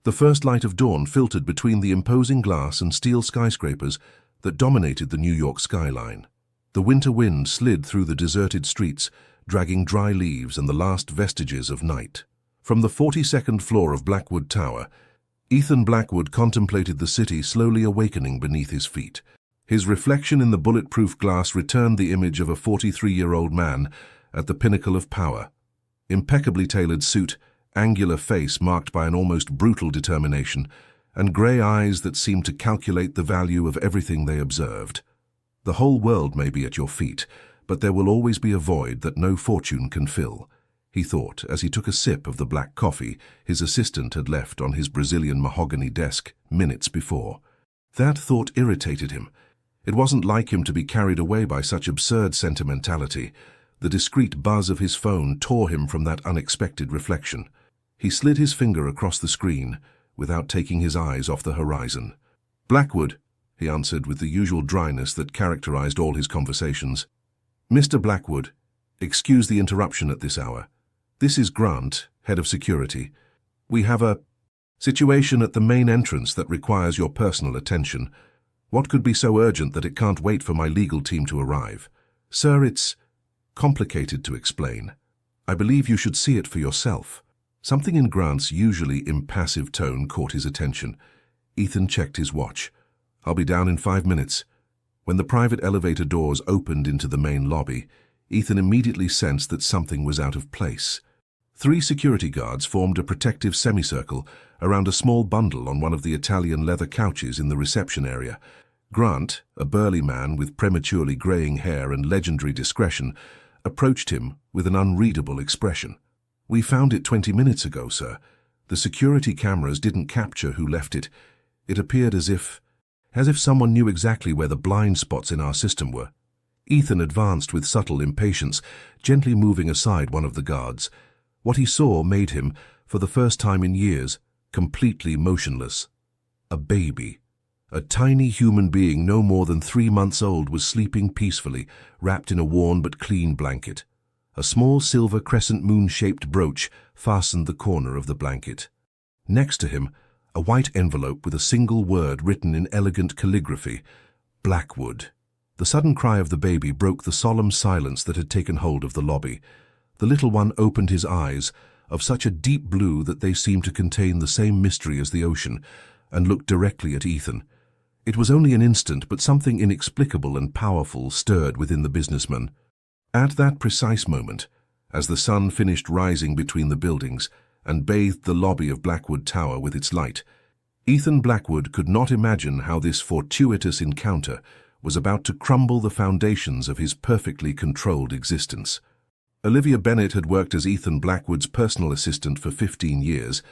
The first light of dawn filtered between the imposing glass and steel skyscrapers that dominated the New York skyline. The winter wind slid through the deserted streets, dragging dry leaves and the last vestiges of night. From the 42nd floor of Blackwood Tower, Ethan Blackwood contemplated the city slowly awakening beneath his feet. His reflection in the bulletproof glass returned the image of a 43-year-old man at the pinnacle of power. Impeccably tailored suit, angular face marked by an almost brutal determination, and grey eyes that seemed to calculate the value of everything they observed. The whole world may be at your feet, but there will always be a void that no fortune can fill, he thought as he took a sip of the black coffee his assistant had left on his Brazilian mahogany desk minutes before. That thought irritated him. It wasn't like him to be carried away by such absurd sentimentality. The discreet buzz of his phone tore him from that unexpected reflection. He slid his finger across the screen without taking his eyes off the horizon. "Blackwood," he answered with the usual dryness that characterized all his conversations. "Mr. Blackwood, excuse the interruption at this hour. This is Grant, head of security. We have a situation at the main entrance that requires your personal attention. What could be so urgent that it can't wait for my legal team to arrive? Sir, it's complicated to explain. I believe you should see it for yourself." Something in Grant's usually impassive tone caught his attention. Ethan checked his watch. "I'll be down in 5 minutes." When the private elevator doors opened into the main lobby, Ethan immediately sensed that something was out of place. 3 security guards formed a protective semicircle around a small bundle on one of the Italian leather couches in the reception area. Grant, a burly man with prematurely graying hair and legendary discretion, approached him with an unreadable expression. "We found it 20 minutes ago, sir. The security cameras didn't capture who left it. It appeared as if someone knew exactly where the blind spots in our system were." Ethan advanced with subtle impatience, gently moving aside one of the guards. What he saw made him, for the first time in years, completely motionless. A baby. A tiny human being no more than 3 months old was sleeping peacefully, wrapped in a worn but clean blanket. A small silver crescent moon-shaped brooch fastened the corner of the blanket. Next to him, a white envelope with a single word written in elegant calligraphy: Blackwood. The sudden cry of the baby broke the solemn silence that had taken hold of the lobby. The little one opened his eyes, of such a deep blue that they seemed to contain the same mystery as the ocean, and looked directly at Ethan. It was only an instant, but something inexplicable and powerful stirred within the businessman. At that precise moment, as the sun finished rising between the buildings and bathed the lobby of Blackwood Tower with its light, Ethan Blackwood could not imagine how this fortuitous encounter was about to crumble the foundations of his perfectly controlled existence. Olivia Bennett had worked as Ethan Blackwood's personal assistant for 15 years,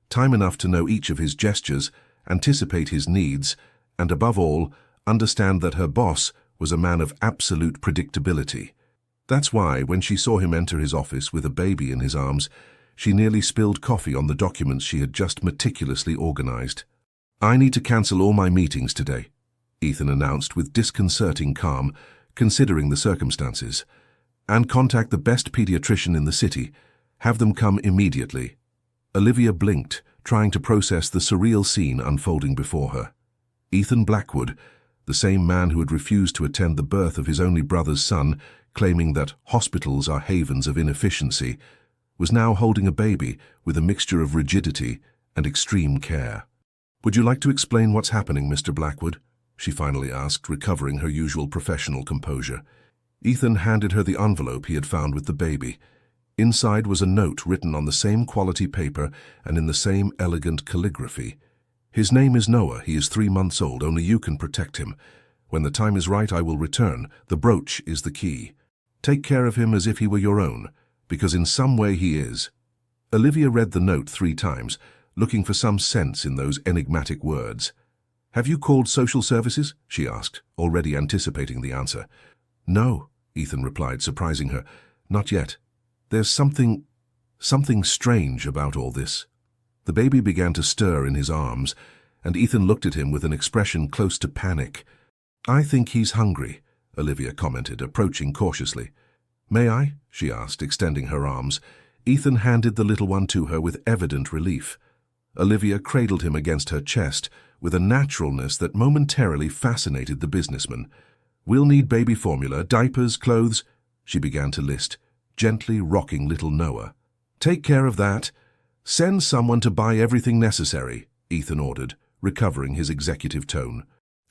time enough to know each of his gestures, anticipate his needs, and above all, understand that her boss was a man of absolute predictability. That's why, when she saw him enter his office with a baby in his arms, she nearly spilled coffee on the documents she had just meticulously organized. "I need to cancel all my meetings today," Ethan announced with disconcerting calm, considering the circumstances. "And contact the best pediatrician in the city. Have them come immediately." Olivia blinked, trying to process the surreal scene unfolding before her. Ethan Blackwood, the same man who had refused to attend the birth of his only brother's son, claiming that hospitals are havens of inefficiency, was now holding a baby with a mixture of rigidity and extreme care. "Would you like to explain what's happening, Mr. Blackwood?" she finally asked, recovering her usual professional composure. Ethan handed her the envelope he had found with the baby. Inside was a note written on the same quality paper and in the same elegant calligraphy. "His name is Noah. He is 3 months old. Only you can protect him. When the time is right, I will return. The brooch is the key. Take care of him as if he were your own, because in some way he is." Olivia read the note 3 times, looking for some sense in those enigmatic words. "Have you called social services?" she asked, already anticipating the answer. "No," Ethan replied, surprising her. "Not yet. There's something strange about all this." The baby began to stir in his arms, and Ethan looked at him with an expression close to panic. "I think he's hungry," Olivia commented, approaching cautiously. "May I?" she asked, extending her arms. Ethan handed the little one to her with evident relief. Olivia cradled him against her chest with a naturalness that momentarily fascinated the businessman. "We'll need baby formula, diapers, clothes," she began to list, gently rocking little Noah. "Take care of that. Send someone to buy everything necessary," Ethan ordered, recovering his executive tone.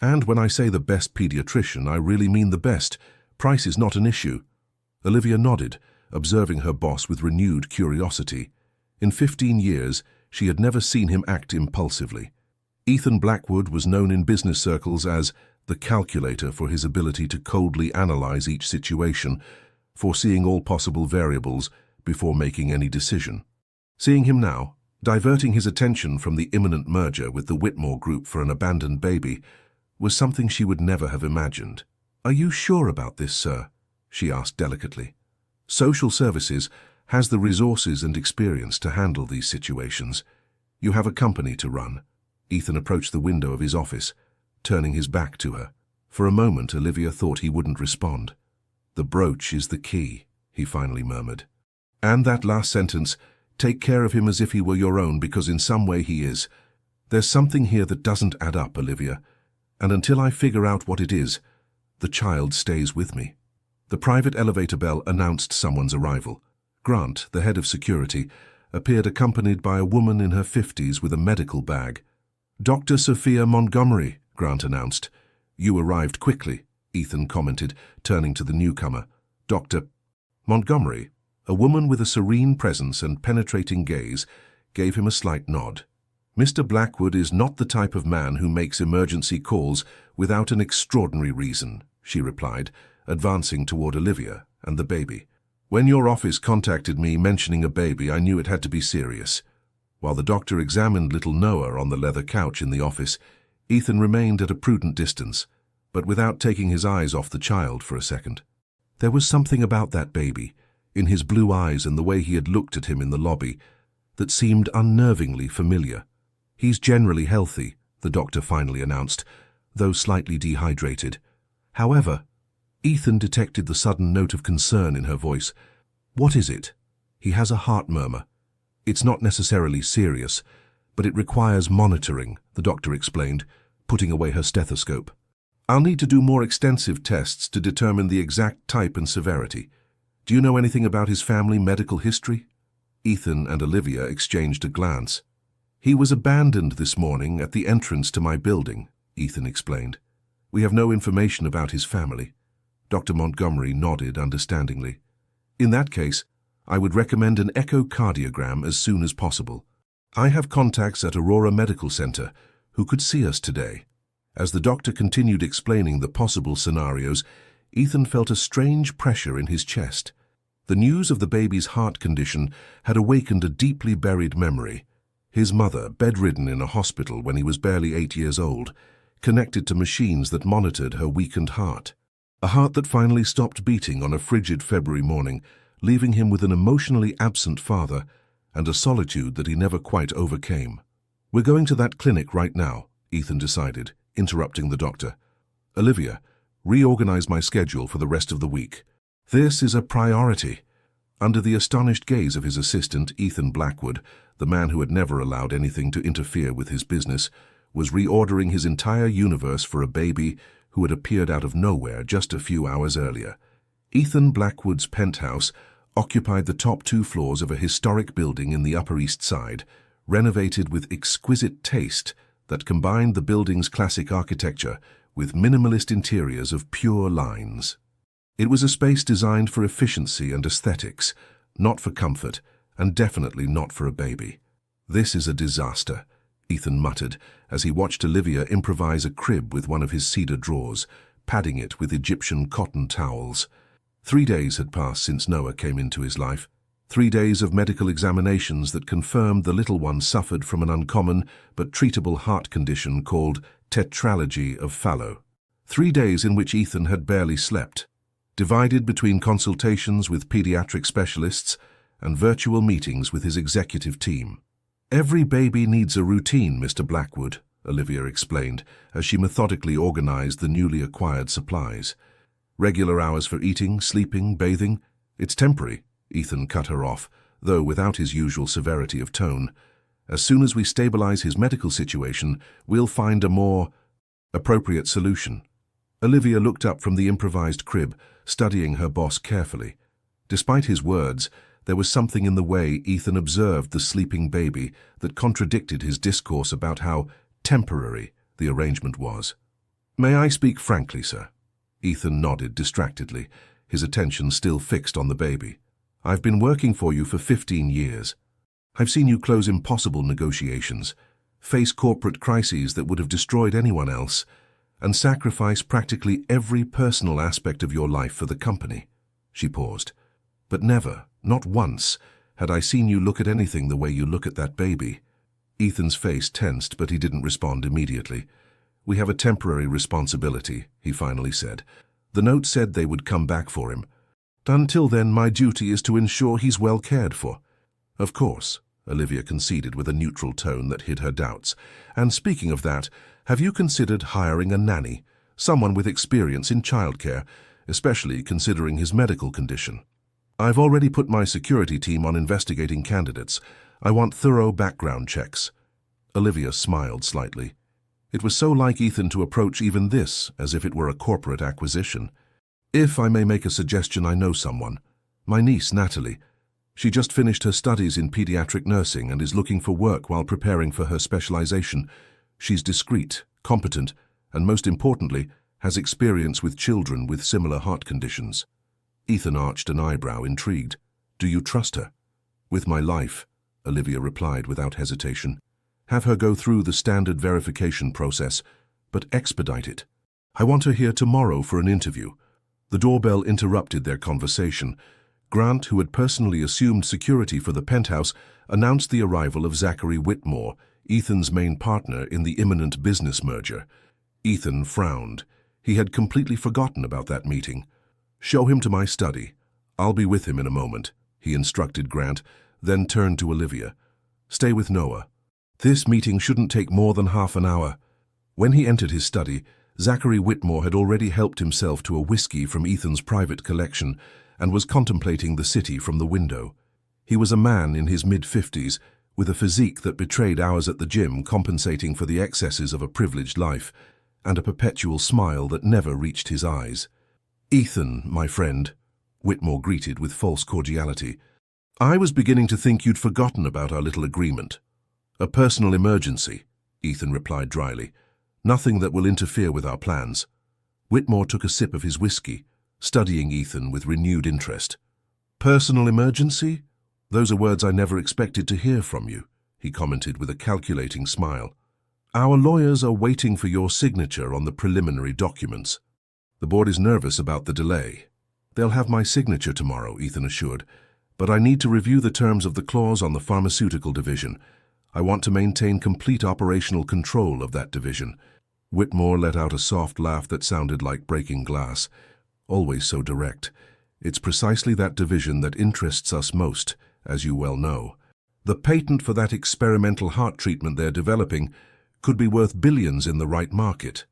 "And when I say the best pediatrician, I really mean the best. Price is not an issue." Olivia nodded, observing her boss with renewed curiosity. In 15 years, she had never seen him act impulsively. Ethan Blackwood was known in business circles as the calculator for his ability to coldly analyze each situation, foreseeing all possible variables before making any decision. Seeing him now, diverting his attention from the imminent merger with the Whitmore Group for an abandoned baby, was something she would never have imagined. "Are you sure about this, sir?" she asked delicately. "Social services has the resources and experience to handle these situations. You have a company to run." Ethan approached the window of his office, turning his back to her. For a moment, Olivia thought he wouldn't respond. "The brooch is the key," he finally murmured. "And that last sentence, take care of him as if he were your own, because in some way he is. There's something here that doesn't add up, Olivia. And until I figure out what it is, the child stays with me." The private elevator bell announced someone's arrival. Grant, the head of security, appeared accompanied by a woman in her 50s with a medical bag. "Dr. Sophia Montgomery," Grant announced. "You arrived quickly," Ethan commented, turning to the newcomer. "Dr. Montgomery," a woman with a serene presence and penetrating gaze, gave him a slight nod. "Mr. Blackwood is not the type of man who makes emergency calls without an extraordinary reason," she replied, advancing toward Olivia and the baby. "When your office contacted me mentioning a baby, I knew it had to be serious." While the doctor examined little Noah on the leather couch in the office, Ethan remained at a prudent distance, but without taking his eyes off the child for a second. There was something about that baby, in his blue eyes and the way he had looked at him in the lobby, that seemed unnervingly familiar. "He's generally healthy," the doctor finally announced, though slightly dehydrated. However, Ethan detected the sudden note of concern in her voice. "What is it?" "He has a heart murmur. It's not necessarily serious, but it requires monitoring," the doctor explained, putting away her stethoscope. "I'll need to do more extensive tests to determine the exact type and severity. Do you know anything about his family medical history?" Ethan and Olivia exchanged a glance. "He was abandoned this morning at the entrance to my building," Ethan explained. "We have no information about his family." Dr. Montgomery nodded understandingly. "In that case, I would recommend an echocardiogram as soon as possible. I have contacts at Aurora Medical Center who could see us today." As the doctor continued explaining the possible scenarios, Ethan felt a strange pressure in his chest. The news of the baby's heart condition had awakened a deeply buried memory. His mother, bedridden in a hospital when he was barely 8 years old, connected to machines that monitored her weakened heart. A heart that finally stopped beating on a frigid February morning, leaving him with an emotionally absent father and a solitude that he never quite overcame. "We're going to that clinic right now," Ethan decided, interrupting the doctor. "Olivia, reorganize my schedule for the rest of the week. This is a priority." Under the astonished gaze of his assistant, Ethan Blackwood, the man who had never allowed anything to interfere with his business, was reordering his entire universe for a baby who had appeared out of nowhere just a few hours earlier. Ethan Blackwood's penthouse occupied the top 2 floors of a historic building in the Upper East Side, renovated with exquisite taste that combined the building's classic architecture with minimalist interiors of pure lines. It was a space designed for efficiency and aesthetics, not for comfort, and definitely not for a baby. "This is a disaster," Ethan muttered as he watched Olivia improvise a crib with one of his cedar drawers, padding it with Egyptian cotton towels. 3 days had passed since Noah came into his life. 3 days of medical examinations that confirmed the little one suffered from an uncommon but treatable heart condition called tetralogy of Fallot. 3 days in which Ethan had barely slept, divided between consultations with pediatric specialists and virtual meetings with his executive team. "Every baby needs a routine, Mr. Blackwood," Olivia explained as she methodically organized the newly acquired supplies. "Regular hours for eating, sleeping, bathing. It's temporary," Ethan cut her off, though without his usual severity of tone. As soon as we stabilize his medical situation, we'll find a more appropriate solution. Olivia looked up from the improvised crib, studying her boss carefully. Despite his words, there was something in the way Ethan observed the sleeping baby that contradicted his discourse about how temporary the arrangement was. "May I speak frankly, sir?" Ethan nodded distractedly, his attention still fixed on the baby. "I've been working for you for 15 years. I've seen you close impossible negotiations, face corporate crises that would have destroyed anyone else, and sacrifice practically every personal aspect of your life for the company." She paused. "But never, not once, had I seen you look at anything the way you look at that baby." Ethan's face tensed, but he didn't respond immediately. "We have a temporary responsibility," he finally said. "The note said they would come back for him. Until then, my duty is to ensure he's well cared for." "Of course," Olivia conceded with a neutral tone that hid her doubts. "And speaking of that, have you considered hiring a nanny, someone with experience in childcare, especially considering his medical condition?" "I've already put my security team on investigating candidates. I want thorough background checks." Olivia smiled slightly. It was so like Ethan to approach even this as if it were a corporate acquisition. "If I may make a suggestion, I know someone. My niece, Natalie. She just finished her studies in pediatric nursing and is looking for work while preparing for her specialization. She's discreet, competent, and most importantly, has experience with children with similar heart conditions." Ethan arched an eyebrow, intrigued. "Do you trust her?" "With my life," Olivia replied without hesitation. "Have her go through the standard verification process, but expedite it. I want her here tomorrow for an interview." The doorbell interrupted their conversation. Grant, who had personally assumed security for the penthouse, announced the arrival of Zachary Whitmore, Ethan's main partner in the imminent business merger. Ethan frowned. He had completely forgotten about that meeting. "Show him to my study. I'll be with him in a moment," he instructed Grant, then turned to Olivia. "Stay with Noah. This meeting shouldn't take more than half an hour." When he entered his study, Zachary Whitmore had already helped himself to a whiskey from Ethan's private collection and was contemplating the city from the window. He was a man in his mid-50s, with a physique that betrayed hours at the gym compensating for the excesses of a privileged life, and a perpetual smile that never reached his eyes. "Ethan, my friend," Whitmore greeted with false cordiality. "I was beginning to think you'd forgotten about our little agreement." "A personal emergency," Ethan replied dryly. "Nothing that will interfere with our plans." Whitmore took a sip of his whiskey, studying Ethan with renewed interest. "Personal emergency? Those are words I never expected to hear from you," he commented with a calculating smile. "Our lawyers are waiting for your signature on the preliminary documents. The board is nervous about the delay." "They'll have my signature tomorrow," Ethan assured, "but I need to review the terms of the clause on the pharmaceutical division. I want to maintain complete operational control of that division." Whitmore let out a soft laugh that sounded like breaking glass. "Always so direct. It's precisely that division that interests us most, as you well know. The patent for that experimental heart treatment they're developing could be worth billions in the right market."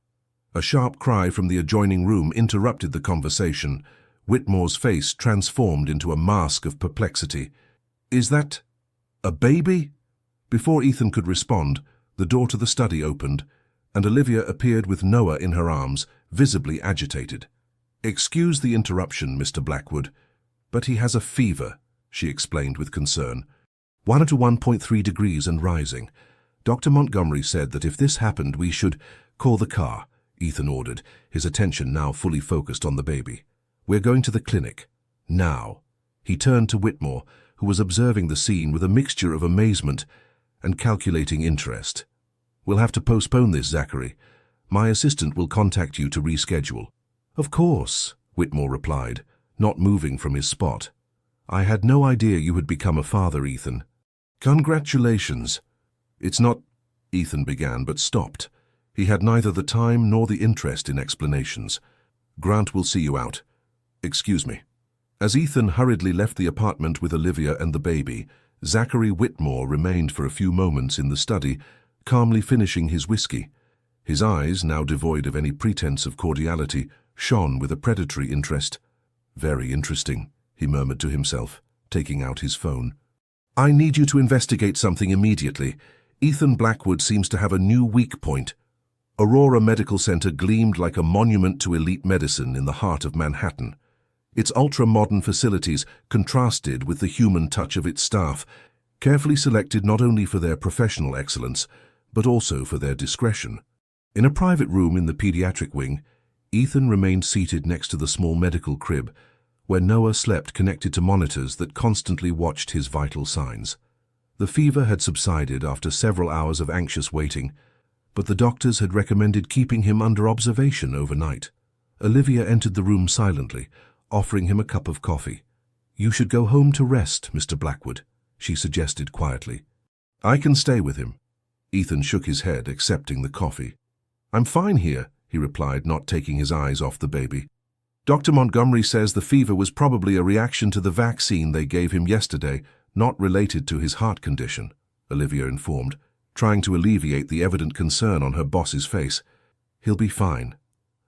A sharp cry from the adjoining room interrupted the conversation. Whitmore's face transformed into a mask of perplexity. "Is that a baby?" Before Ethan could respond, the door to the study opened, and Olivia appeared with Noah in her arms, visibly agitated. "Excuse the interruption, Mr. Blackwood, but he has a fever," she explained with concern. 1 to 1.3 degrees and rising. Dr. Montgomery said that if this happened, we should call the car, Ethan ordered, his attention now fully focused on the baby. "We're going to the clinic. Now." He turned to Whitmore, who was observing the scene with a mixture of amazement and calculating interest. "We'll have to postpone this, Zachary. My assistant will contact you to reschedule." "Of course," Whitmore replied, not moving from his spot. "I had no idea you had become a father, Ethan." "Congratulations." "It's not," Ethan began, but stopped. He had neither the time nor the interest in explanations. "Grant will see you out. Excuse me." As Ethan hurriedly left the apartment with Olivia and the baby, Zachary Whitmore remained for a few moments in the study, calmly finishing his whiskey. His eyes, now devoid of any pretense of cordiality, shone with a predatory interest. "Very interesting," he murmured to himself, taking out his phone. I need you to investigate something immediately. Ethan Blackwood seems to have a new weak point. Aurora Medical Center gleamed like a monument to elite medicine in the heart of Manhattan. Its ultra-modern facilities contrasted with the human touch of its staff, carefully selected not only for their professional excellence, but also for their discretion. In a private room in the pediatric wing, Ethan remained seated next to the small medical crib, where Noah slept connected to monitors that constantly watched his vital signs. The fever had subsided after several hours of anxious waiting, but the doctors had recommended keeping him under observation overnight. Olivia entered the room silently, offering him a cup of coffee. "You should go home to rest, Mr. Blackwood," she suggested quietly. "I can stay with him." Ethan shook his head, accepting the coffee. "I'm fine here," he replied, not taking his eyes off the baby. "Dr. Montgomery says the fever was probably a reaction to the vaccine they gave him yesterday, not related to his heart condition," Olivia informed, trying to alleviate the evident concern on her boss's face. "He'll be fine."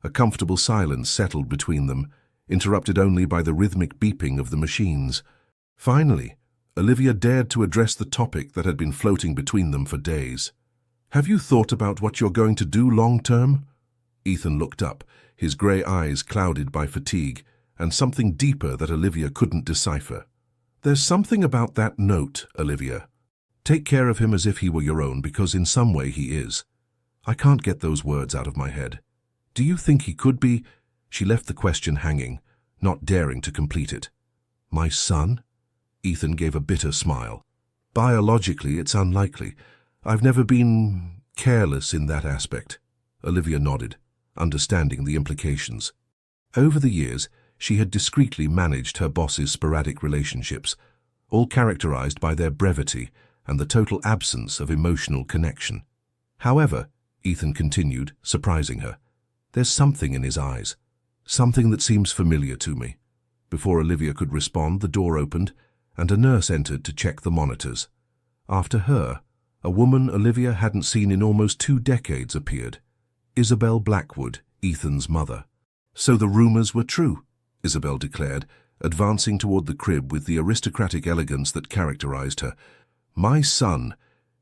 A comfortable silence settled between them, interrupted only by the rhythmic beeping of the machines. Finally, Olivia dared to address the topic that had been floating between them for days. "Have you thought about what you're going to do long-term?" Ethan looked up, his grey eyes clouded by fatigue, and something deeper that Olivia couldn't decipher. "There's something about that note, Olivia. Take care of him as if he were your own, because in some way he is. I can't get those words out of my head. Do you think he could be—" She left the question hanging, not daring to complete it. "My son?" Ethan gave a bitter smile. "Biologically, it's unlikely. I've never been careless in that aspect." Olivia nodded, understanding the implications. Over the years, she had discreetly managed her boss's sporadic relationships, all characterized by their brevity and the total absence of emotional connection. However, Ethan continued, surprising her, "there's something in his eyes, something that seems familiar to me." Before Olivia could respond, the door opened, and a nurse entered to check the monitors. After her, a woman Olivia hadn't seen in almost 2 decades appeared. Isabel Blackwood, Ethan's mother. "So the rumors were true," Isabel declared, advancing toward the crib with the aristocratic elegance that characterized her. "My son,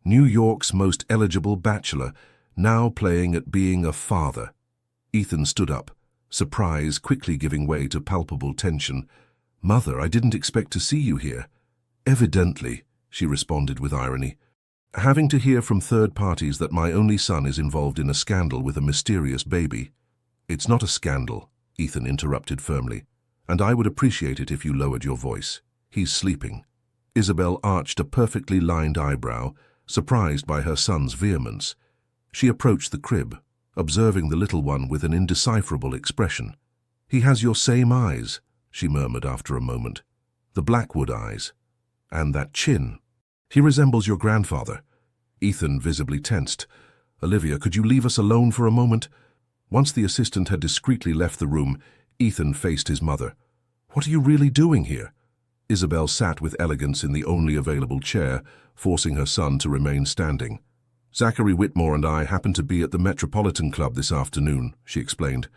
New York's most eligible bachelor, now playing at being a father." Ethan stood up, surprise quickly giving way to palpable tension. "Mother, I didn't expect to see you here." "Evidently," she responded with irony. "Having to hear from third parties that my only son is involved in a scandal with a mysterious baby." "It's not a scandal," Ethan interrupted firmly, "and I would appreciate it if you lowered your voice. He's sleeping." Isabel arched a perfectly lined eyebrow, surprised by her son's vehemence. She approached the crib, observing the little one with an indecipherable expression. "He has your same eyes," she murmured after a moment. "The Blackwood eyes. And that chin. He resembles your grandfather." Ethan visibly tensed. "Olivia, could you leave us alone for a moment?" Once the assistant had discreetly left the room, Ethan faced his mother. "What are you really doing here?" Isabel sat with elegance in the only available chair, forcing her son to remain standing. "Zachary Whitmore and I happened to be at the Metropolitan Club this afternoon," she explained.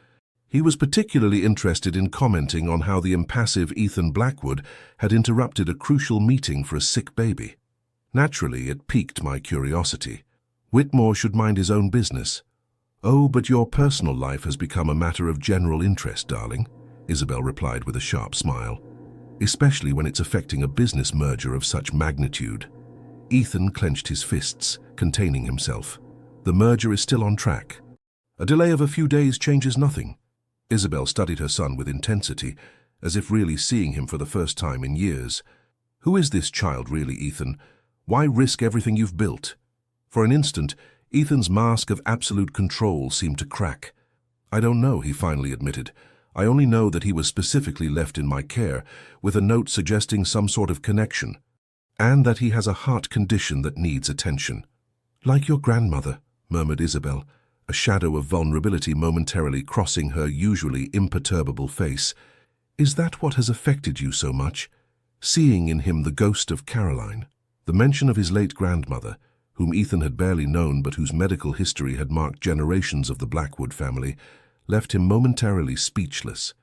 "He was particularly interested in commenting on how the impassive Ethan Blackwood had interrupted a crucial meeting for a sick baby. Naturally, it piqued my curiosity. Whitmore should mind his own business." "Oh, but your personal life has become a matter of general interest, darling," Isabel replied with a sharp smile. "Especially when it's affecting a business merger of such magnitude." Ethan clenched his fists, containing himself. "The merger is still on track. A delay of a few days changes nothing." Isabel studied her son with intensity, as if really seeing him for the first time in years. "Who is this child really, Ethan? Why risk everything you've built?" For an instant, Ethan's mask of absolute control seemed to crack. "I don't know," he finally admitted. "I only know that he was specifically left in my care, with a note suggesting some sort of connection, and that he has a heart condition that needs attention." "Like your grandmother," murmured Isabel, a shadow of vulnerability momentarily crossing her usually imperturbable face. "Is that what has affected you so much? Seeing in him the ghost of Caroline?" The mention of his late grandmother, whom Ethan had barely known but whose medical history had marked generations of the Blackwood family, left him momentarily speechless.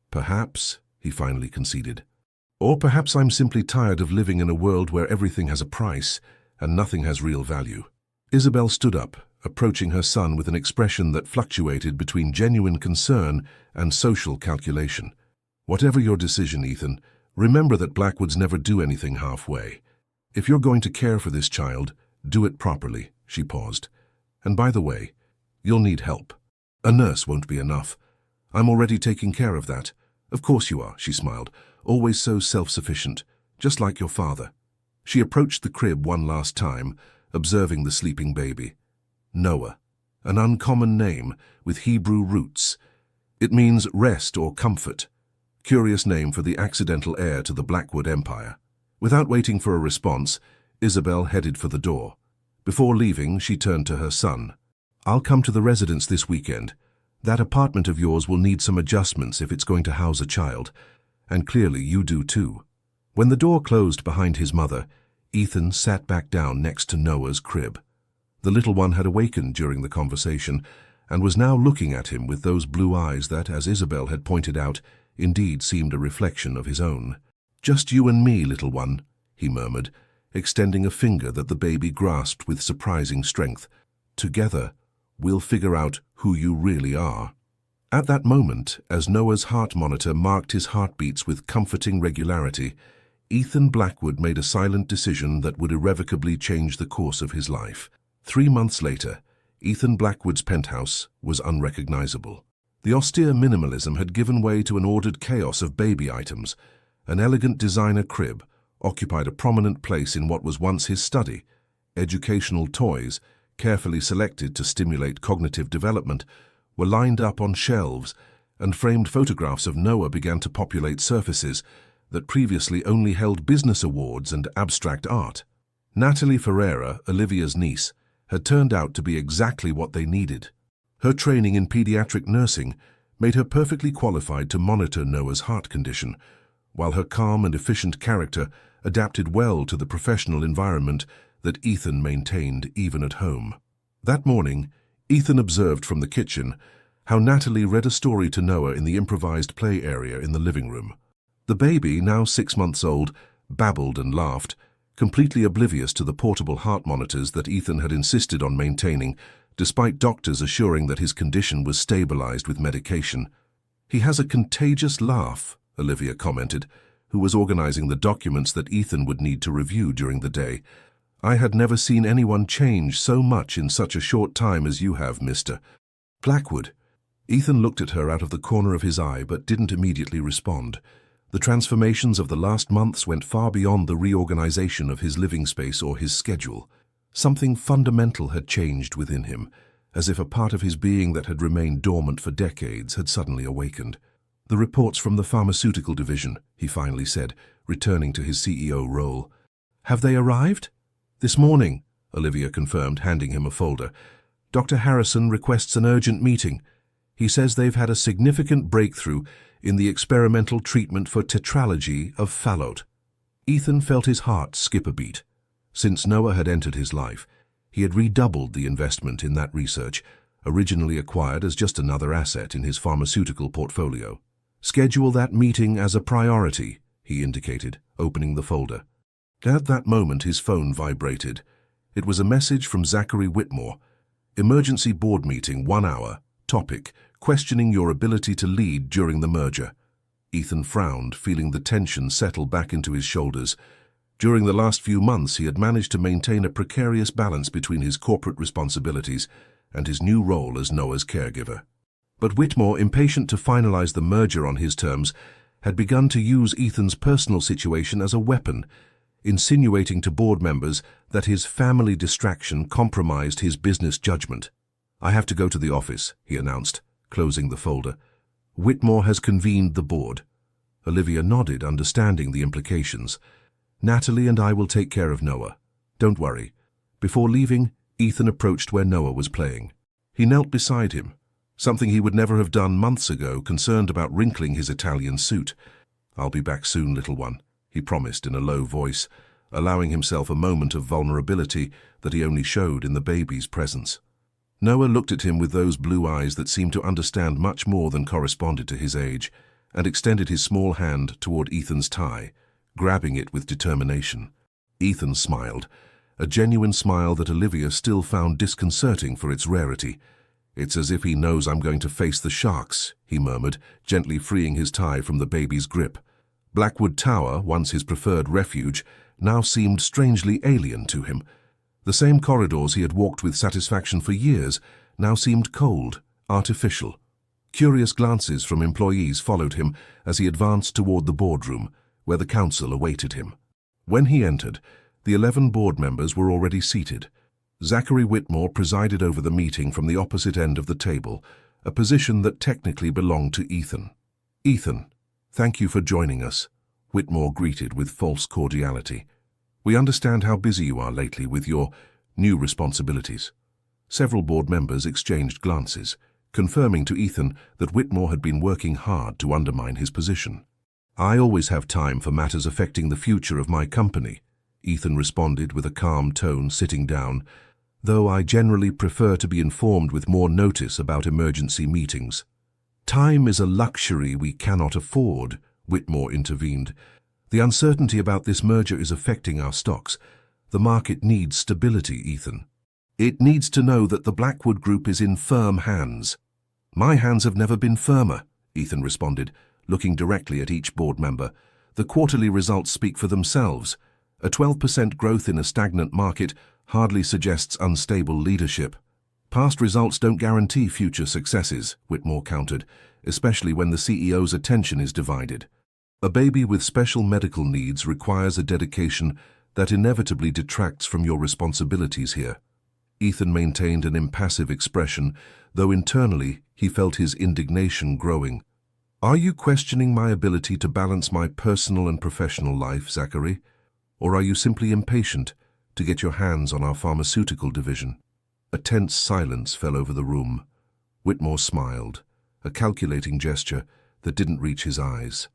"Perhaps," he finally conceded. Or perhaps I'm simply tired of living in a world where everything has a price and nothing has real value. Isabel stood up, approaching her son with an expression that fluctuated between genuine concern and social calculation. Whatever your decision, Ethan, remember that Blackwoods never do anything halfway. If you're going to care for this child, do it properly, she paused. And by the way, you'll need help. A nurse won't be enough. I'm already taking care of that. Of course you are, she smiled, always so self-sufficient, just like your father. She approached the crib one last time, observing the sleeping baby. Noah, an uncommon name with Hebrew roots. It means rest or comfort. Curious name for the accidental heir to the Blackwood Empire. Without waiting for a response, Isabel headed for the door. Before leaving, she turned to her son. I'll come to the residence this weekend. That apartment of yours will need some adjustments if it's going to house a child, and clearly you do too. When the door closed behind his mother, Ethan sat back down next to Noah's crib. The little one had awakened during the conversation and was now looking at him with those blue eyes that, as Isabel had pointed out, indeed seemed a reflection of his own. Just you and me, little one, he murmured, extending a finger that the baby grasped with surprising strength. Together, we'll figure out who you really are. At that moment, as Noah's heart monitor marked his heartbeats with comforting regularity, Ethan Blackwood made a silent decision that would irrevocably change the course of his life. 3 months later, Ethan Blackwood's penthouse was unrecognizable. The austere minimalism had given way to an ordered chaos of baby items. An elegant designer crib occupied a prominent place in what was once his study. Educational toys, carefully selected to stimulate cognitive development, were lined up on shelves, and framed photographs of Noah began to populate surfaces that previously only held business awards and abstract art. Natalie Ferreira, Olivia's niece, had turned out to be exactly what they needed. Her training in pediatric nursing made her perfectly qualified to monitor Noah's heart condition, while her calm and efficient character adapted well to the professional environment that Ethan maintained even at home. That morning, Ethan observed from the kitchen how Natalie read a story to Noah in the improvised play area in the living room. The baby, now 6 months old, babbled and laughed, completely oblivious to the portable heart monitors that Ethan had insisted on maintaining, despite doctors assuring that his condition was stabilized with medication. "He has a contagious laugh," Olivia commented, who was organizing the documents that Ethan would need to review during the day. "I had never seen anyone change so much in such a short time as you have, Mr. Blackwood." Ethan looked at her out of the corner of his eye but didn't immediately respond. The transformations of the last months went far beyond the reorganization of his living space or his schedule. Something fundamental had changed within him, as if a part of his being that had remained dormant for decades had suddenly awakened. "The reports from the pharmaceutical division," he finally said, returning to his CEO role. "Have they arrived?" "This morning," Olivia confirmed, handing him a folder. "Dr. Harrison requests an urgent meeting. He says they've had a significant breakthrough in the experimental treatment for tetralogy of Fallot." Ethan felt his heart skip a beat. Since Noah had entered his life, he had redoubled the investment in that research, originally acquired as just another asset in his pharmaceutical portfolio. "Schedule that meeting as a priority," he indicated, opening the folder. At that moment his phone vibrated. It was a message from Zachary Whitmore. "Emergency board meeting, 1 hour. Topic: questioning your ability to lead during the merger." Ethan frowned, feeling the tension settle back into his shoulders. During the last few months, he had managed to maintain a precarious balance between his corporate responsibilities and his new role as Noah's caregiver. But Whitmore, impatient to finalize the merger on his terms, had begun to use Ethan's personal situation as a weapon, insinuating to board members that his family distraction compromised his business judgment. "I have to go to the office," he announced, closing the folder. "Whitmore has convened the board." Olivia nodded, understanding the implications. "Natalie and I will take care of Noah. Don't worry." Before leaving, Ethan approached where Noah was playing. He knelt beside him, something he would never have done months ago, concerned about wrinkling his Italian suit. "I'll be back soon, little one," he promised in a low voice, allowing himself a moment of vulnerability that he only showed in the baby's presence. Noah looked at him with those blue eyes that seemed to understand much more than corresponded to his age, and extended his small hand toward Ethan's tie. grabbing it with determination. Ethan smiled, a genuine smile that Olivia still found disconcerting for its rarity. "It's as if he knows I'm going to face the sharks," he murmured, gently freeing his tie from the baby's grip. Blackwood Tower, once his preferred refuge, now seemed strangely alien to him. The same corridors he had walked with satisfaction for years now seemed cold, artificial. Curious glances from employees followed him as he advanced toward the boardroom, where the council awaited him. When he entered, the 11 board members were already seated. Zachary Whitmore presided over the meeting from the opposite end of the table, a position that technically belonged to Ethan. "Ethan, thank you for joining us," Whitmore greeted with false cordiality. "We understand how busy you are lately with your new responsibilities." Several board members exchanged glances, confirming to Ethan that Whitmore had been working hard to undermine his position. "I always have time for matters affecting the future of my company," Ethan responded with a calm tone, sitting down, "though I generally prefer to be informed with more notice about emergency meetings." "Time is a luxury we cannot afford," Whitmore intervened. "The uncertainty about this merger is affecting our stocks. The market needs stability, Ethan. It needs to know that the Blackwood Group is in firm hands." "My hands have never been firmer," Ethan responded, looking directly at each board member. "The quarterly results speak for themselves. A 12% growth in a stagnant market hardly suggests unstable leadership." "Past results don't guarantee future successes," Whitmore countered, "especially when the CEO's attention is divided. A baby with special medical needs requires a dedication that inevitably detracts from your responsibilities here." Ethan maintained an impassive expression, though internally he felt his indignation growing. "Are you questioning my ability to balance my personal and professional life, Zachary? Or are you simply impatient to get your hands on our pharmaceutical division?" A tense silence fell over the room. Whitmore smiled, a calculating gesture that didn't reach his eyes.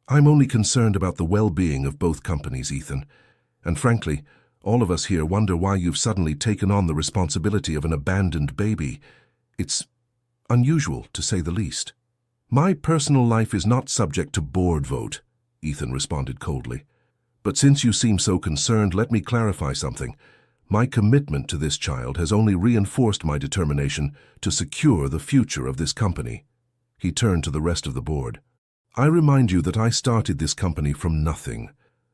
"I'm only concerned about the well-being of both companies, Ethan. And frankly, all of us here wonder why you've suddenly taken on the responsibility of an abandoned baby. It's unusual, to say the least." "My personal life is not subject to board vote," Ethan responded coldly. "But since you seem so concerned, let me clarify something. My commitment to this child has only reinforced my determination to secure the future of this company." He turned to the rest of the board. "I remind you that I started this company from nothing.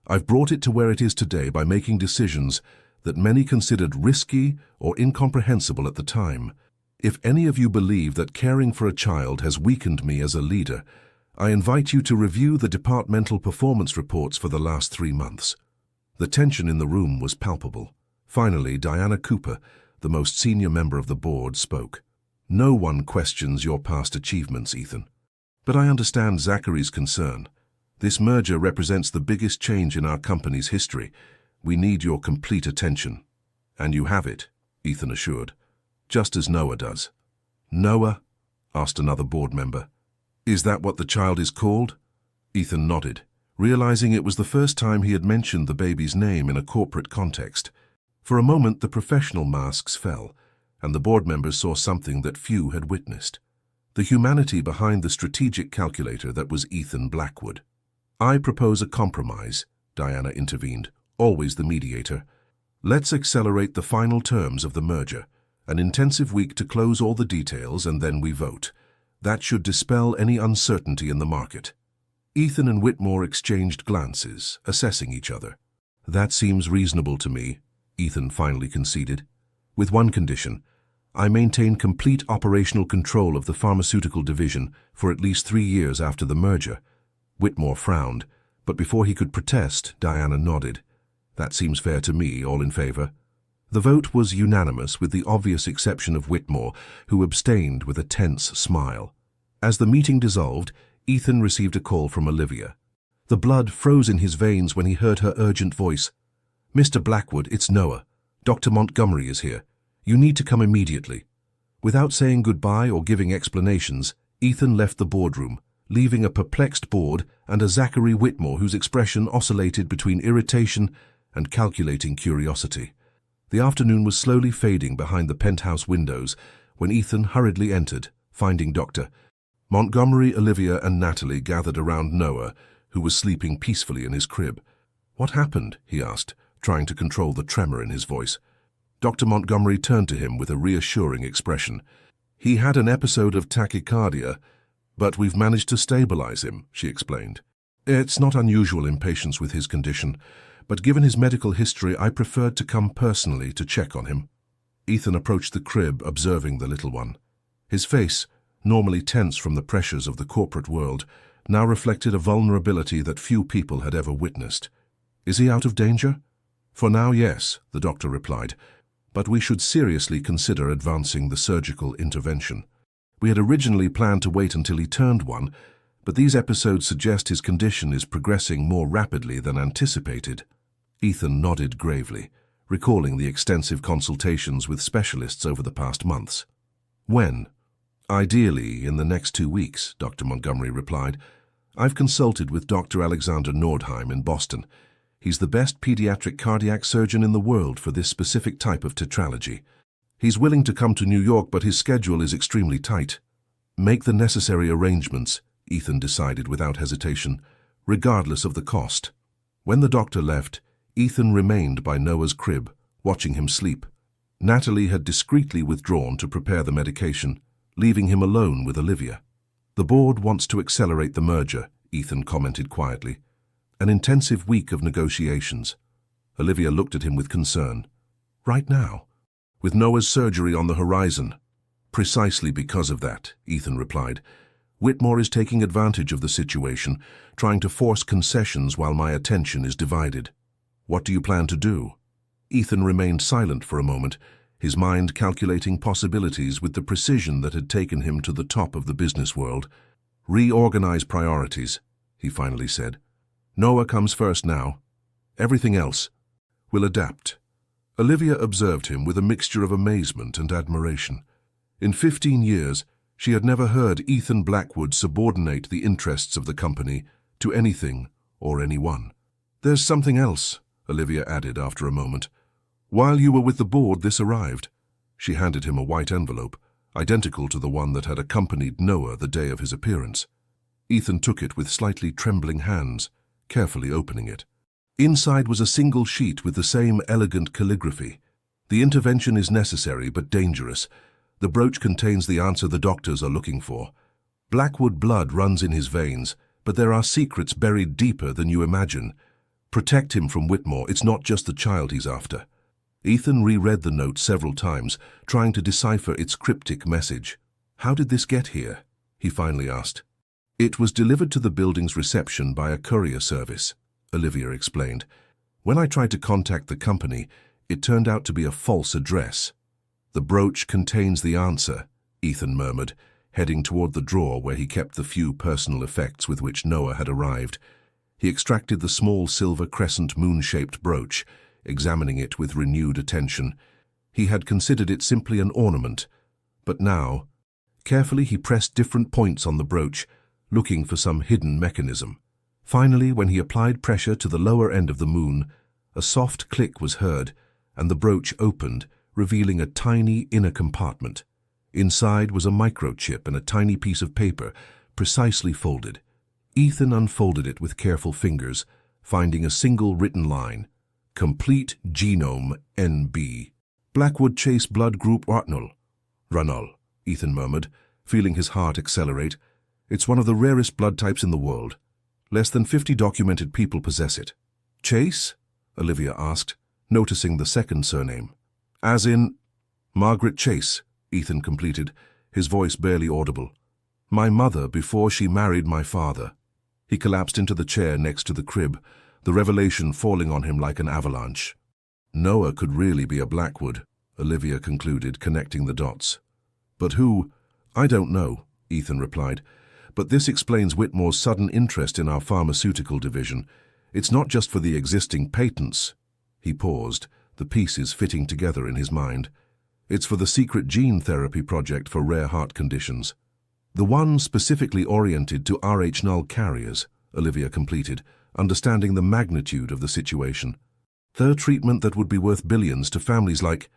I've brought it to where it is today by making decisions that many considered risky or incomprehensible at the time. If any of you believe that caring for a child has weakened me as a leader, I invite you to review the departmental performance reports for the last 3 months." The tension in the room was palpable. Finally, Diana Cooper, the most senior member of the board, spoke. "No one questions your past achievements, Ethan. But I understand Zachary's concern. This merger represents the biggest change in our company's history. We need your complete attention." "And you have it," Ethan assured, "just as Noah does." "Noah?" asked another board member. "Is that what the child is called?" Ethan nodded, realizing it was the first time he had mentioned the baby's name in a corporate context. For a moment, the professional masks fell, and the board members saw something that few had witnessed: the humanity behind the strategic calculator that was Ethan Blackwood. "I propose a compromise," Diana intervened, always the mediator. "Let's accelerate the final terms of the merger. An intensive week to close all the details, and then we vote. That should dispel any uncertainty in the market." Ethan and Whitmore exchanged glances, assessing each other. "That seems reasonable to me," Ethan finally conceded. "With one condition: I maintain complete operational control of the pharmaceutical division for at least 3 years after the merger." Whitmore frowned, but before he could protest, Diana nodded. "That seems fair to me. All in favor?" The vote was unanimous, with the obvious exception of Whitmore, who abstained with a tense smile. As the meeting dissolved, Ethan received a call from Olivia. The blood froze in his veins when he heard her urgent voice. "Mr. Blackwood, it's Noah. Dr. Montgomery is here. You need to come immediately." Without saying goodbye or giving explanations, Ethan left the boardroom, leaving a perplexed board and a Zachary Whitmore whose expression oscillated between irritation and calculating curiosity. The afternoon was slowly fading behind the penthouse windows when Ethan hurriedly entered, finding Dr. Montgomery, Olivia, and Natalie gathered around Noah, who was sleeping peacefully in his crib. "What happened?" he asked, trying to control the tremor in his voice. Dr. Montgomery turned to him with a reassuring expression. "He had an episode of tachycardia, but we've managed to stabilize him," she explained. "It's not unusual in patients with his condition, but given his medical history, I preferred to come personally to check on him." Ethan approached the crib, observing the little one. His face, normally tense from the pressures of the corporate world, now reflected a vulnerability that few people had ever witnessed. "Is he out of danger?" "For now, yes," the doctor replied, "but we should seriously consider advancing the surgical intervention. We had originally planned to wait until he turned 1, but these episodes suggest his condition is progressing more rapidly than anticipated." Ethan nodded gravely, recalling the extensive consultations with specialists over the past months. "When?" "Ideally, in the next 2 weeks," Dr. Montgomery replied. "I've consulted with Dr. Alexander Nordheim in Boston. He's the best pediatric cardiac surgeon in the world for this specific type of tetralogy. He's willing to come to New York, but his schedule is extremely tight." "Make the necessary arrangements," Ethan decided without hesitation, regardless of the cost. When the doctor left, Ethan remained by Noah's crib, watching him sleep. Natalie had discreetly withdrawn to prepare the medication, leaving him alone with Olivia. "The board wants to accelerate the merger," Ethan commented quietly. "An intensive week of negotiations." Olivia looked at him with concern. "Right now? With Noah's surgery on the horizon?" "Precisely because of that," Ethan replied. "Whitmore is taking advantage of the situation, trying to force concessions while my attention is divided." "What do you plan to do?" Ethan remained silent for a moment, his mind calculating possibilities with the precision that had taken him to the top of the business world. "Reorganize priorities," he finally said. "Noah comes first now. Everything else will adapt." Olivia observed him with a mixture of amazement and admiration. In 15 years, she had never heard Ethan Blackwood subordinate the interests of the company to anything or anyone. "There's something else," Olivia added after a moment. "While you were with the board, this arrived." She handed him a white envelope, identical to the one that had accompanied Noah the day of his appearance. Ethan took it with slightly trembling hands, carefully opening it. Inside was a single sheet with the same elegant calligraphy. "The intervention is necessary but dangerous. The brooch contains the answer the doctors are looking for. Blackwood blood runs in his veins, but there are secrets buried deeper than you imagine. Protect him from Whitmore. It's not just the child he's after." Ethan reread the note several times, trying to decipher its cryptic message. "How did this get here?" he finally asked. "It was delivered to the building's reception by a courier service," Olivia explained. "When I tried to contact the company, it turned out to be a false address." "The brooch contains the answer," Ethan murmured, heading toward the drawer where he kept the few personal effects with which Noah had arrived. He extracted the small silver crescent moon-shaped brooch, examining it with renewed attention. He had considered it simply an ornament, but now, carefully he pressed different points on the brooch, looking for some hidden mechanism. Finally, when he applied pressure to the lower end of the moon, a soft click was heard, and the brooch opened, revealing a tiny inner compartment. Inside was a microchip and a tiny piece of paper, precisely folded. Ethan unfolded it with careful fingers, finding a single written line: "Complete Genome NB. Blackwood Chase Blood Group Ranol," Ethan murmured, feeling his heart accelerate. "It's one of the rarest blood types in the world. Less than 50 documented people possess it." "Chase?" Olivia asked, noticing the second surname. "As in Margaret Chase," Ethan completed, his voice barely audible. "My mother before she married my father." He collapsed into the chair next to the crib, the revelation falling on him like an avalanche. "Noah could really be a Blackwood," Olivia concluded, connecting the dots. "But who? I don't know," Ethan replied. "But this explains Whitmore's sudden interest in our pharmaceutical division. It's not just for the existing patents." He paused, the pieces fitting together in his mind. "It's for the secret gene therapy project for rare heart conditions. The one specifically oriented to Rh null carriers," Olivia completed, understanding the magnitude of the situation. "The treatment that would be worth billions to families like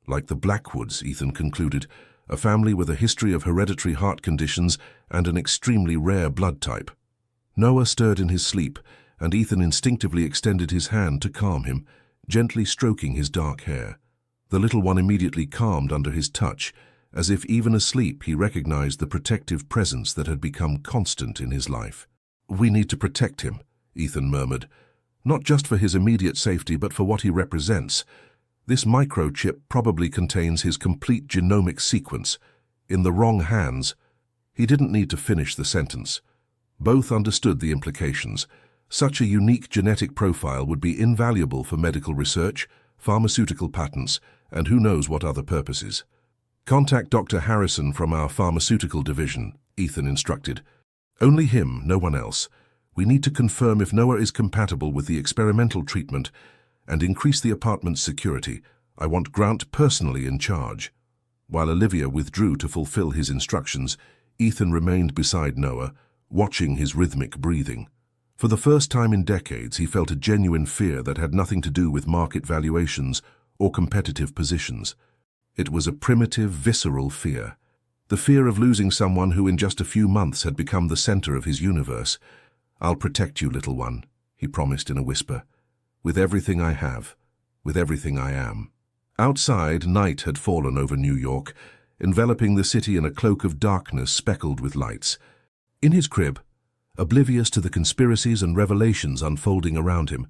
the Blackwoods," Ethan concluded, "a family with a history of hereditary heart conditions and an extremely rare blood type." Noah stirred in his sleep, and Ethan instinctively extended his hand to calm him, gently stroking his dark hair. The little one immediately calmed under his touch, as if even asleep he recognized the protective presence that had become constant in his life. "We need to protect him," Ethan murmured, "not just for his immediate safety but for what he represents. This microchip probably contains his complete genomic sequence. In the wrong hands—" He didn't need to finish the sentence. Both understood the implications. Such a unique genetic profile would be invaluable for medical research, pharmaceutical patents, and who knows what other purposes. "Contact Dr. Harrison from our pharmaceutical division," Ethan instructed. "Only him, no one else. We need to confirm if Noah is compatible with the experimental treatment and increase the apartment's security. I want Grant personally in charge." While Olivia withdrew to fulfill his instructions, Ethan remained beside Noah, watching his rhythmic breathing. For the first time in decades, he felt a genuine fear that had nothing to do with market valuations or competitive positions. It was a primitive, visceral fear. The fear of losing someone who in just a few months had become the center of his universe. "I'll protect you, little one," he promised in a whisper. "With everything I have, with everything I am." Outside, night had fallen over New York, enveloping the city in a cloak of darkness speckled with lights. In his crib, oblivious to the conspiracies and revelations unfolding around him,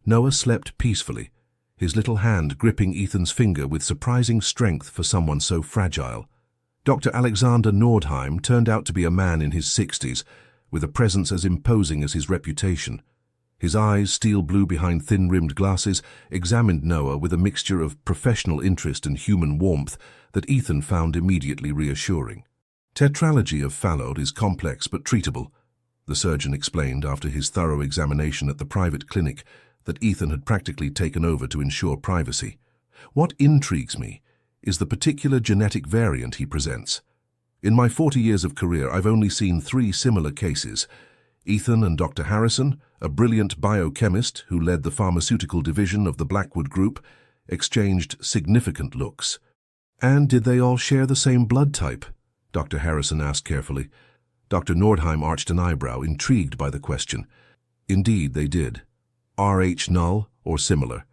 Noah slept peacefully, his little hand gripping Ethan's finger with surprising strength for someone so fragile. Dr. Alexander Nordheim turned out to be a man in his 60s, with a presence as imposing as his reputation. His eyes, steel blue behind thin-rimmed glasses, examined Noah with a mixture of professional interest and human warmth that Ethan found immediately reassuring. "Tetralogy of Fallot is complex but treatable," the surgeon explained after his thorough examination at the private clinic that Ethan had practically taken over to ensure privacy. "What intrigues me is the particular genetic variant he presents. In my 40 years of career, I've only seen 3 similar cases. Ethan and Dr. Harrison, a brilliant biochemist who led the pharmaceutical division of the Blackwood Group, exchanged significant looks." "And did they all share the same blood type?" Dr. Harrison asked carefully. Dr. Nordheim arched an eyebrow, intrigued by the question. "Indeed, they did. Rh null or similar.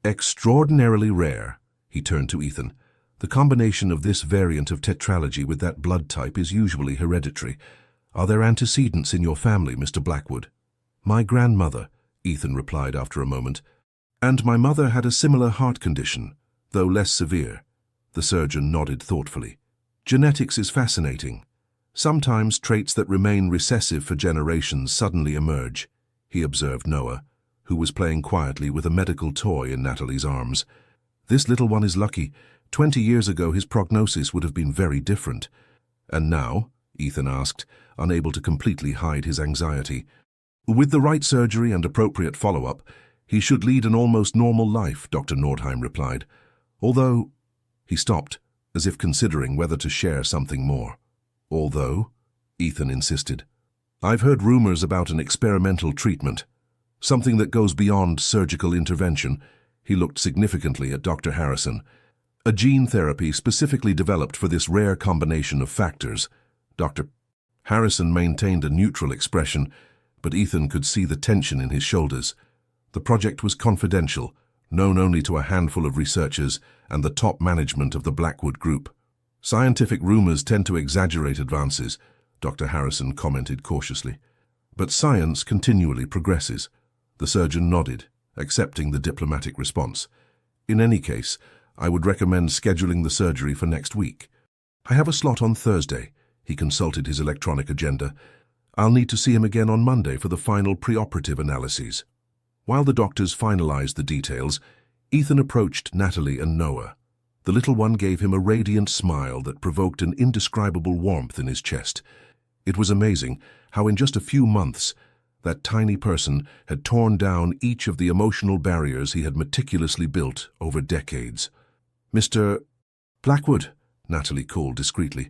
Extraordinarily rare." He turned to Ethan. "The combination of this variant of tetralogy with that blood type is usually hereditary. Are there antecedents in your family, Mr. Blackwood?" "My grandmother," Ethan replied after a moment. "And my mother had a similar heart condition, though less severe." The surgeon nodded thoughtfully. "Genetics is fascinating. Sometimes traits that remain recessive for generations suddenly emerge," he observed Noah, who was playing quietly with a medical toy in Natalie's arms. "This little one is lucky. 20 years ago his prognosis would have been very different." "And now?" Ethan asked, unable to completely hide his anxiety. "With the right surgery and appropriate follow-up, he should lead an almost normal life," Dr. Nordheim replied. "Although—" He stopped, as if considering whether to share something more. "Although?" Ethan insisted. "I've heard rumors about an experimental treatment, something that goes beyond surgical intervention." He looked significantly at Dr. Harrison. "A gene therapy specifically developed for this rare combination of factors." Dr. Harrison maintained a neutral expression, but Ethan could see the tension in his shoulders. The project was confidential, known only to a handful of researchers and the top management of the Blackwood Group. "Scientific rumors tend to exaggerate advances," Dr. Harrison commented cautiously. "But science continually progresses." The surgeon nodded, accepting the diplomatic response. "In any case, I would recommend scheduling the surgery for next week. I have a slot on Thursday." He consulted his electronic agenda. "I'll need to see him again on Monday for the final preoperative analyses." While the doctors finalized the details, Ethan approached Natalie and Noah. The little one gave him a radiant smile that provoked an indescribable warmth in his chest. It was amazing how in just a few months that tiny person had torn down each of the emotional barriers he had meticulously built over decades. "Mr. Blackwood," Natalie called discreetly.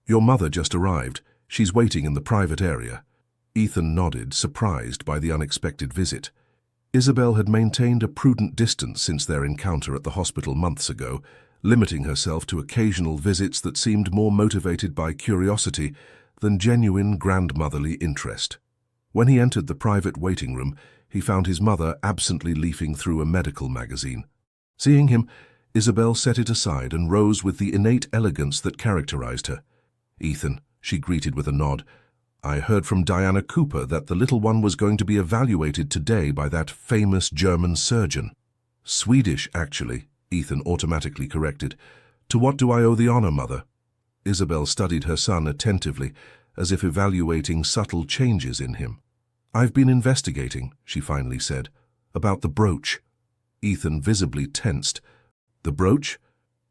"Your mother just arrived. She's waiting in the private area." Ethan nodded, surprised by the unexpected visit. Isabel had maintained a prudent distance since their encounter at the hospital months ago, limiting herself to occasional visits that seemed more motivated by curiosity than genuine grandmotherly interest. When he entered the private waiting room, he found his mother absently leafing through a medical magazine. Seeing him, Isabel set it aside and rose with the innate elegance that characterized her. "Ethan," she greeted with a nod, "I heard from Diana Cooper that the little one was going to be evaluated today by that famous German surgeon." "Swedish, actually," Ethan automatically corrected. "To what do I owe the honor, Mother?" Isabel studied her son attentively, as if evaluating subtle changes in him. "I've been investigating," she finally said, "about the brooch." Ethan visibly tensed. "The brooch?"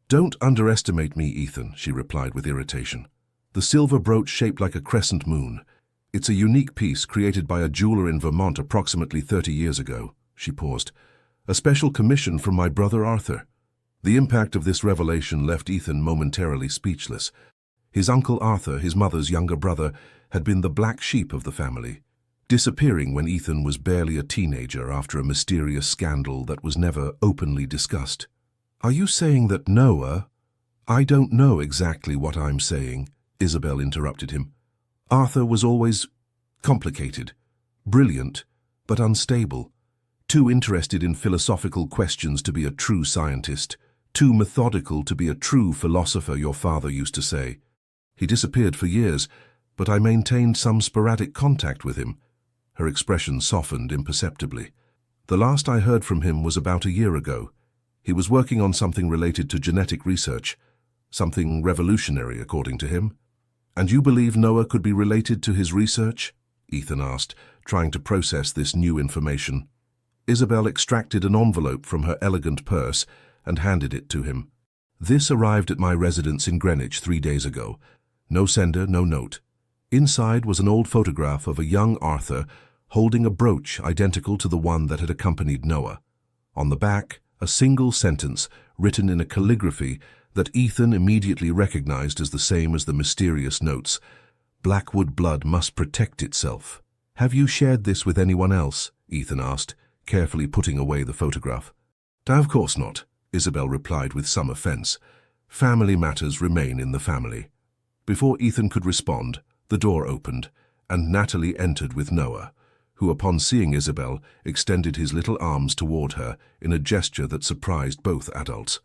"Don't underestimate me, Ethan," she replied with irritation. "The silver brooch shaped like a crescent moon. It's a unique piece created by a jeweler in Vermont approximately 30 years ago." She paused. "A special commission from my brother Arthur." The impact of this revelation left Ethan momentarily speechless. His uncle Arthur, his mother's younger brother, had been the black sheep of the family, disappearing when Ethan was barely a teenager after a mysterious scandal that was never openly discussed. "Are you saying that Noah—" "I don't know exactly what I'm saying," Isabel interrupted him. "Arthur was always complicated, brilliant, but unstable, too interested in philosophical questions to be a true scientist, too methodical to be a true philosopher, your father used to say. He disappeared for years, but I maintained some sporadic contact with him." Her expression softened imperceptibly. "The last I heard from him was about a year ago. He was working on something related to genetic research, something revolutionary according to him." "And you believe Noah could be related to his research?" Ethan asked, trying to process this new information. Isabel extracted an envelope from her elegant purse and handed it to him. "This arrived at my residence in Greenwich 3 days ago. No sender, no note. Inside was an old photograph of a young Arthur holding a brooch identical to the one that had accompanied Noah. On the back, a single sentence written in a calligraphy that Ethan immediately recognized as the same as the mysterious notes. "Blackwood blood must protect itself." "Have you shared this with anyone else?" Ethan asked, carefully putting away the photograph. "Of course not," Isabel replied with some offense. "Family matters remain in the family." Before Ethan could respond, the door opened, and Natalie entered with Noah, who, upon seeing Isabel, extended his little arms toward her in a gesture that surprised both adults.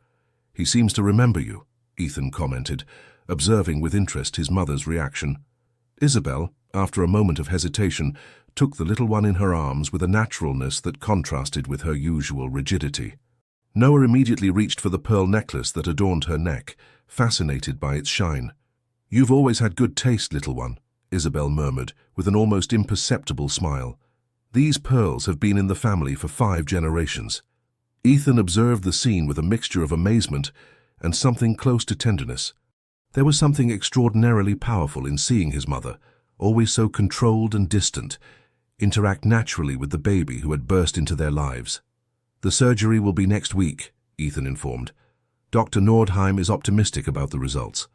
"He seems to remember you," Ethan commented, observing with interest his mother's reaction. Isabel, after a moment of hesitation, took the little one in her arms with a naturalness that contrasted with her usual rigidity. Noah immediately reached for the pearl necklace that adorned her neck, fascinated by its shine. "You've always had good taste, little one," Isabel murmured, with an almost imperceptible smile. "These pearls have been in the family for 5 generations. Ethan observed the scene with a mixture of amazement and something close to tenderness. There was something extraordinarily powerful in seeing his mother, always so controlled and distant, interact naturally with the baby who had burst into their lives. "The surgery will be next week," Ethan informed. "Dr. Nordheim is optimistic about the results."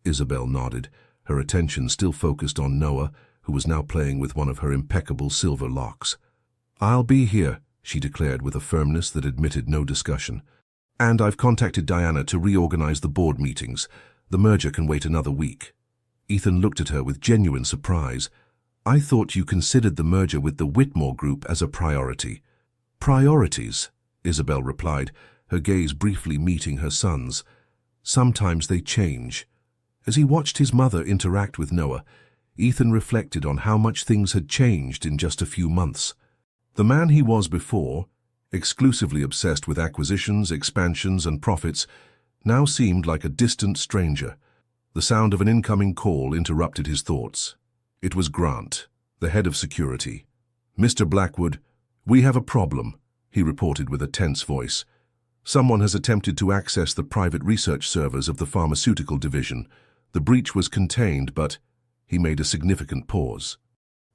Isabel nodded, her attention still focused on Noah, who was now playing with one of her impeccable silver locks. "I'll be here," she declared with a firmness that admitted no discussion. "And I've contacted Diana to reorganize the board meetings. The merger can wait another week." Ethan looked at her with genuine surprise. "I thought you considered the merger with the Whitmore Group as a priority." "Priorities," Isabel replied, her gaze briefly meeting her son's. "Sometimes they change." As he watched his mother interact with Noah, Ethan reflected on how much things had changed in just a few months. The man he was before, exclusively obsessed with acquisitions, expansions, and profits, now seemed like a distant stranger. The sound of an incoming call interrupted his thoughts. It was Grant, the head of security. "Mr. Blackwood, we have a problem," he reported with a tense voice. "Someone has attempted to access the private research servers of the pharmaceutical division. The breach was contained, but—" He made a significant pause.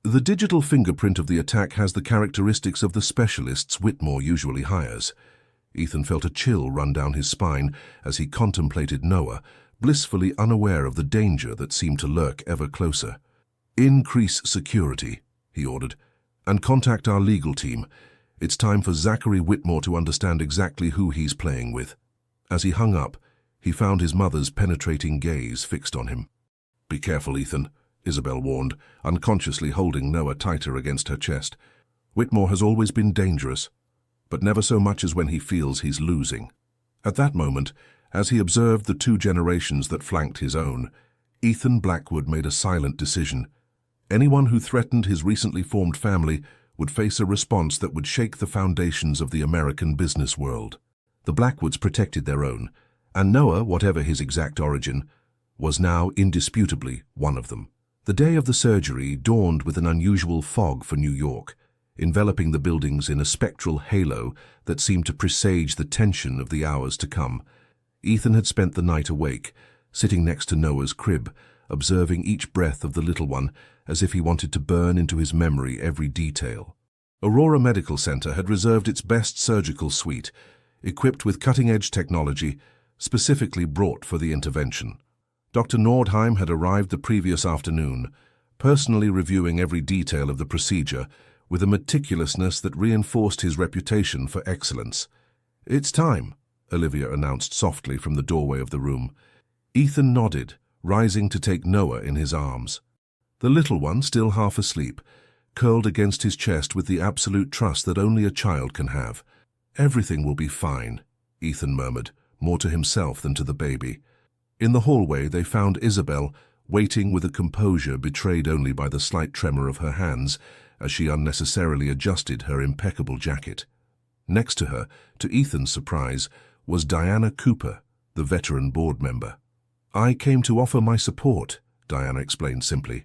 "The digital fingerprint of the attack has the characteristics of the specialists Whitmore usually hires." Ethan felt a chill run down his spine as he contemplated Noah, blissfully unaware of the danger that seemed to lurk ever closer. "Increase security," he ordered, "and contact our legal team. It's time for Zachary Whitmore to understand exactly who he's playing with." As he hung up, he found his mother's penetrating gaze fixed on him. "Be careful, Ethan," Isabel warned, unconsciously holding Noah tighter against her chest. Whitmore has always been dangerous, but never so much as when he feels he's losing. At that moment, as he observed the two generations that flanked his own, Ethan Blackwood made a silent decision. Anyone who threatened his recently formed family would face a response that would shake the foundations of the American business world. The Blackwoods protected their own, and Noah, whatever his exact origin, was now indisputably one of them. The day of the surgery dawned with an unusual fog for New York, enveloping the buildings in a spectral halo that seemed to presage the tension of the hours to come. Ethan had spent the night awake, sitting next to Noah's crib, observing each breath of the little one as if he wanted to burn into his memory every detail. Aurora Medical Center had reserved its best surgical suite, equipped with cutting-edge technology specifically brought for the intervention. Dr. Nordheim had arrived the previous afternoon, personally reviewing every detail of the procedure with a meticulousness that reinforced his reputation for excellence. "It's time," Olivia announced softly from the doorway of the room. Ethan nodded, rising to take Noah in his arms. The little one, still half asleep, curled against his chest with the absolute trust that only a child can have. "Everything will be fine," Ethan murmured, more to himself than to the baby. In the hallway they found Isabel, waiting with a composure betrayed only by the slight tremor of her hands as she unnecessarily adjusted her impeccable jacket. Next to her, to Ethan's surprise, was Diana Cooper, the veteran board member. "I came to offer my support," Diana explained simply,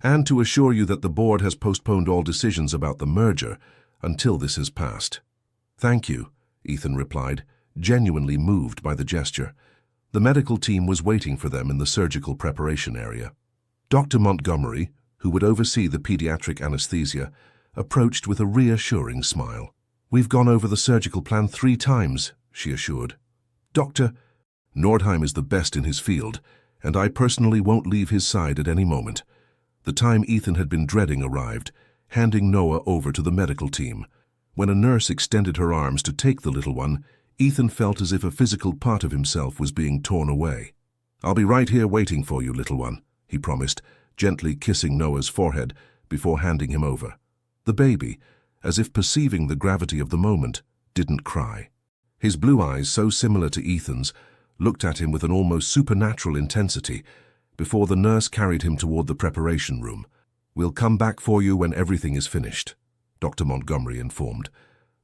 "and to assure you that the board has postponed all decisions about the merger until this has passed." "Thank you," Ethan replied, genuinely moved by the gesture. The medical team was waiting for them in the surgical preparation area. Dr. Montgomery, who would oversee the pediatric anesthesia, approached with a reassuring smile. "We've gone over the surgical plan 3 times, she assured. "Dr. Nordheim is the best in his field, and I personally won't leave his side at any moment." The time Ethan had been dreading arrived, handing Noah over to the medical team. When a nurse extended her arms to take the little one, Ethan felt as if a physical part of himself was being torn away. "I'll be right here waiting for you, little one," he promised, gently kissing Noah's forehead before handing him over. The baby, as if perceiving the gravity of the moment, didn't cry. His blue eyes, so similar to Ethan's, looked at him with an almost supernatural intensity before the nurse carried him toward the preparation room. "We'll come back for you when everything is finished," Dr. Montgomery informed.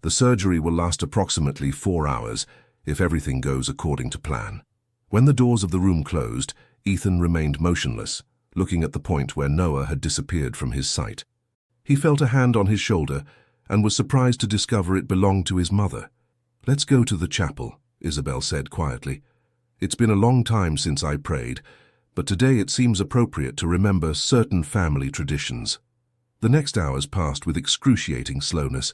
"The surgery will last approximately 4 hours if everything goes according to plan." When the doors of the room closed, Ethan remained motionless, looking at the point where Noah had disappeared from his sight. He felt a hand on his shoulder and was surprised to discover it belonged to his mother. "Let's go to the chapel," Isabel said quietly. "It's been a long time since I prayed, but today it seems appropriate to remember certain family traditions." The next hours passed with excruciating slowness.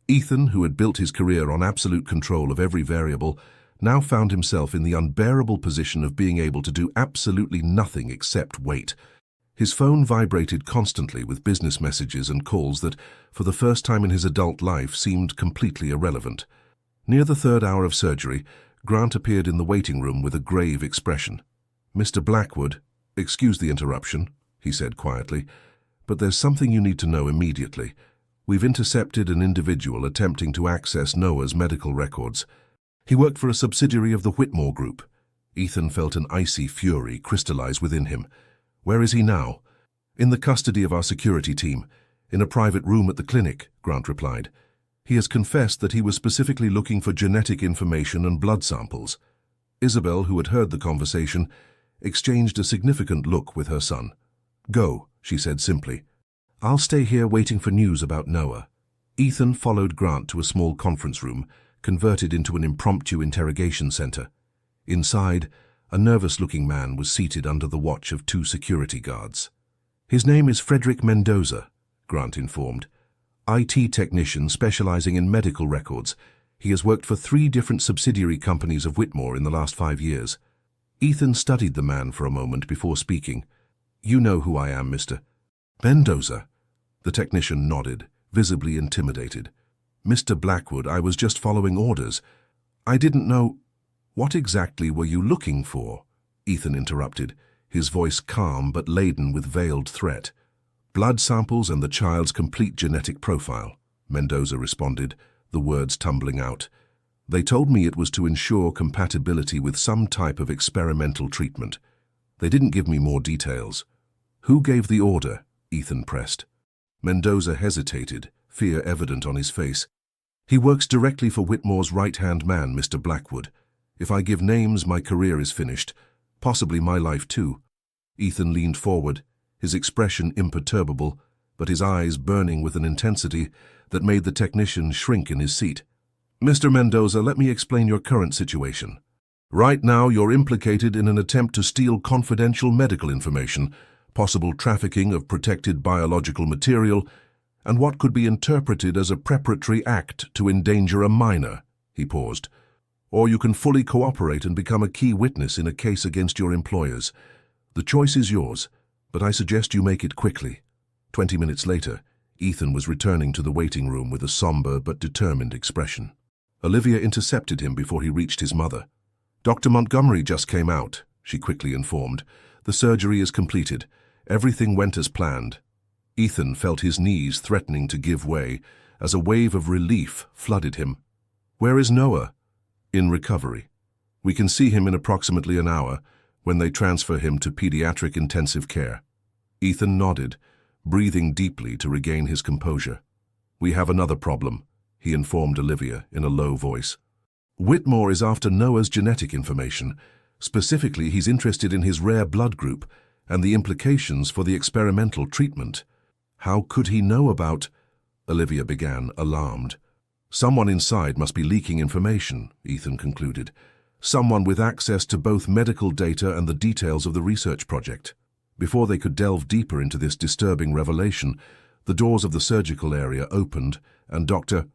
Ethan, who had built his career on absolute control of every variable, now found himself in the unbearable position of being able to do absolutely nothing except wait. His phone vibrated constantly with business messages and calls that, for the first time in his adult life, seemed completely irrelevant. Near the 3rd hour of surgery, Grant appeared in the waiting room with a grave expression. "Mr. Blackwood, excuse the interruption," he said quietly, "but there's something you need to know immediately. We've intercepted an individual attempting to access Noah's medical records. He worked for a subsidiary of the Whitmore Group." Ethan felt an icy fury crystallize within him. "Where is he now?" "In the custody of our security team, in a private room at the clinic," Grant replied. "He has confessed that he was specifically looking for genetic information and blood samples." Isabel, who had heard the conversation, exchanged a significant look with her son. "Go," she said simply. "I'll stay here waiting for news about Noah." Ethan followed Grant to a small conference room, converted into an impromptu interrogation center. Inside, a nervous-looking man was seated under the watch of 2 security guards. "His name is Frederick Mendoza," Grant informed. "IT technician specializing in medical records. He has worked for 3 different subsidiary companies of Whitmore in the last 5 years. Ethan studied the man for a moment before speaking. "You know who I am, Mr. Mendoza." The technician nodded, visibly intimidated. "Mr. Blackwood, I was just following orders. I didn't know—" "What exactly were you looking for?" Ethan interrupted, his voice calm but laden with veiled threat. "Blood samples and the child's complete genetic profile," Mendoza responded, the words tumbling out. "They told me it was to ensure compatibility with some type of experimental treatment. They didn't give me more details." "Who gave the order?" Ethan pressed. Mendoza hesitated, fear evident on his face. "He works directly for Whitmore's right-hand man, Mr. Blackwood. If I give names, my career is finished. Possibly my life too." Ethan leaned forward, his expression imperturbable, but his eyes burning with an intensity that made the technician shrink in his seat. "Mr. Mendoza, let me explain your current situation. Right now, you're implicated in an attempt to steal confidential medical information, possible trafficking of protected biological material, and what could be interpreted as a preparatory act to endanger a minor." He paused. "Or you can fully cooperate and become a key witness in a case against your employers. The choice is yours, but I suggest you make it quickly." 20 minutes later, Ethan was returning to the waiting room with a somber but determined expression. Olivia intercepted him before he reached his mother. "Dr. Montgomery just came out," she quickly informed. "The surgery is completed. Everything went as planned." Ethan felt his knees threatening to give way as a wave of relief flooded him. "Where is Noah?" "In recovery. We can see him in approximately an hour when they transfer him to pediatric intensive care." Ethan nodded, breathing deeply to regain his composure. "We have another problem," he informed Olivia in a low voice. "Whitmore is after Noah's genetic information. Specifically, he's interested in his rare blood group and the implications for the experimental treatment." "How could he know about—" Olivia began, alarmed. "Someone inside must be leaking information," Ethan concluded. "Someone with access to both medical data and the details of the research project." Before they could delve deeper into this disturbing revelation, the doors of the surgical area opened and Dr.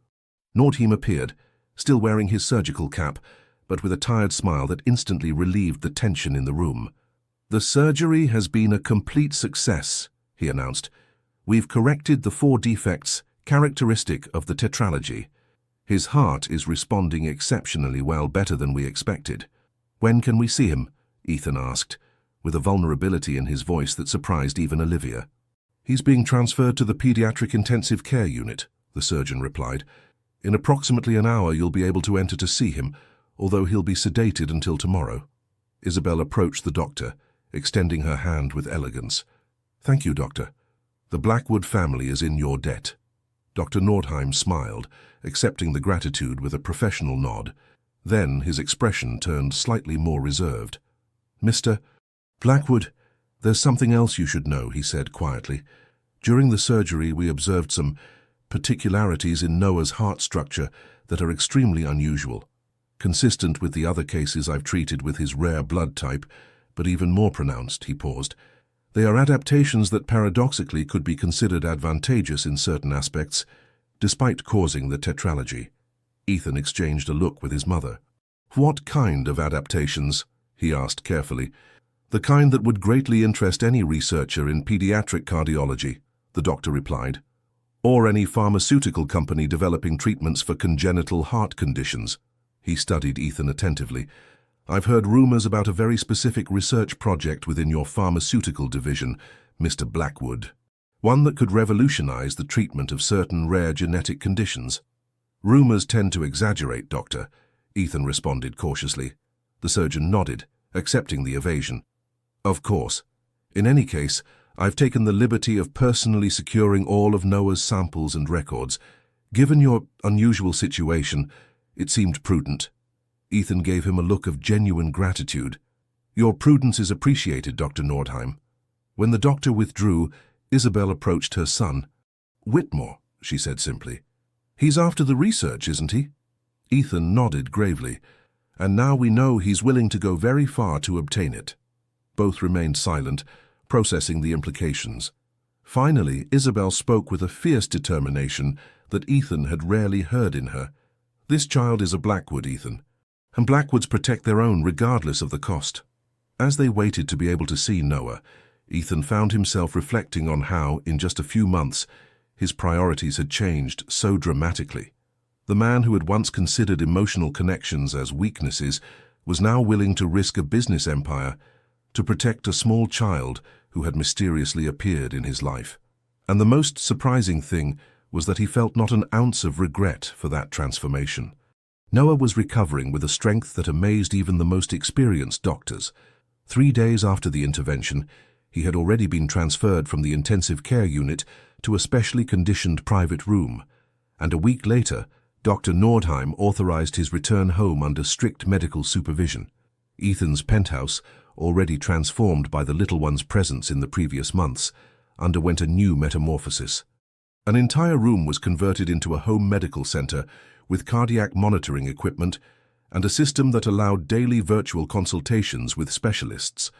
Nordheim appeared, still wearing his surgical cap, but with a tired smile that instantly relieved the tension in the room. "The surgery has been a complete success," he announced. "We've corrected the 4 defects characteristic of the tetralogy. His heart is responding exceptionally well, better than we expected." "When can we see him?" Ethan asked, with a vulnerability in his voice that surprised even Olivia. "He's being transferred to the pediatric intensive care unit," the surgeon replied. "In approximately an hour you'll be able to enter to see him, although he'll be sedated until tomorrow." Isabel approached the doctor, extending her hand with elegance. "Thank you, Doctor. The Blackwood family is in your debt." Dr. Nordheim smiled, accepting the gratitude with a professional nod. Then his expression turned slightly more reserved. "Mr. Blackwood, there's something else you should know," he said quietly. "During the surgery we observed some particularities in Noah's heart structure that are extremely unusual, consistent with the other cases I've treated with his rare blood type, but even more pronounced." He paused. "They are adaptations that paradoxically could be considered advantageous in certain aspects, despite causing the tetralogy." Ethan exchanged a look with his mother. "What kind of adaptations?" he asked carefully. "The kind that would greatly interest any researcher in pediatric cardiology," the doctor replied. "Or any pharmaceutical company developing treatments for congenital heart conditions." He studied Ethan attentively. "I've heard rumors about a very specific research project within your pharmaceutical division, Mr. Blackwood. One that could revolutionize the treatment of certain rare genetic conditions." "Rumors tend to exaggerate, Doctor," Ethan responded cautiously. The surgeon nodded, accepting the evasion. "Of course. In any case, I've taken the liberty of personally securing all of Noah's samples and records. Given your unusual situation, it seemed prudent." Ethan gave him a look of genuine gratitude. "Your prudence is appreciated, Dr. Nordheim." When the doctor withdrew, Isabel approached her son. "Whitmore," she said simply. "He's after the research, isn't he?" Ethan nodded gravely. "And now we know he's willing to go very far to obtain it." Both remained silent, processing the implications. Finally, Isabel spoke with a fierce determination that Ethan had rarely heard in her. "This child is a Blackwood, Ethan, and Blackwoods protect their own regardless of the cost." As they waited to be able to see Noah, Ethan found himself reflecting on how, in just a few months, his priorities had changed so dramatically. The man who had once considered emotional connections as weaknesses was now willing to risk a business empire, to protect a small child who had mysteriously appeared in his life. And the most surprising thing was that he felt not an ounce of regret for that transformation. Noah was recovering with a strength that amazed even the most experienced doctors. 3 days after the intervention, he had already been transferred from the intensive care unit to a specially conditioned private room, and a week later, Dr. Nordheim authorized his return home under strict medical supervision. Ethan's penthouse, already transformed by the little one's presence in the previous months, underwent a new metamorphosis. An entire room was converted into a home medical center with cardiac monitoring equipment and a system that allowed daily virtual consultations with specialists.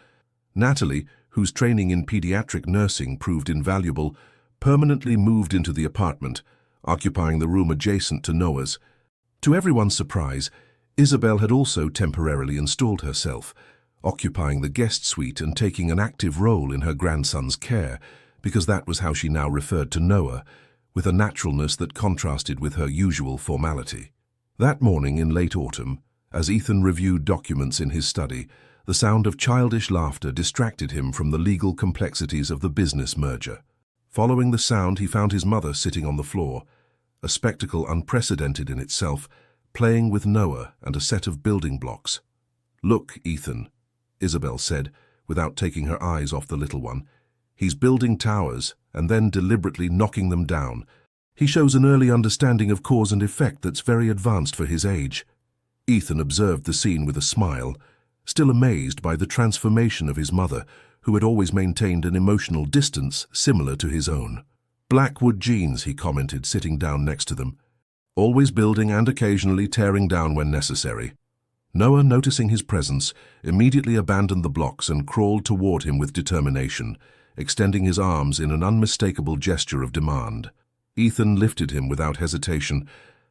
Natalie, whose training in pediatric nursing proved invaluable, permanently moved into the apartment, occupying the room adjacent to Noah's. To everyone's surprise, Isabel had also temporarily installed herself, occupying the guest suite and taking an active role in her grandson's care, because that was how she now referred to Noah, with a naturalness that contrasted with her usual formality. That morning in late autumn, as Ethan reviewed documents in his study, the sound of childish laughter distracted him from the legal complexities of the business merger. Following the sound, he found his mother sitting on the floor, a spectacle unprecedented in itself, playing with Noah and a set of building blocks. "Look, Ethan," Isabel said, without taking her eyes off the little one. "He's building towers and then deliberately knocking them down. He shows an early understanding of cause and effect that's very advanced for his age." Ethan observed the scene with a smile, still amazed by the transformation of his mother, who had always maintained an emotional distance similar to his own. "Blackwood genes," he commented, sitting down next to them. "Always building and occasionally tearing down when necessary." Noah, noticing his presence, immediately abandoned the blocks and crawled toward him with determination, extending his arms in an unmistakable gesture of demand. Ethan lifted him without hesitation,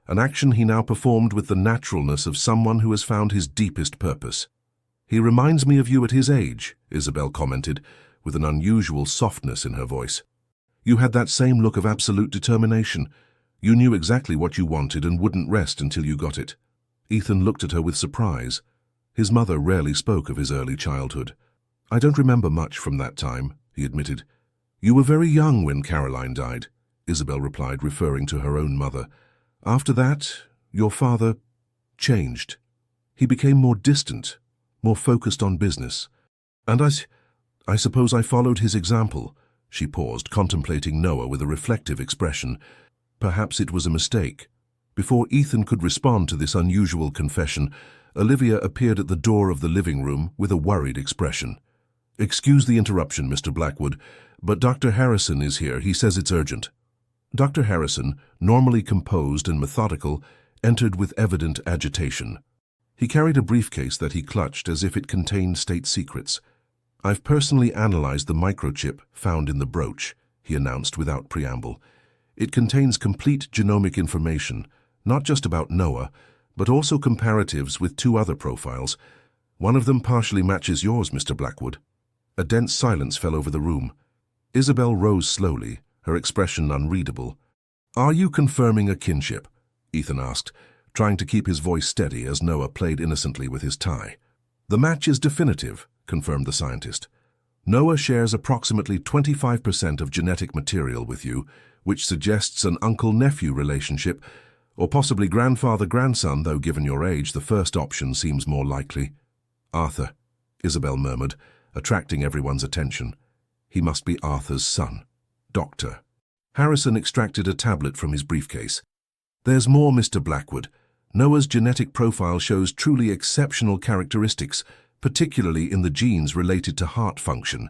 an action he now performed with the naturalness of someone who has found his deepest purpose. "He reminds me of you at his age," Isabel commented, with an unusual softness in her voice. "You had that same look of absolute determination. You knew exactly what you wanted and wouldn't rest until you got it." Ethan looked at her with surprise. His mother rarely spoke of his early childhood. "I don't remember much from that time," he admitted. "You were very young when Caroline died," Isabel replied, referring to her own mother. "After that, your father changed. He became more distant, more focused on business. And I suppose I followed his example." She paused, contemplating Noah with a reflective expression. Perhaps it was a mistake. Before Ethan could respond to this unusual confession, Olivia appeared at the door of the living room with a worried expression. "Excuse the interruption, Mr. Blackwood, but Dr. Harrison is here. He says it's urgent." Dr. Harrison, normally composed and methodical, entered with evident agitation. He carried a briefcase that he clutched as if it contained state secrets. "I've personally analyzed the microchip found in the brooch," he announced without preamble. "It contains complete genomic information, not just about Noah, but also comparatives with 2 other profiles. One of them partially matches yours, Mr. Blackwood." A dense silence fell over the room. Isabel rose slowly, her expression unreadable. "Are you confirming a kinship?" Ethan asked, trying to keep his voice steady as Noah played innocently with his tie. "The match is definitive," confirmed the scientist. "Noah shares approximately 25% of genetic material with you, which suggests an uncle-nephew relationship, or possibly grandfather-grandson, though given your age, the first option seems more likely." "Arthur," Isabel murmured, attracting everyone's attention. "He must be Arthur's son. Doctor." Harrison extracted a tablet from his briefcase. "There's more, Mr. Blackwood. Noah's genetic profile shows truly exceptional characteristics, particularly in the genes related to heart function.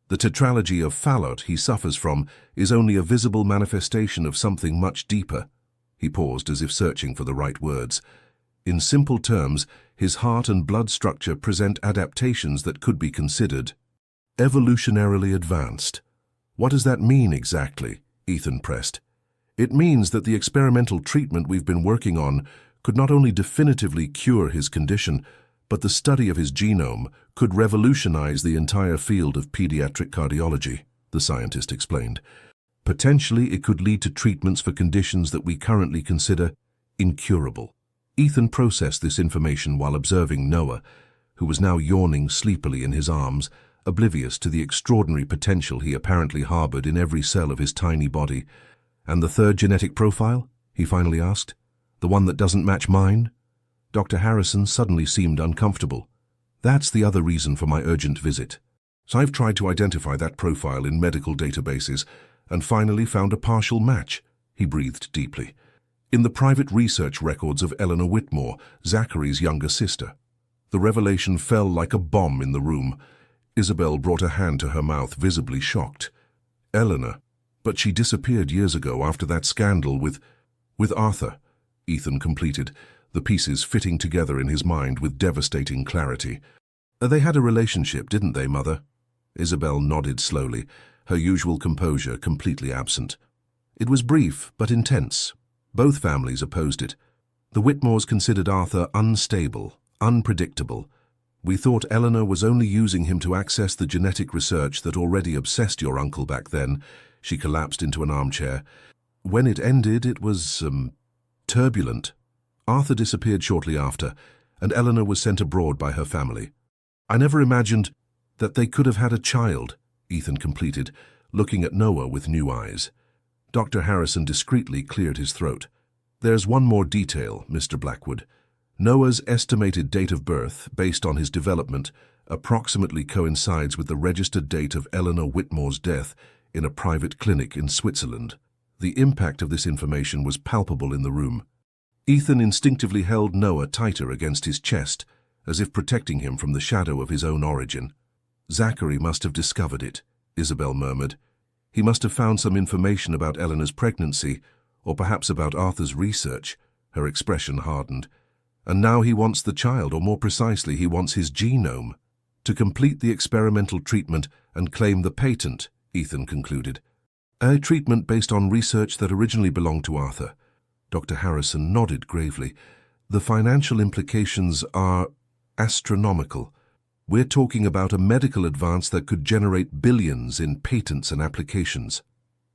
The tetralogy of Fallot he suffers from is only a visible manifestation of something much deeper." He paused as if searching for the right words. "In simple terms, his heart and blood structure present adaptations that could be considered evolutionarily advanced." "What does that mean exactly?" Ethan pressed. "It means that the experimental treatment we've been working on could not only definitively cure his condition, but the study of his genome could revolutionize the entire field of pediatric cardiology," the scientist explained. "Potentially, it could lead to treatments for conditions that we currently consider incurable." Ethan processed this information while observing Noah, who was now yawning sleepily in his arms, oblivious to the extraordinary potential he apparently harbored in every cell of his tiny body. "And the third genetic profile?" he finally asked. "The one that doesn't match mine?" Dr. Harrison suddenly seemed uncomfortable. "That's the other reason for my urgent visit. So I've tried to identify that profile in medical databases and finally found a partial match," he breathed deeply. "In the private research records of Eleanor Whitmore, Zachary's younger sister." The revelation fell like a bomb in the room. Isabel brought a hand to her mouth, visibly shocked. "Eleanor, but she disappeared years ago after that scandal with Arthur," Ethan completed, the pieces fitting together in his mind with devastating clarity. "They had a relationship, didn't they, Mother?" Isabel nodded slowly, her usual composure completely absent. "It was brief but intense. Both families opposed it. The Whitmores considered Arthur unstable, unpredictable. We thought Eleanor was only using him to access the genetic research that already obsessed your uncle back then." She collapsed into an armchair. "When it ended, it was, turbulent. Arthur disappeared shortly after, and Eleanor was sent abroad by her family. I never imagined that they could have had a child," Ethan completed, looking at Noah with new eyes. Dr. Harrison discreetly cleared his throat. "There's one more detail, Mr. Blackwood. Noah's estimated date of birth, based on his development, approximately coincides with the registered date of Eleanor Whitmore's death in a private clinic in Switzerland." The impact of this information was palpable in the room. Ethan instinctively held Noah tighter against his chest, as if protecting him from the shadow of his own origin. "Zachary must have discovered it," Isabel murmured. "He must have found some information about Eleanor's pregnancy, or perhaps about Arthur's research." Her expression hardened. "And now he wants the child, or more precisely, he wants his genome, to complete the experimental treatment and claim the patent," Ethan concluded. "A treatment based on research that originally belonged to Arthur." Dr. Harrison nodded gravely. "The financial implications are astronomical. We're talking about a medical advance that could generate billions in patents and applications."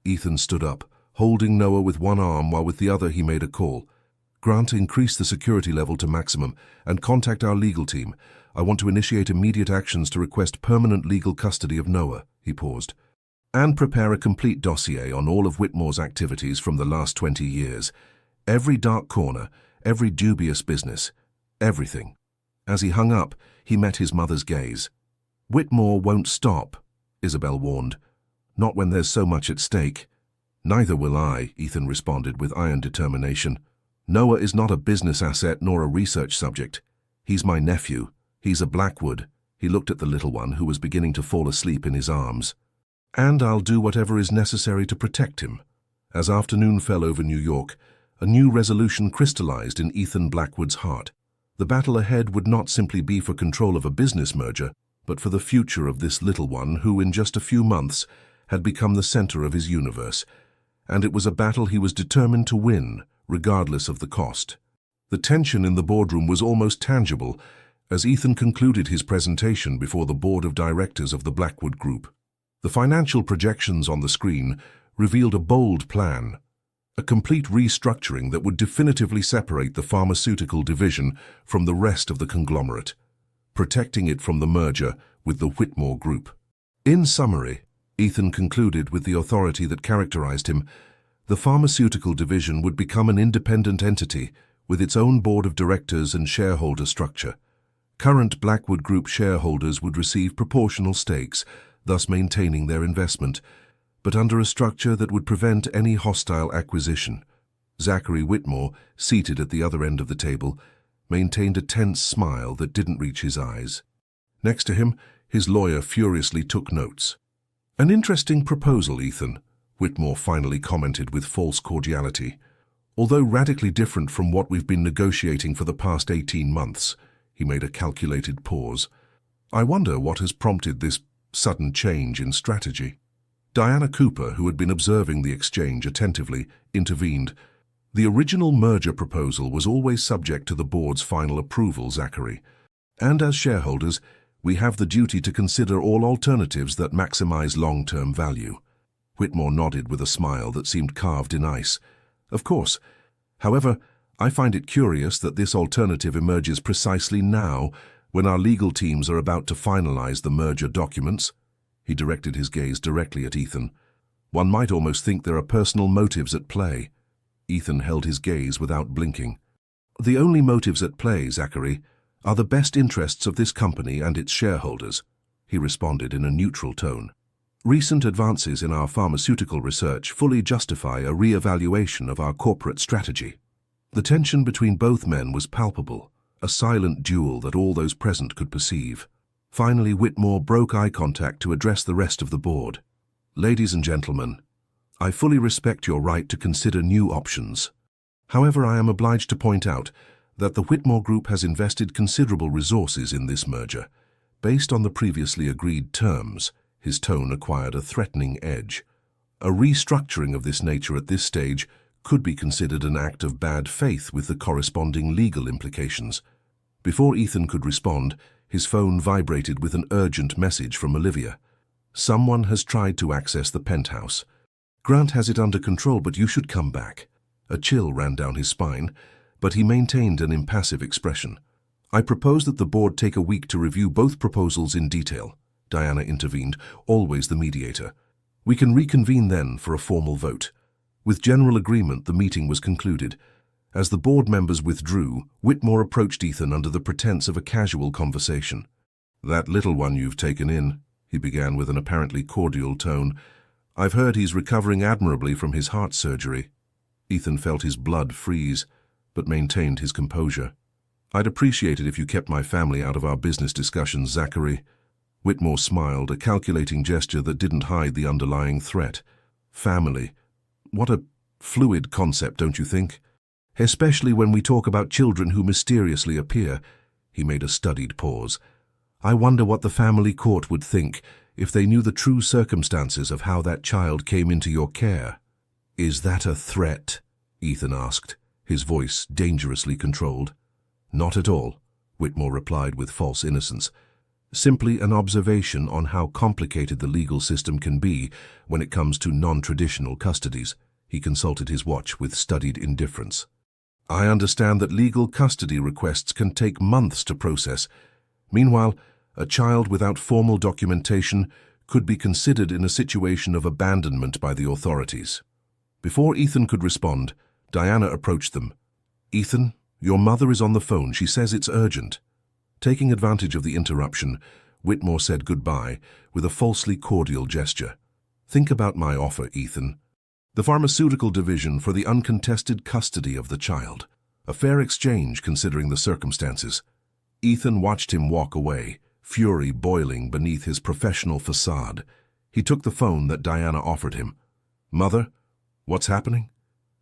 Ethan stood up, holding Noah with one arm while with the other he made a call. "Grant, increase the security level to maximum and contact our legal team. I want to initiate immediate actions to request permanent legal custody of Noah." He paused. "And prepare a complete dossier on all of Whitmore's activities from the last 20 years. Every dark corner, every dubious business, everything." As he hung up, he met his mother's gaze. "Whitmore won't stop," Isabel warned. "Not when there's so much at stake." "Neither will I," Ethan responded with iron determination. "Noah is not a business asset nor a research subject. He's my nephew. He's a Blackwood." He looked at the little one, who was beginning to fall asleep in his arms. "And I'll do whatever is necessary to protect him." As afternoon fell over New York, a new resolution crystallized in Ethan Blackwood's heart. The battle ahead would not simply be for control of a business merger, but for the future of this little one who, in just a few months, had become the center of his universe. And it was a battle he was determined to win, regardless of the cost. The tension in the boardroom was almost tangible as Ethan concluded his presentation before the board of directors of the Blackwood Group. The financial projections on the screen revealed a bold plan, a complete restructuring that would definitively separate the pharmaceutical division from the rest of the conglomerate, protecting it from the merger with the Whitmore Group. In summary, Ethan concluded with the authority that characterized him, the pharmaceutical division would become an independent entity with its own board of directors and shareholder structure. Current Blackwood Group shareholders would receive proportional stakes, thus maintaining their investment, but under a structure that would prevent any hostile acquisition. Zachary Whitmore, seated at the other end of the table, maintained a tense smile that didn't reach his eyes. Next to him, his lawyer furiously took notes. "An interesting proposal, Ethan," Whitmore finally commented with false cordiality. "Although radically different from what we've been negotiating for the past 18 months, he made a calculated pause. "I wonder what has prompted this sudden change in strategy." Diana Cooper, who had been observing the exchange attentively, intervened. "The original merger proposal was always subject to the board's final approval, Zachary. And as shareholders, we have the duty to consider all alternatives that maximize long-term value." Whitmore nodded with a smile that seemed carved in ice. "Of course. However, I find it curious that this alternative emerges precisely now, When our legal teams are about to finalize the merger documents, he directed his gaze directly at Ethan. One might almost think there are personal motives at play. Ethan held his gaze without blinking. The only motives at play, Zachary, are the best interests of this company and its shareholders, he responded in a neutral tone. Recent advances in our pharmaceutical research fully justify a re-evaluation of our corporate strategy. The tension between both men was palpable, a silent duel that all those present could perceive. Finally, Whitmore broke eye contact to address the rest of the board. Ladies and gentlemen, I fully respect your right to consider new options. However, I am obliged to point out that the Whitmore Group has invested considerable resources in this merger. Based on the previously agreed terms, his tone acquired a threatening edge. A restructuring of this nature at this stage could be considered an act of bad faith with the corresponding legal implications. Before Ethan could respond, his phone vibrated with an urgent message from Olivia. Someone has tried to access the penthouse. Grant has it under control, but you should come back. A chill ran down his spine, but he maintained an impassive expression. I propose that the board take a week to review both proposals in detail. Diana intervened, always the mediator. We can reconvene then for a formal vote. With general agreement, the meeting was concluded. As the board members withdrew, Whitmore approached Ethan under the pretense of a casual conversation. "That little one you've taken in," he began with an apparently cordial tone. "I've heard he's recovering admirably from his heart surgery." Ethan felt his blood freeze, but maintained his composure. "I'd appreciate it if you kept my family out of our business discussions, Zachary." Whitmore smiled, a calculating gesture that didn't hide the underlying threat. Family. What a fluid concept, don't you think? Especially when we talk about children who mysteriously appear. He made a studied pause. I wonder what the family court would think if they knew the true circumstances of how that child came into your care. "Is that a threat?" Ethan asked, his voice dangerously controlled. "Not at all," Whitmore replied with false innocence. "Simply an observation on how complicated the legal system can be when it comes to non-traditional custodies." He consulted his watch with studied indifference. "I understand that legal custody requests can take months to process. Meanwhile, a child without formal documentation could be considered in a situation of abandonment by the authorities." Before Ethan could respond, Diana approached them. "Ethan, your mother is on the phone. She says it's urgent." Taking advantage of the interruption, Whitmore said goodbye with a falsely cordial gesture. "Think about my offer, Ethan. The pharmaceutical division for the uncontested custody of the child. A fair exchange considering the circumstances." Ethan watched him walk away, fury boiling beneath his professional facade. He took the phone that Diana offered him. "Mother, what's happening?"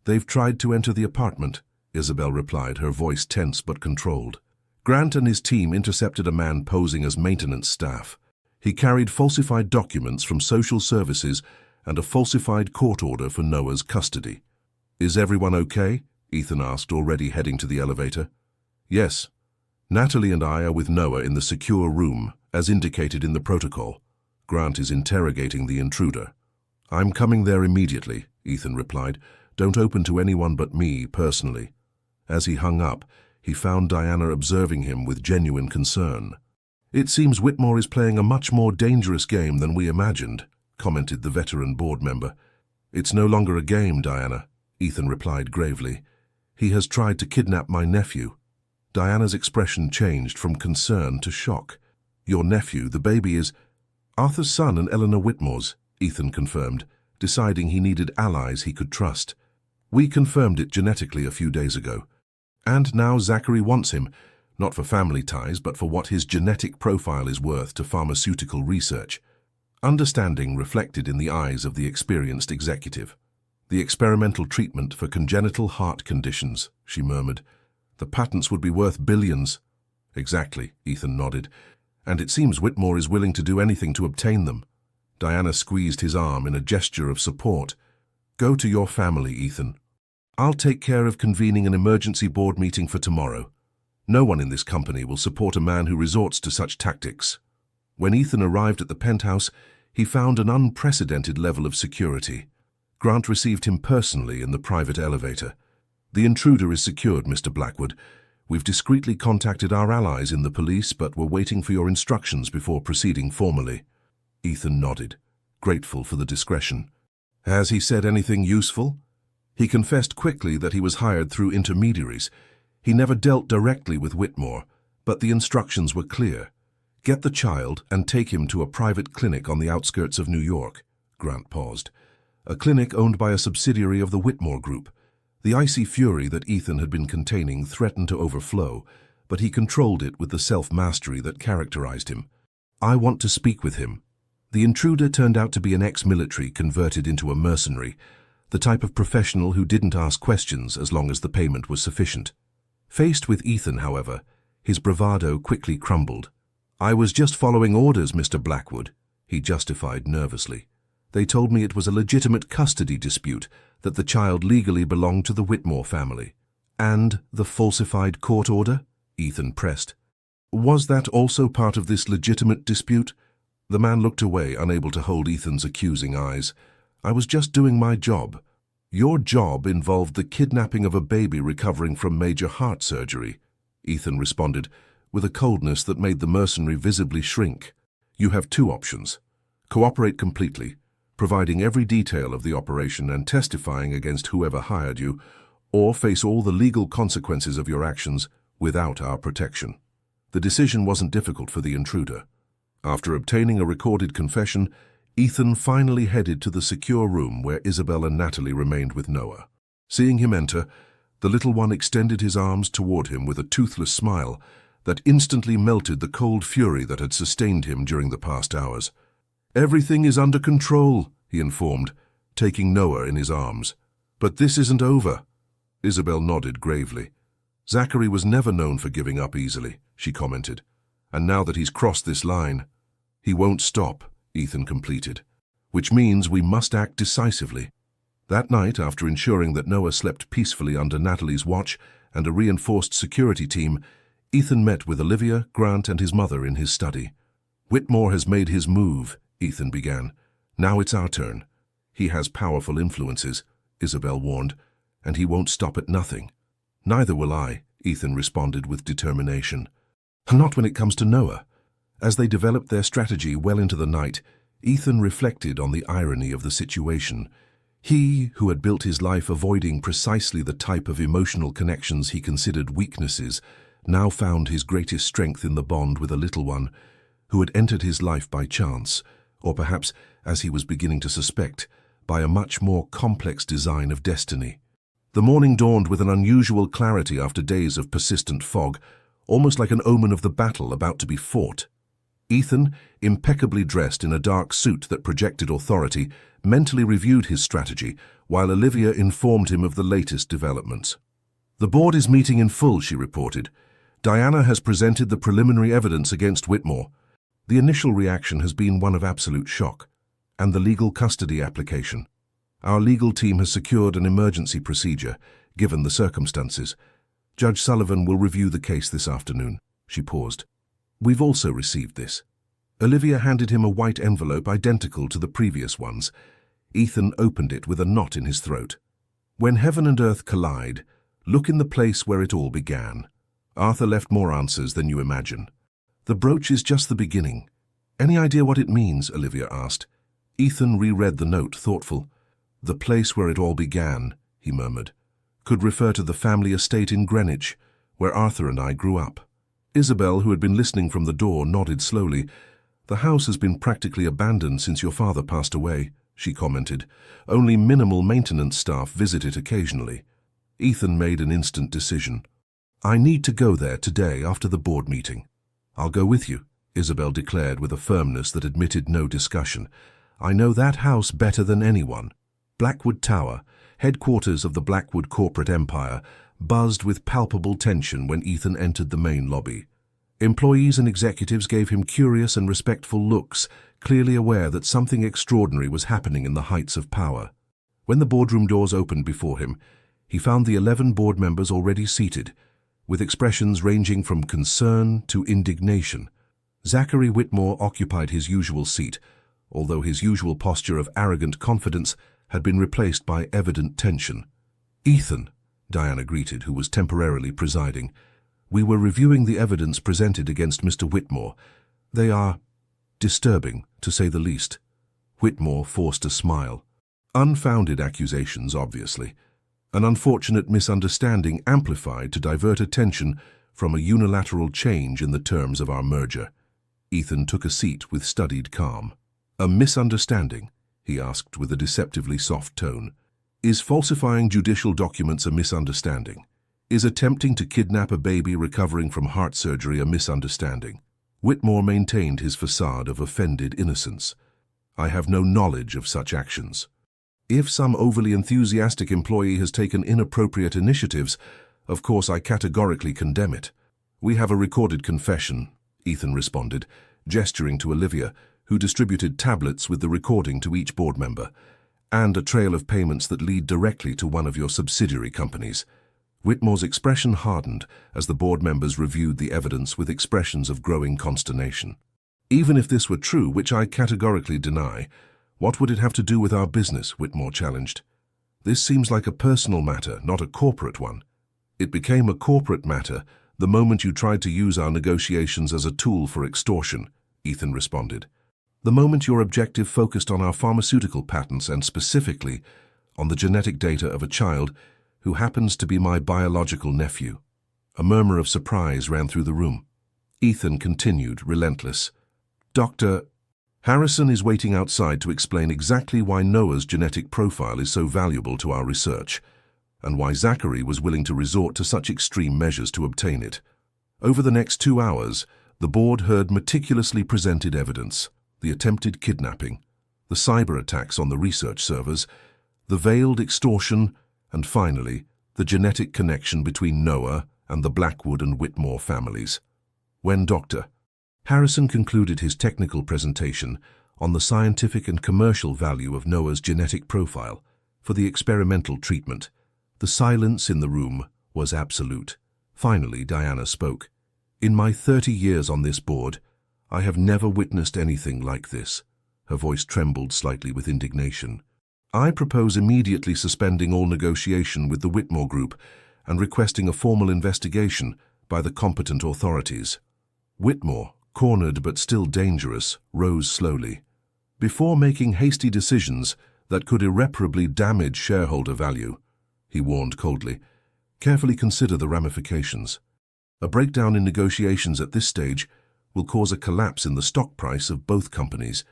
"They've tried to enter the apartment," Isabel replied, her voice tense but controlled. Grant and his team intercepted a man posing as maintenance staff. He carried falsified documents from social services and a falsified court order for Noah's custody. "Is everyone okay?" Ethan asked, already heading to the elevator. "Yes. Natalie and I are with Noah in the secure room, as indicated in the protocol. Grant is interrogating the intruder." "I'm coming there immediately," Ethan replied. "Don't open to anyone but me, personally." As he hung up, he found Diana observing him with genuine concern. "It seems Whitmore is playing a much more dangerous game than we imagined," commented the veteran board member. "It's no longer a game, Diana," Ethan replied gravely. "He has tried to kidnap my nephew." Diana's expression changed from concern to shock. "Your nephew, the baby, is Arthur's son and Eleanor Whitmore's," Ethan confirmed, deciding he needed allies he could trust. "We confirmed it genetically a few days ago. And now Zachary wants him, not for family ties, but for what his genetic profile is worth to pharmaceutical research." Understanding reflected in the eyes of the experienced executive. "The experimental treatment for congenital heart conditions," she murmured. "The patents would be worth billions." "Exactly," Ethan nodded. "And it seems Whitmore is willing to do anything to obtain them." Diana squeezed his arm in a gesture of support. "Go to your family, Ethan. I'll take care of convening an emergency board meeting for tomorrow. No one in this company will support a man who resorts to such tactics." When Ethan arrived at the penthouse, he found an unprecedented level of security. Grant received him personally in the private elevator. "The intruder is secured, Mr. Blackwood. We've discreetly contacted our allies in the police, but we're waiting for your instructions before proceeding formally. Ethan nodded, grateful for the discretion. Has he said anything useful? He confessed quickly that he was hired through intermediaries. He never dealt directly with Whitmore, but the instructions were clear. Get the child and take him to a private clinic on the outskirts of New York. Grant paused. A clinic owned by a subsidiary of the Whitmore Group. The icy fury that Ethan had been containing threatened to overflow, but he controlled it with the self-mastery that characterized him. I want to speak with him. The intruder turned out to be an ex-military converted into a mercenary, the type of professional who didn't ask questions as long as the payment was sufficient. Faced with Ethan, however, his bravado quickly crumbled. I was just following orders, Mr. Blackwood, he justified nervously. They told me it was a legitimate custody dispute, that the child legally belonged to the Whitmore family. And the falsified court order? Ethan pressed. Was that also part of this legitimate dispute? The man looked away, unable to hold Ethan's accusing eyes. I was just doing my job. Your job involved the kidnapping of a baby recovering from major heart surgery, Ethan responded, with a coldness that made the mercenary visibly shrink. You have two options. Cooperate completely, providing every detail of the operation and testifying against whoever hired you, or face all the legal consequences of your actions without our protection. The decision wasn't difficult for the intruder. After obtaining a recorded confession, Ethan finally headed to the secure room where Isabel and Natalie remained with Noah. Seeing him enter, the little one extended his arms toward him with a toothless smile that instantly melted the cold fury that had sustained him during the past hours. Everything is under control, he informed, taking Noah in his arms. But this isn't over. Isabel nodded gravely. Zachary was never known for giving up easily, she commented. And now that he's crossed this line, he won't stop, Ethan completed. Which means we must act decisively. That night, after ensuring that Noah slept peacefully under Natalie's watch and a reinforced security team, Ethan met with Olivia, Grant, and his mother in his study. Whitmore has made his move, Ethan began. Now it's our turn. He has powerful influences, Isabel warned, and he won't stop at nothing. Neither will I, Ethan responded with determination. Not when it comes to Noah. As they developed their strategy well into the night, Ethan reflected on the irony of the situation. He, who had built his life avoiding precisely the type of emotional connections he considered weaknesses, now found his greatest strength in the bond with a little one who had entered his life by chance, or perhaps, as he was beginning to suspect, by a much more complex design of destiny. The morning dawned with an unusual clarity after days of persistent fog, almost like an omen of the battle about to be fought. Ethan, impeccably dressed in a dark suit that projected authority, mentally reviewed his strategy, while Olivia informed him of the latest developments. The board is meeting in full, she reported. Diana has presented the preliminary evidence against Whitmore. The initial reaction has been one of absolute shock. And the legal custody application. Our legal team has secured an emergency procedure, given the circumstances. Judge Sullivan will review the case this afternoon. She paused. We've also received this. Olivia handed him a white envelope identical to the previous ones. Ethan opened it with a knot in his throat. When heaven and earth collide, look in the place where it all began. Arthur left more answers than you imagine. The brooch is just the beginning. Any idea what it means? Olivia asked. Ethan reread the note, thoughtful. The place where it all began, he murmured, could refer to the family estate in Greenwich, where Arthur and I grew up. Isabel, who had been listening from the door, nodded slowly. The house has been practically abandoned since your father passed away, she commented. Only minimal maintenance staff visit it occasionally. Ethan made an instant decision. I need to go there today after the board meeting. I'll go with you, Isabel declared with a firmness that admitted no discussion. I know that house better than anyone. Blackwood Tower, headquarters of the Blackwood corporate empire, buzzed with palpable tension when Ethan entered the main lobby. Employees and executives gave him curious and respectful looks, clearly aware that something extraordinary was happening in the heights of power. When the boardroom doors opened before him, he found the 11 board members already seated, with expressions ranging from concern to indignation. Zachary Whitmore occupied his usual seat, although his usual posture of arrogant confidence had been replaced by evident tension. Ethan, Diana greeted, who was temporarily presiding. We were reviewing the evidence presented against Mr. Whitmore. They are disturbing, to say the least. Whitmore forced a smile. Unfounded accusations, obviously. An unfortunate misunderstanding amplified to divert attention from a unilateral change in the terms of our merger. Ethan took a seat with studied calm. A misunderstanding? He asked with a deceptively soft tone. Is falsifying judicial documents a misunderstanding? Is attempting to kidnap a baby recovering from heart surgery a misunderstanding? Whitmore maintained his facade of offended innocence. I have no knowledge of such actions. If some overly enthusiastic employee has taken inappropriate initiatives, of course I categorically condemn it. We have a recorded confession, Ethan responded, gesturing to Olivia, who distributed tablets with the recording to each board member, and a trail of payments that lead directly to one of your subsidiary companies. Whitmore's expression hardened as the board members reviewed the evidence with expressions of growing consternation. Even if this were true, which I categorically deny, what would it have to do with our business? Whitmore challenged. This seems like a personal matter, not a corporate one. It became a corporate matter the moment you tried to use our negotiations as a tool for extortion, Ethan responded. The moment your objective focused on our pharmaceutical patents and specifically on the genetic data of a child who happens to be my biological nephew. A murmur of surprise ran through the room. Ethan continued, relentless. Dr. Harrison is waiting outside to explain exactly why Noah's genetic profile is so valuable to our research, and why Zachary was willing to resort to such extreme measures to obtain it. Over the next 2 hours, the board heard meticulously presented evidence, the attempted kidnapping, the cyber attacks on the research servers, the veiled extortion, and finally, the genetic connection between Noah and the Blackwood and Whitmore families. When Dr. Harrison concluded his technical presentation on the scientific and commercial value of Noah's genetic profile for the experimental treatment, the silence in the room was absolute. Finally, Diana spoke. In my 30 years on this board, I have never witnessed anything like this. Her voice trembled slightly with indignation. I propose immediately suspending all negotiation with the Whitmore Group and requesting a formal investigation by the competent authorities. Whitmore, cornered but still dangerous, rose slowly. Before making hasty decisions that could irreparably damage shareholder value, he warned coldly, carefully consider the ramifications. A breakdown in negotiations at this stage will cause a collapse in the stock price of both companies.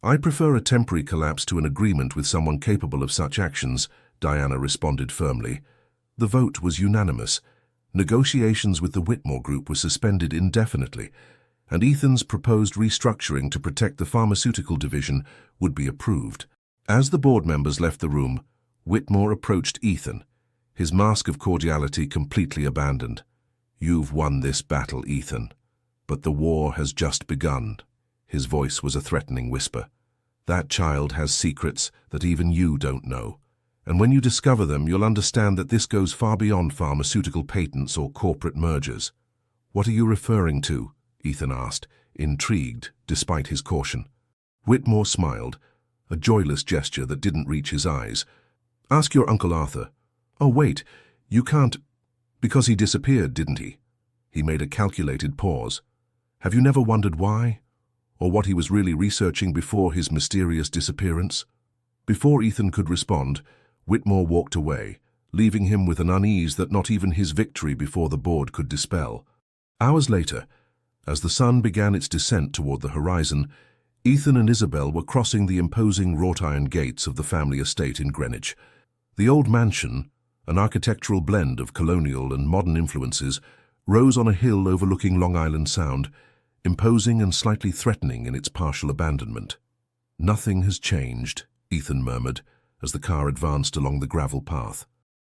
I prefer a temporary collapse to an agreement with someone capable of such actions, Diana responded firmly. The vote was unanimous. Negotiations with the Whitmore Group were suspended indefinitely, and Ethan's proposed restructuring to protect the pharmaceutical division would be approved. As the board members left the room, Whitmore approached Ethan, his mask of cordiality completely abandoned. You've won this battle, Ethan, but the war has just begun. His voice was a threatening whisper. That child has secrets that even you don't know. And when you discover them, you'll understand that this goes far beyond pharmaceutical patents or corporate mergers. What are you referring to? Ethan asked, intrigued despite his caution. Whitmore smiled, a joyless gesture that didn't reach his eyes. Ask your Uncle Arthur. Oh, wait, you can't. Because he disappeared, didn't he? He made a calculated pause. Have you never wondered why? Or what he was really researching before his mysterious disappearance? Before Ethan could respond, Whitmore walked away, leaving him with an unease that not even his victory before the board could dispel. Hours later, as the sun began its descent toward the horizon, Ethan and Isabel were crossing the imposing wrought-iron gates of the family estate in Greenwich. The old mansion, an architectural blend of colonial and modern influences, rose on a hill overlooking Long Island Sound, imposing and slightly threatening in its partial abandonment. Nothing has changed, Ethan murmured, as the car advanced along the gravel path.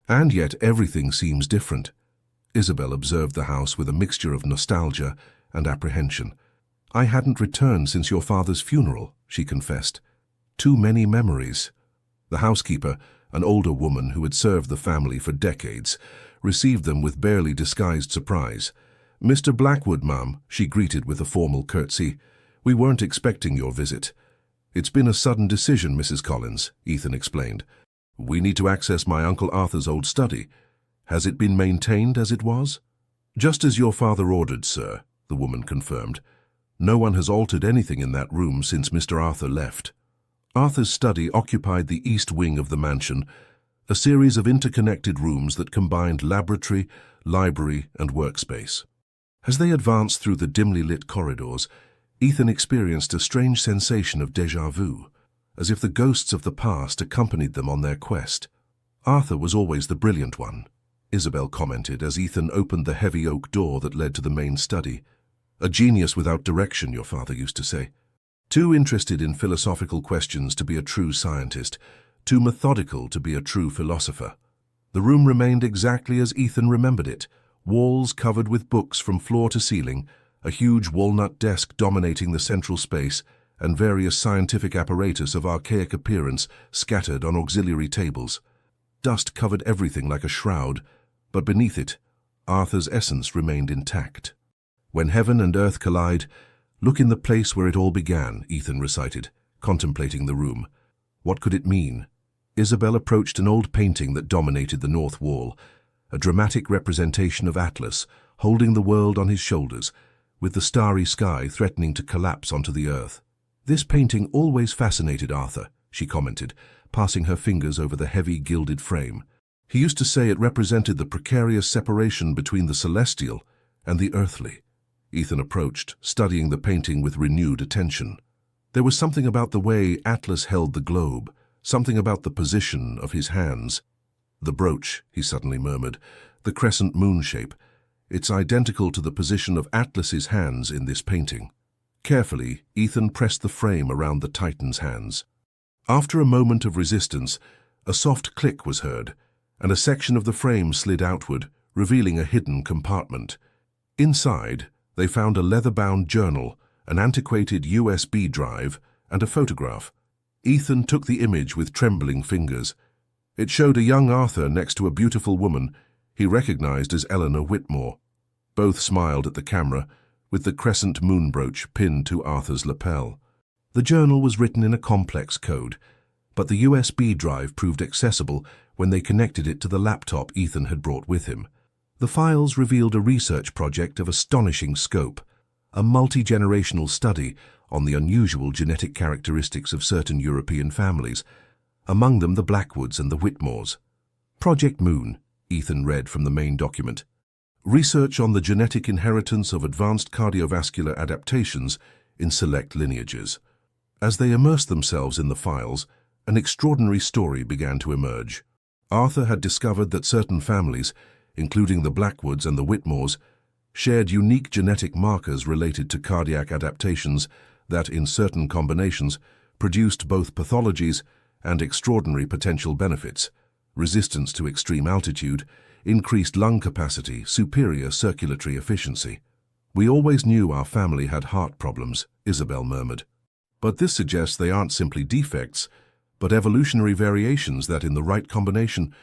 And yet everything seems different. Isabel observed the house with a mixture of nostalgia and apprehension. I hadn't returned since your father's funeral, she confessed. Too many memories. The housekeeper, an older woman who had served the family for decades, received them with barely disguised surprise. Mr. Blackwood, ma'am, she greeted with a formal curtsy. We weren't expecting your visit. It's been a sudden decision, Mrs. Collins, Ethan explained. We need to access my Uncle Arthur's old study. Has it been maintained as it was? Just as your father ordered, sir, the woman confirmed. No one has altered anything in that room since Mr. Arthur left. Arthur's study occupied the east wing of the mansion, a series of interconnected rooms that combined laboratory, library, and workspace. As they advanced through the dimly lit corridors, Ethan experienced a strange sensation of déjà vu, as if the ghosts of the past accompanied them on their quest. Arthur was always the brilliant one, Isabel commented as Ethan opened the heavy oak door that led to the main study. A genius without direction, your father used to say. Too interested in philosophical questions to be a true scientist, too methodical to be a true philosopher. The room remained exactly as Ethan remembered it, walls covered with books from floor to ceiling, a huge walnut desk dominating the central space, and various scientific apparatus of archaic appearance scattered on auxiliary tables. Dust covered everything like a shroud, but beneath it, Arthur's essence remained intact. When heaven and earth collide, look in the place where it all began, Ethan recited, contemplating the room. What could it mean? Isabel approached an old painting that dominated the north wall, a dramatic representation of Atlas, holding the world on his shoulders, with the starry sky threatening to collapse onto the earth. This painting always fascinated Arthur, she commented, passing her fingers over the heavy gilded frame. He used to say it represented the precarious separation between the celestial and the earthly. Ethan approached, studying the painting with renewed attention. There was something about the way Atlas held the globe, something about the position of his hands. The brooch, he suddenly murmured, the crescent moon shape. It's identical to the position of Atlas's hands in this painting. Carefully, Ethan pressed the frame around the Titan's hands. After a moment of resistance, a soft click was heard, and a section of the frame slid outward, revealing a hidden compartment. Inside, they found a leather-bound journal, an antiquated USB drive, and a photograph. Ethan took the image with trembling fingers. It showed a young Arthur next to a beautiful woman he recognized as Eleanor Whitmore. Both smiled at the camera, with the crescent moon brooch pinned to Arthur's lapel. The journal was written in a complex code, but the USB drive proved accessible when they connected it to the laptop Ethan had brought with him. The files revealed a research project of astonishing scope, a multi-generational study on the unusual genetic characteristics of certain European families, among them the Blackwoods and the Whitmores. Project Moon, Ethan read from the main document. Research on the genetic inheritance of advanced cardiovascular adaptations in select lineages. As they immersed themselves in the files, an extraordinary story began to emerge. Arthur had discovered that certain families, including the Blackwoods and the Whitmores, shared unique genetic markers related to cardiac adaptations that, in certain combinations, produced both pathologies and extraordinary potential benefits: resistance to extreme altitude, increased lung capacity, superior circulatory efficiency. We always knew our family had heart problems, Isabel murmured. But this suggests they aren't simply defects, but evolutionary variations that, in the right combination,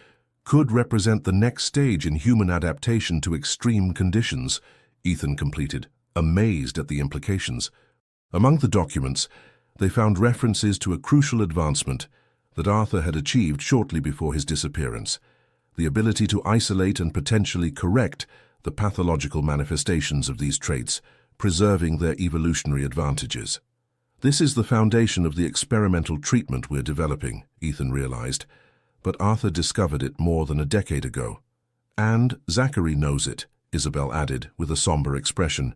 could represent the next stage in human adaptation to extreme conditions, Ethan completed, amazed at the implications. Among the documents, they found references to a crucial advancement that Arthur had achieved shortly before his disappearance: the ability to isolate and potentially correct the pathological manifestations of these traits, preserving their evolutionary advantages. This is the foundation of the experimental treatment we're developing, Ethan realized, but Arthur discovered it more than a decade ago. And Zachary knows it, Isabel added with a somber expression.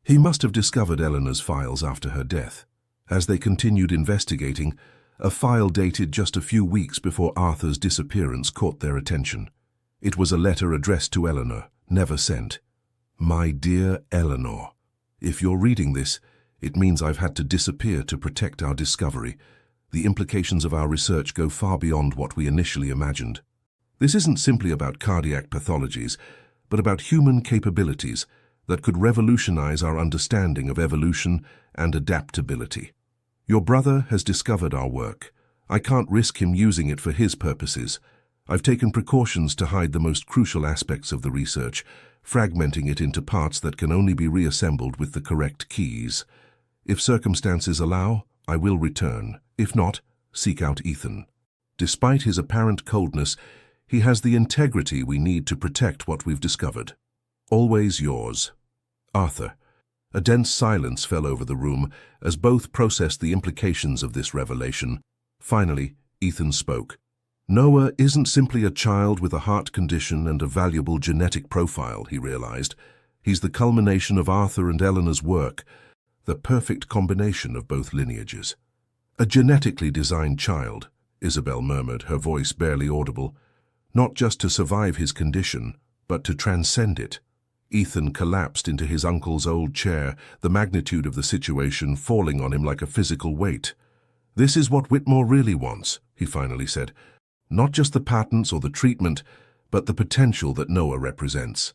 He must have discovered Eleanor's files after her death. As they continued investigating, a file dated just a few weeks before Arthur's disappearance caught their attention. It was a letter addressed to Eleanor, never sent. My dear Eleanor, if you're reading this, it means I've had to disappear to protect our discovery. The implications of our research go far beyond what we initially imagined. This isn't simply about cardiac pathologies, but about human capabilities that could revolutionize our understanding of evolution and adaptability. Your brother has discovered our work. I can't risk him using it for his purposes. I've taken precautions to hide the most crucial aspects of the research, fragmenting it into parts that can only be reassembled with the correct keys. If circumstances allow, I will return. If not, seek out Ethan. Despite his apparent coldness, he has the integrity we need to protect what we've discovered. Always yours, Arthur. A dense silence fell over the room as both processed the implications of this revelation. Finally, Ethan spoke. Noah isn't simply a child with a heart condition and a valuable genetic profile, he realized. He's the culmination of Arthur and Eleanor's work, the perfect combination of both lineages. A genetically designed child, Isabel murmured, her voice barely audible. Not just to survive his condition, but to transcend it. Ethan collapsed into his uncle's old chair, the magnitude of the situation falling on him like a physical weight. This is what Whitmore really wants, he finally said. Not just the patents or the treatment, but the potential that Noah represents.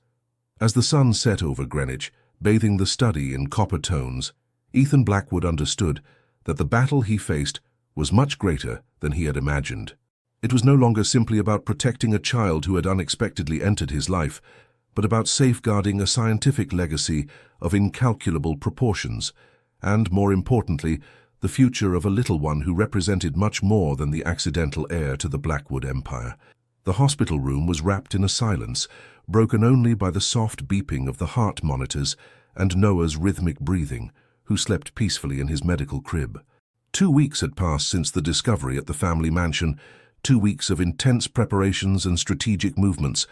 As the sun set over Greenwich, bathing the study in copper tones, Ethan Blackwood understood that the battle he faced was much greater than he had imagined. It was no longer simply about protecting a child who had unexpectedly entered his life, but about safeguarding a scientific legacy of incalculable proportions, and, more importantly, the future of a little one who represented much more than the accidental heir to the Blackwood empire. The hospital room was wrapped in a silence, broken only by the soft beeping of the heart monitors and Noah's rhythmic breathing, who slept peacefully in his medical crib. 2 weeks had passed since the discovery at the family mansion, 2 weeks of intense preparations and strategic movements,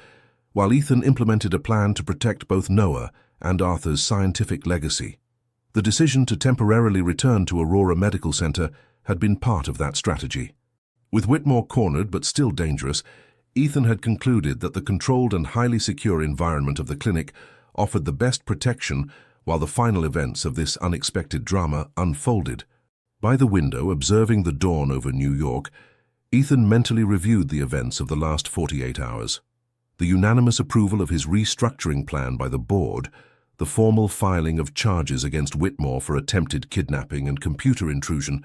while Ethan implemented a plan to protect both Noah and Arthur's scientific legacy. The decision to temporarily return to Aurora Medical Center had been part of that strategy. With Whitmore cornered but still dangerous, Ethan had concluded that the controlled and highly secure environment of the clinic offered the best protection while the final events of this unexpected drama unfolded. By the window, observing the dawn over New York, Ethan mentally reviewed the events of the last 48 hours. The unanimous approval of his restructuring plan by the board, the formal filing of charges against Whitmore for attempted kidnapping and computer intrusion,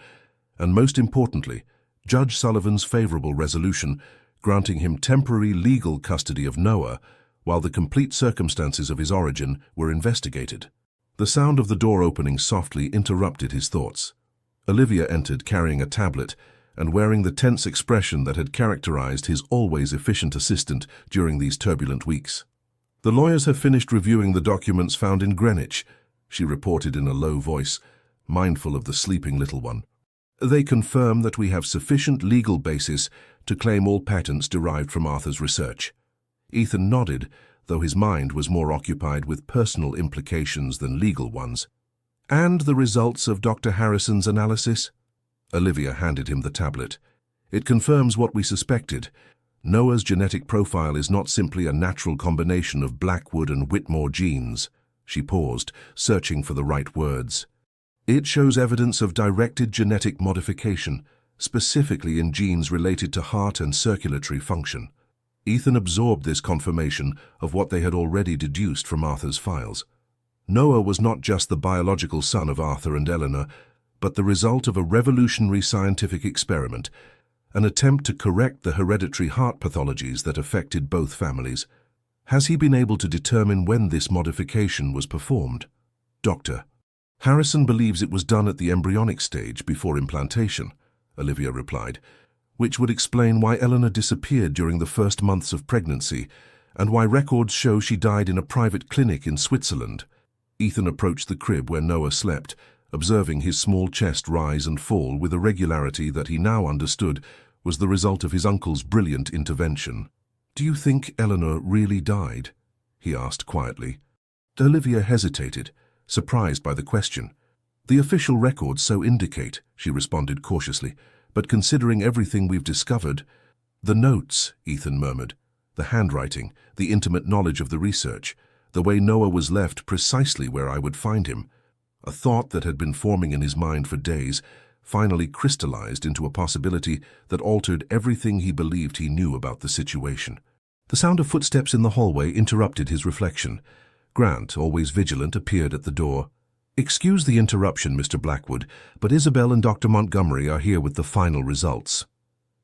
and most importantly, Judge Sullivan's favorable resolution granting him temporary legal custody of Noah while the complete circumstances of his origin were investigated. The sound of the door opening softly interrupted his thoughts. Olivia entered carrying a tablet and wearing the tense expression that had characterized his always efficient assistant during these turbulent weeks. "The lawyers have finished reviewing the documents found in Greenwich," she reported in a low voice, mindful of the sleeping little one. "They confirm that we have sufficient legal basis to claim all patents derived from Arthur's research." Ethan nodded, though his mind was more occupied with personal implications than legal ones. "And the results of Dr. Harrison's analysis?" Olivia handed him the tablet. "It confirms what we suspected. Noah's genetic profile is not simply a natural combination of Blackwood and Whitmore genes." She paused, searching for the right words. "It shows evidence of directed genetic modification, specifically in genes related to heart and circulatory function." Ethan absorbed this confirmation of what they had already deduced from Arthur's files. Noah was not just the biological son of Arthur and Eleanor, but the result of a revolutionary scientific experiment, an attempt to correct the hereditary heart pathologies that affected both families. Has he been able to determine when this modification was performed? "Doctor, Harrison believes it was done at the embryonic stage before implantation," Olivia replied, "which would explain why Eleanor disappeared during the first months of pregnancy and why records show she died in a private clinic in Switzerland." Ethan approached the crib where Noah slept, observing his small chest rise and fall with a regularity that he now understood was the result of his uncle's brilliant intervention. "Do you think Eleanor really died?" he asked quietly. Olivia hesitated, surprised by the question. "The official records so indicate," she responded cautiously, "but considering everything we've discovered—" "The notes," Ethan murmured, "the handwriting, the intimate knowledge of the research, the way Noah was left precisely where I would find him." A thought that had been forming in his mind for days finally crystallized into a possibility that altered everything he believed he knew about the situation. The sound of footsteps in the hallway interrupted his reflection. Grant, always vigilant, appeared at the door. "Excuse the interruption, Mr. Blackwood, but Isabel and Dr. Montgomery are here with the final results."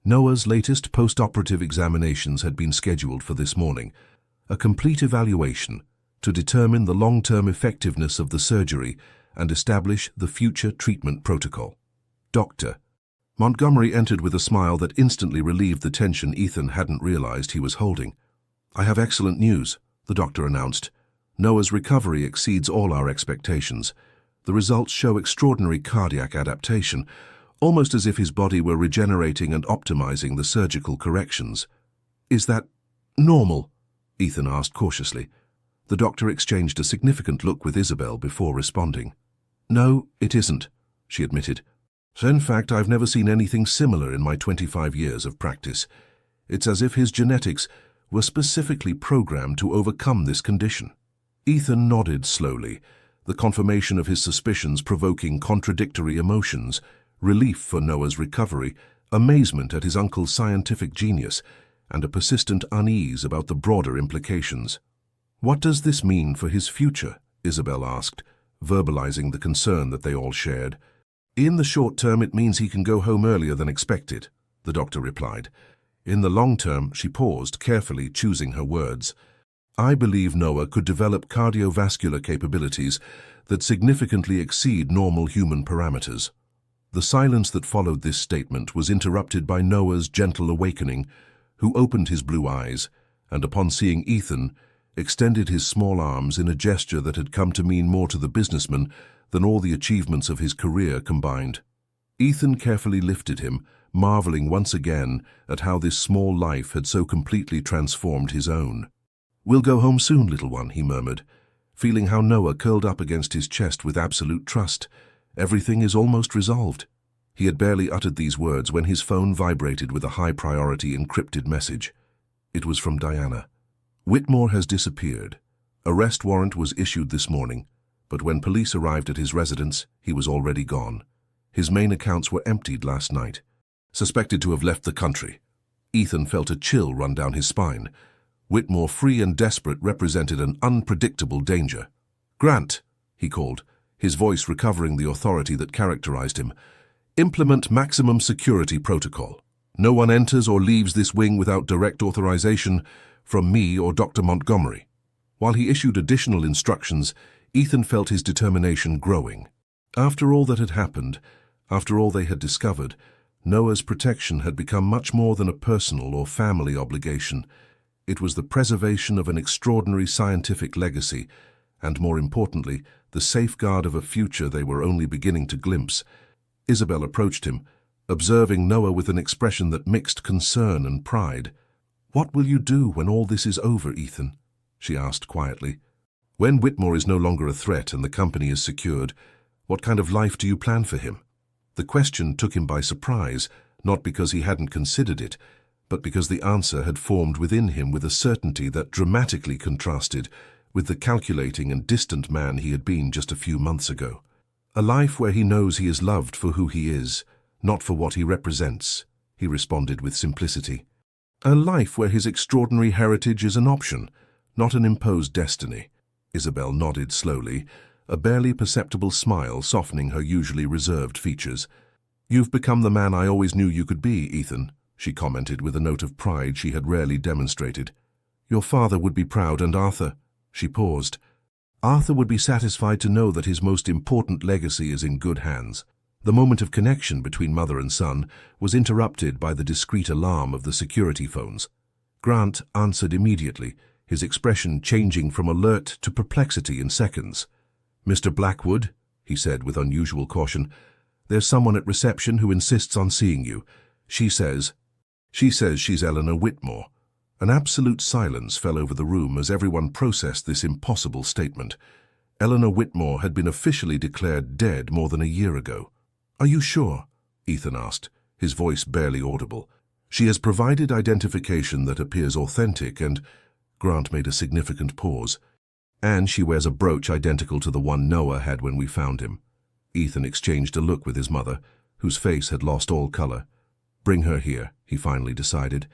Noah's latest post-operative examinations had been scheduled for this morning, a complete evaluation to determine the long-term effectiveness of the surgery and establish the future treatment protocol. "Doctor." Montgomery entered with a smile that instantly relieved the tension Ethan hadn't realized he was holding. "I have excellent news," the doctor announced. Noah's recovery exceeds all our expectations. The results show extraordinary cardiac adaptation, almost as if his body were regenerating and optimizing the surgical corrections. Is that normal? Ethan asked cautiously. The doctor exchanged a significant look with Isabel before responding. No, it isn't, she admitted. In fact, I've never seen anything similar in my 25 years of practice. It's as if his genetics were specifically programmed to overcome this condition. Ethan nodded slowly, the confirmation of his suspicions provoking contradictory emotions: relief for Noah's recovery, amazement at his uncle's scientific genius, and a persistent unease about the broader implications. What does this mean for his future? Isabel asked, verbalizing the concern that they all shared. In the short term, it means he can go home earlier than expected, the doctor replied. In the long term, she paused, carefully choosing her words. I believe Noah could develop cardiovascular capabilities that significantly exceed normal human parameters. The silence that followed this statement was interrupted by Noah's gentle awakening, who opened his blue eyes, and upon seeing Ethan, extended his small arms in a gesture that had come to mean more to the businessman than all the achievements of his career combined. Ethan carefully lifted him, marveling once again at how this small life had so completely transformed his own. We'll go home soon, little one, he murmured, feeling how Noah curled up against his chest with absolute trust. Everything is almost resolved. He had barely uttered these words when his phone vibrated with a high-priority encrypted message. It was from Diana. Whitmore has disappeared. Arrest warrant was issued this morning, but when police arrived at his residence, he was already gone. His main accounts were emptied last night. Suspected to have left the country. Ethan felt a chill run down his spine. Whitmore, free and desperate, represented an unpredictable danger. Grant, he called, his voice recovering the authority that characterized him. Implement maximum security protocol. No one enters or leaves this wing without direct authorization from me or Dr. Montgomery. While he issued additional instructions, Ethan felt his determination growing. After all that had happened, after all they had discovered, Noah's protection had become much more than a personal or family obligation. It was the preservation of an extraordinary scientific legacy, and more importantly, the safeguard of a future they were only beginning to glimpse. Isabel approached him, observing Noah with an expression that mixed concern and pride. What will you do when all this is over, Ethan? She asked quietly. When Whitmore is no longer a threat and the company is secured, what kind of life do you plan for him? The question took him by surprise, not because he hadn't considered it, but because the answer had formed within him with a certainty that dramatically contrasted with the calculating and distant man he had been just a few months ago. A life where he knows he is loved for who he is, not for what he represents, he responded with simplicity. A life where his extraordinary heritage is an option, not an imposed destiny. Isabel nodded slowly, a barely perceptible smile softening her usually reserved features. You've become the man I always knew you could be, Ethan, she commented with a note of pride she had rarely demonstrated. Your father would be proud, and Arthur. She paused. Arthur would be satisfied to know that his most important legacy is in good hands. The moment of connection between mother and son was interrupted by the discreet alarm of the security phones. Grant answered immediately, his expression changing from alert to perplexity in seconds. Mr. Blackwood, he said with unusual caution, there's someone at reception who insists on seeing you. She says she's Eleanor Whitmore. An absolute silence fell over the room as everyone processed this impossible statement. Eleanor Whitmore had been officially declared dead more than a year ago. Are you sure? Ethan asked, his voice barely audible. She has provided identification that appears authentic and... Grant made a significant pause. And she wears a brooch identical to the one Noah had when we found him. Ethan exchanged a look with his mother, whose face had lost all color. Bring her here, he finally decided.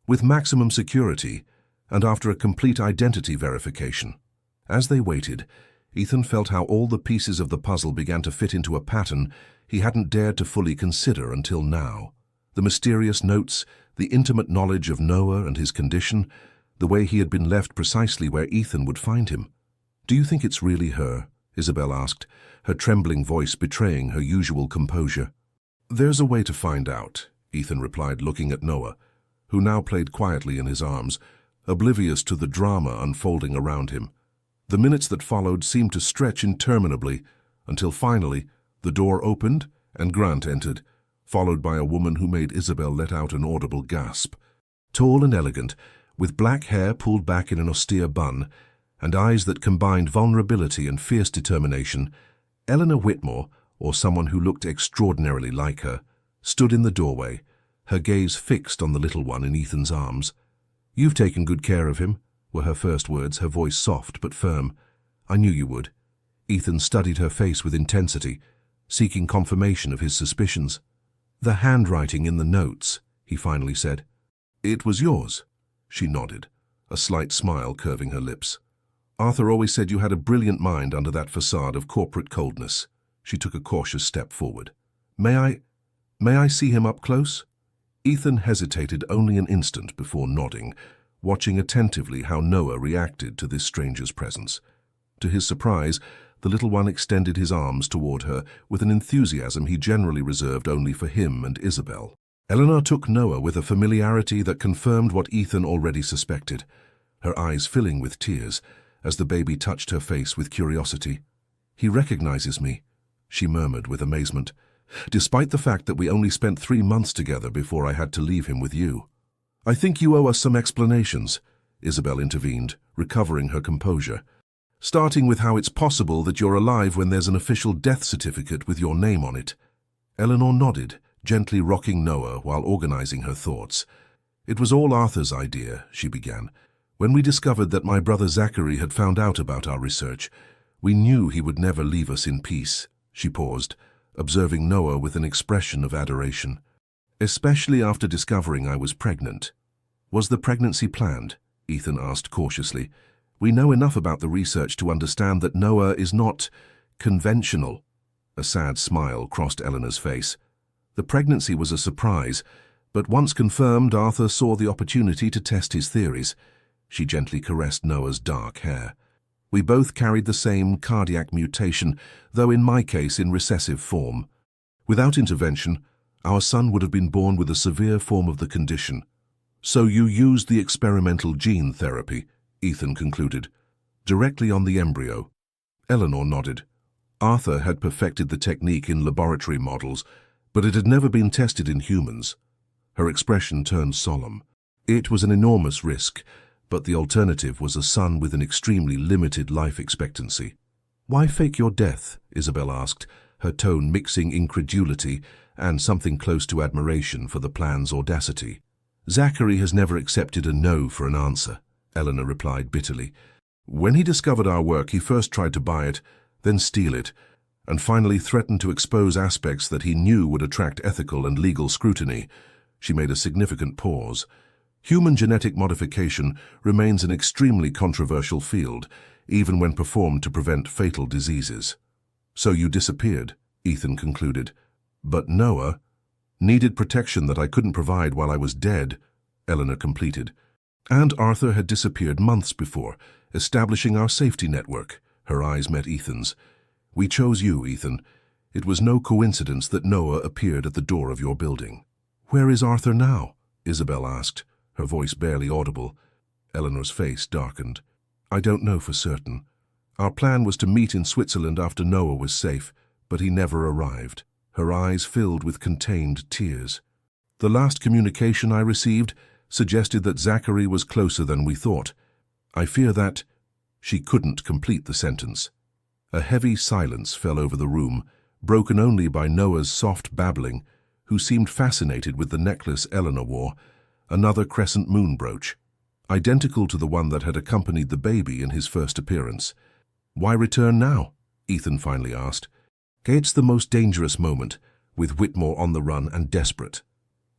With maximum security, and after a complete identity verification. As they waited, Ethan felt how all the pieces of the puzzle began to fit into a pattern he hadn't dared to fully consider until now. The mysterious notes, the intimate knowledge of Noah and his condition, the way he had been left precisely where Ethan would find him. Do you think it's really her? Isabel asked, her trembling voice betraying her usual composure. There's a way to find out, Ethan replied, looking at Noah, who now played quietly in his arms, oblivious to the drama unfolding around him. The minutes that followed seemed to stretch interminably, until finally the door opened and Grant entered, followed by a woman who made Isabel let out an audible gasp. Tall and elegant, with black hair pulled back in an austere bun, and eyes that combined vulnerability and fierce determination, Eleanor Whitmore, or someone who looked extraordinarily like her, stood in the doorway, her gaze fixed on the little one in Ethan's arms. "You've taken good care of him," were her first words, her voice soft but firm. "I knew you would." Ethan studied her face with intensity, seeking confirmation of his suspicions. "The handwriting in the notes," he finally said. "It was yours?" She nodded, a slight smile curving her lips. "Arthur always said you had a brilliant mind under that facade of corporate coldness." She took a cautious step forward. May I see him up close?" Ethan hesitated only an instant before nodding, watching attentively how Noah reacted to this stranger's presence. To his surprise, the little one extended his arms toward her with an enthusiasm he generally reserved only for him and Isabel. Eleanor took Noah with a familiarity that confirmed what Ethan already suspected, her eyes filling with tears as the baby touched her face with curiosity. "He recognizes me," she murmured with amazement, "despite the fact that we only spent 3 months together before I had to leave him with you." "I think you owe us some explanations," Isabel intervened, recovering her composure. "Starting with how it's possible that you're alive when there's an official death certificate with your name on it." Eleanor nodded, gently rocking Noah while organizing her thoughts. "It was all Arthur's idea," she began. "When we discovered that my brother Zachary had found out about our research, we knew he would never leave us in peace." She paused, observing Noah with an expression of adoration. "Especially after discovering I was pregnant." "Was the pregnancy planned?" Ethan asked cautiously. "We know enough about the research to understand that Noah is not conventional." A sad smile crossed Eleanor's face. "The pregnancy was a surprise, but once confirmed, Arthur saw the opportunity to test his theories." She gently caressed Noah's dark hair. "We both carried the same cardiac mutation, though in my case in recessive form. Without intervention, our son would have been born with a severe form of the condition." "So you used the experimental gene therapy," Ethan concluded, "directly on the embryo?" Eleanor nodded. "Arthur had perfected the technique in laboratory models, but it had never been tested in humans." Her expression turned solemn. "It was an enormous risk, but the alternative was a son with an extremely limited life expectancy." "Why fake your death?" Isabel asked, her tone mixing incredulity and something close to admiration for the plan's audacity. "Zachary has never accepted a no for an answer," Eleanor replied bitterly. "When he discovered our work, he first tried to buy it, then steal it, and finally threatened to expose aspects that he knew would attract ethical and legal scrutiny." She made a significant pause. "Human genetic modification remains an extremely controversial field, even when performed to prevent fatal diseases." "So you disappeared," Ethan concluded. "But Noah needed protection that I couldn't provide while I was dead," Eleanor completed. "And Arthur had disappeared months before, establishing our safety network." Her eyes met Ethan's. "We chose you, Ethan. It was no coincidence that Noah appeared at the door of your building." "Where is Arthur now?" Isabel asked, her voice barely audible. Eleanor's face darkened. "I don't know for certain. Our plan was to meet in Switzerland after Noah was safe, but he never arrived." Her eyes filled with contained tears. "The last communication I received suggested that Zachary was closer than we thought. I fear that—" She couldn't complete the sentence. A heavy silence fell over the room, broken only by Noah's soft babbling, who seemed fascinated with the necklace Eleanor wore, another crescent moon brooch, identical to the one that had accompanied the baby in his first appearance. "Why return now?" Ethan finally asked. "It's the most dangerous moment, with Whitmore on the run and desperate."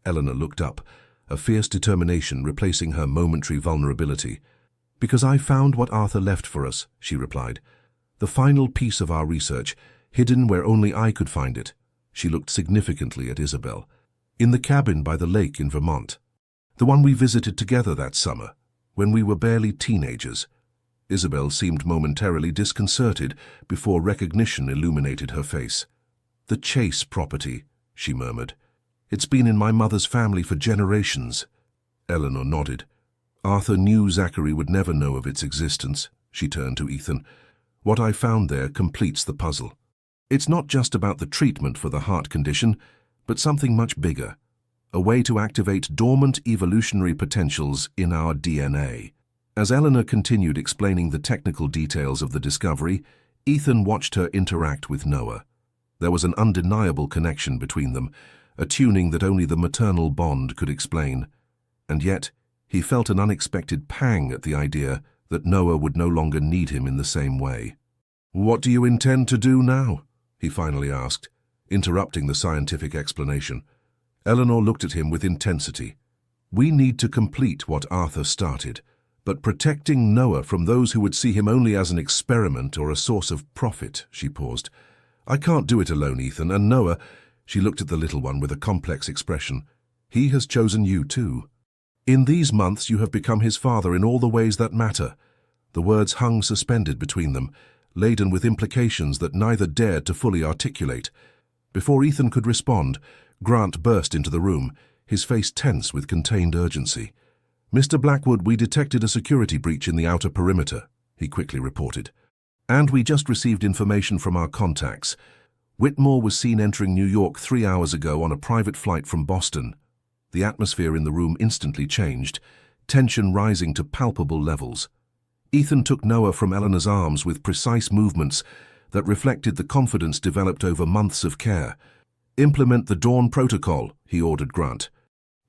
Eleanor looked up, a fierce determination replacing her momentary vulnerability. "Because I found what Arthur left for us," she replied. "The final piece of our research, hidden where only I could find it." She looked significantly at Isabel. "In the cabin by the lake in Vermont. The one we visited together that summer, when we were barely teenagers." Isabel seemed momentarily disconcerted before recognition illuminated her face. "The Chase property," she murmured. "It's been in my mother's family for generations." Eleanor nodded. "Arthur knew Zachary would never know of its existence," She turned to Ethan. What I found there completes the puzzle. It's not just about the treatment for the heart condition, but something much bigger. A way to activate dormant evolutionary potentials in our DNA. As Eleanor continued explaining the technical details of the discovery, Ethan watched her interact with Noah. There was an undeniable connection between them, a tuning that only the maternal bond could explain. And yet, he felt an unexpected pang at the idea that Noah would no longer need him in the same way. "What do you intend to do now?" he finally asked, interrupting the scientific explanation. Eleanor looked at him with intensity. "We need to complete what Arthur started, but protecting Noah from those who would see him only as an experiment or a source of profit," she paused. "I can't do it alone, Ethan, and Noah," she looked at the little one with a complex expression, "he has chosen you too. In these months you have become his father in all the ways that matter." The words hung suspended between them, laden with implications that neither dared to fully articulate. Before Ethan could respond, Grant burst into the room, his face tense with contained urgency. "Mr. Blackwood, we detected a security breach in the outer perimeter," he quickly reported. "And we just received information from our contacts. Whitmore was seen entering New York 3 hours ago on a private flight from Boston." The atmosphere in the room instantly changed, tension rising to palpable levels. Ethan took Noah from Eleanor's arms with precise movements that reflected the confidence developed over months of care. "Implement the Dawn Protocol," he ordered Grant.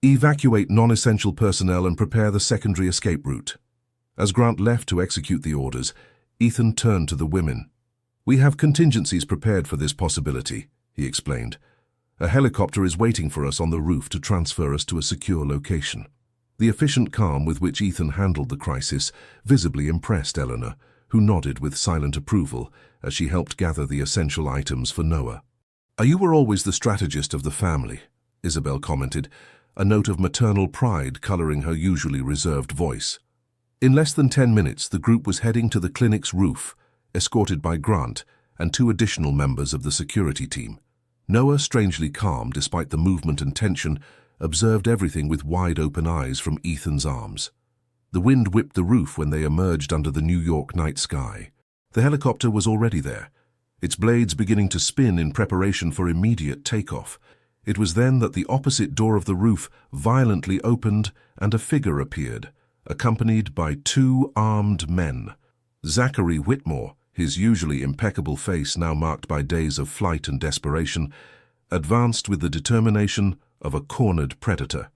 "Evacuate non-essential personnel and prepare the secondary escape route." As Grant left to execute the orders, Ethan turned to the women. "We have contingencies prepared for this possibility," he explained. "A helicopter is waiting for us on the roof to transfer us to a secure location." The efficient calm with which Ethan handled the crisis visibly impressed Eleanor, who nodded with silent approval as she helped gather the essential items for Noah. "You were always the strategist of the family," Isabel commented, a note of maternal pride coloring her usually reserved voice. In less than 10 minutes, the group was heading to the clinic's roof, escorted by Grant and 2 additional members of the security team. Noah, strangely calm despite the movement and tension, observed everything with wide-open eyes from Ethan's arms. The wind whipped the roof when they emerged under the New York night sky. The helicopter was already there, its blades beginning to spin in preparation for immediate takeoff. It was then that the opposite door of the roof violently opened and a figure appeared, accompanied by 2 armed men. Zachary Whitmore, his usually impeccable face now marked by days of flight and desperation, advanced with the determination of a cornered predator.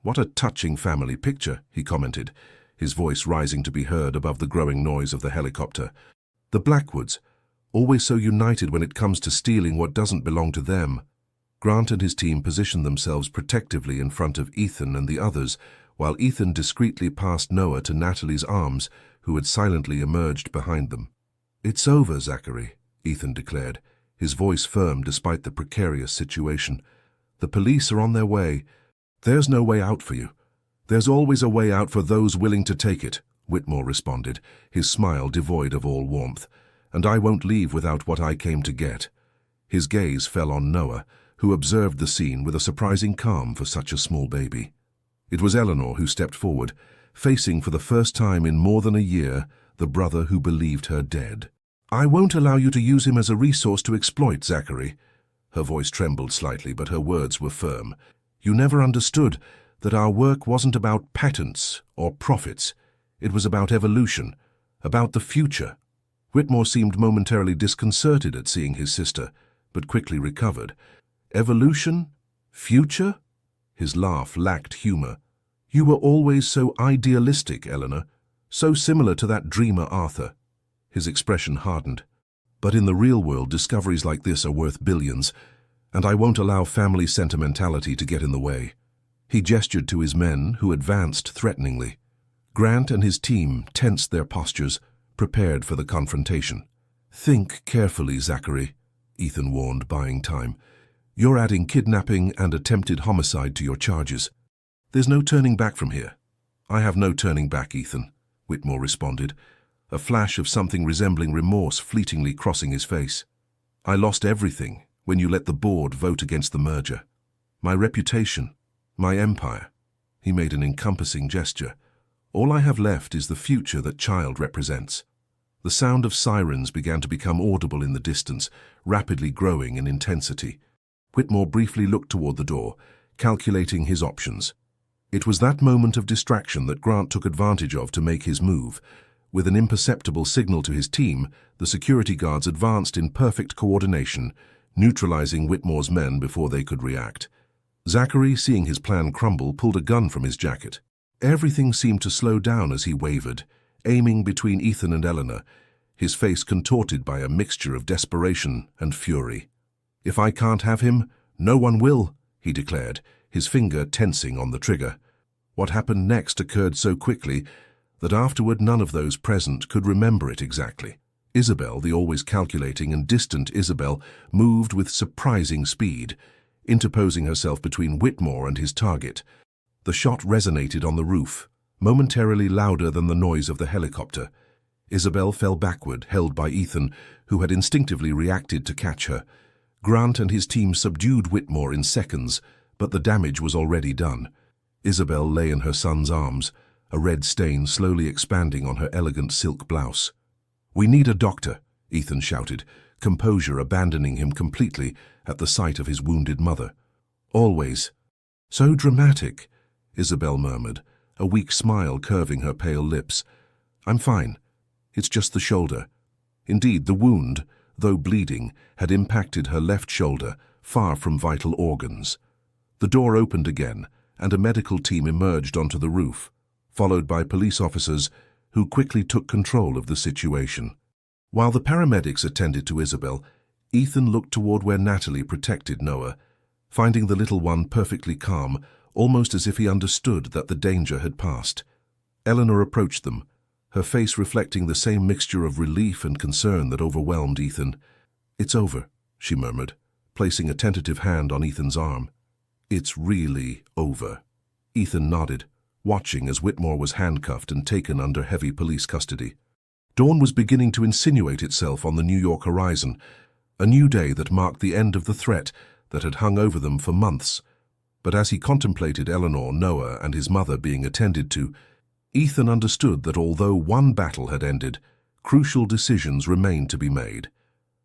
"What a touching family picture," he commented, his voice rising to be heard above the growing noise of the helicopter. "The Blackwoods, always so united when it comes to stealing what doesn't belong to them." Grant and his team positioned themselves protectively in front of Ethan and the others, while Ethan discreetly passed Noah to Natalie's arms, who had silently emerged behind them. "It's over, Zachary," Ethan declared, his voice firm despite the precarious situation. "The police are on their way. There's no way out for you." "There's always a way out for those willing to take it," Whitmore responded, his smile devoid of all warmth. "And I won't leave without what I came to get." His gaze fell on Noah, who observed the scene with a surprising calm for such a small baby. It was Eleanor who stepped forward, facing for the first time in more than a year the brother who believed her dead. "I won't allow you to use him as a resource to exploit, Zachary." Her voice trembled slightly, but her words were firm. "You never understood that our work wasn't about patents or profits. It was about evolution, about the future." Whitmore seemed momentarily disconcerted at seeing his sister, but quickly recovered. "Evolution? Future?" His laugh lacked humor. "You were always so idealistic, Eleanor, so similar to that dreamer Arthur." His expression hardened. "But in the real world, discoveries like this are worth billions, and I won't allow family sentimentality to get in the way." He gestured to his men, who advanced threateningly. Grant and his team tensed their postures, prepared for the confrontation. "Think carefully, Zachary," Ethan warned, buying time. "You're adding kidnapping and attempted homicide to your charges. There's no turning back from here." "I have no turning back, Ethan," Whitmore responded, a flash of something resembling remorse fleetingly crossing his face. "I lost everything when you let the board vote against the merger. My reputation, my empire." He made an encompassing gesture. "All I have left is the future that child represents." The sound of sirens began to become audible in the distance, rapidly growing in intensity. Whitmore briefly looked toward the door, calculating his options. It was that moment of distraction that Grant took advantage of to make his move. With an imperceptible signal to his team, the security guards advanced in perfect coordination, neutralizing Whitmore's men before they could react. Zachary, seeing his plan crumble, pulled a gun from his jacket. Everything seemed to slow down as he wavered, aiming between Ethan and Eleanor, his face contorted by a mixture of desperation and fury. "If I can't have him, no one will," he declared, his finger tensing on the trigger. What happened next occurred so quickly that afterward none of those present could remember it exactly. Isabel, the always calculating and distant Isabel, moved with surprising speed, interposing herself between Whitmore and his target. The shot resonated on the roof, momentarily louder than the noise of the helicopter. Isabel fell backward, held by Ethan, who had instinctively reacted to catch her. Grant and his team subdued Whitmore in seconds, but the damage was already done. Isabel lay in her son's arms, a red stain slowly expanding on her elegant silk blouse. "We need a doctor," Ethan shouted, composure abandoning him completely at the sight of his wounded mother. "Always. So dramatic," Isabel murmured, a weak smile curving her pale lips. "I'm fine. It's just the shoulder." Indeed, the wound, though bleeding, had impacted her left shoulder, far from vital organs. The door opened again, and a medical team emerged onto the roof, followed by police officers who quickly took control of the situation. While the paramedics attended to Isabel, Ethan looked toward where Natalie protected Noah, finding the little one perfectly calm, almost as if he understood that the danger had passed. Eleanor approached them, her face reflecting the same mixture of relief and concern that overwhelmed Ethan. "It's over," she murmured, placing a tentative hand on Ethan's arm. "It's really over." Ethan nodded, watching as Whitmore was handcuffed and taken under heavy police custody. Dawn was beginning to insinuate itself on the New York horizon, a new day that marked the end of the threat that had hung over them for months. But as he contemplated Eleanor, Noah, and his mother being attended to, Ethan understood that although one battle had ended, crucial decisions remained to be made.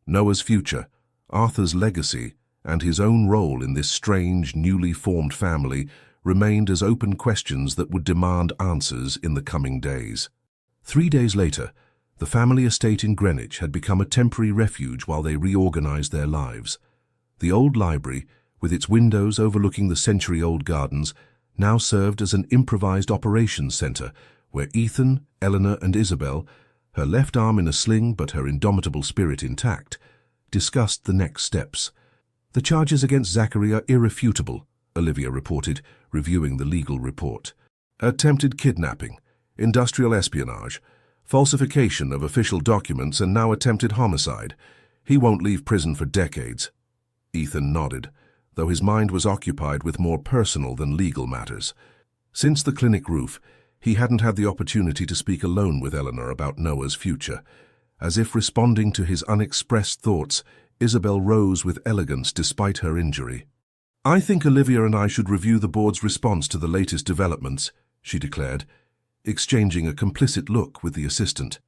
Noah's future, Arthur's legacy, and his own role in this strange, newly formed family remained as open questions that would demand answers in the coming days. 3 days later, the family estate in Greenwich had become a temporary refuge while they reorganized their lives. The old library, with its windows overlooking the century-old gardens, now served as an improvised operations center where Ethan, Eleanor, and Isabel, her left arm in a sling but her indomitable spirit intact, discussed the next steps. "The charges against Zachary are irrefutable," Olivia reported, reviewing the legal report. "Attempted kidnapping, industrial espionage, falsification of official documents, and now attempted homicide. He won't leave prison for decades." Ethan nodded, though his mind was occupied with more personal than legal matters. Since the clinic roof, he hadn't had the opportunity to speak alone with Eleanor about Noah's future. As if responding to his unexpressed thoughts, Isabel rose with elegance despite her injury. "I think Olivia and I should review the board's response to the latest developments," she declared, exchanging a complicit look with the assistant,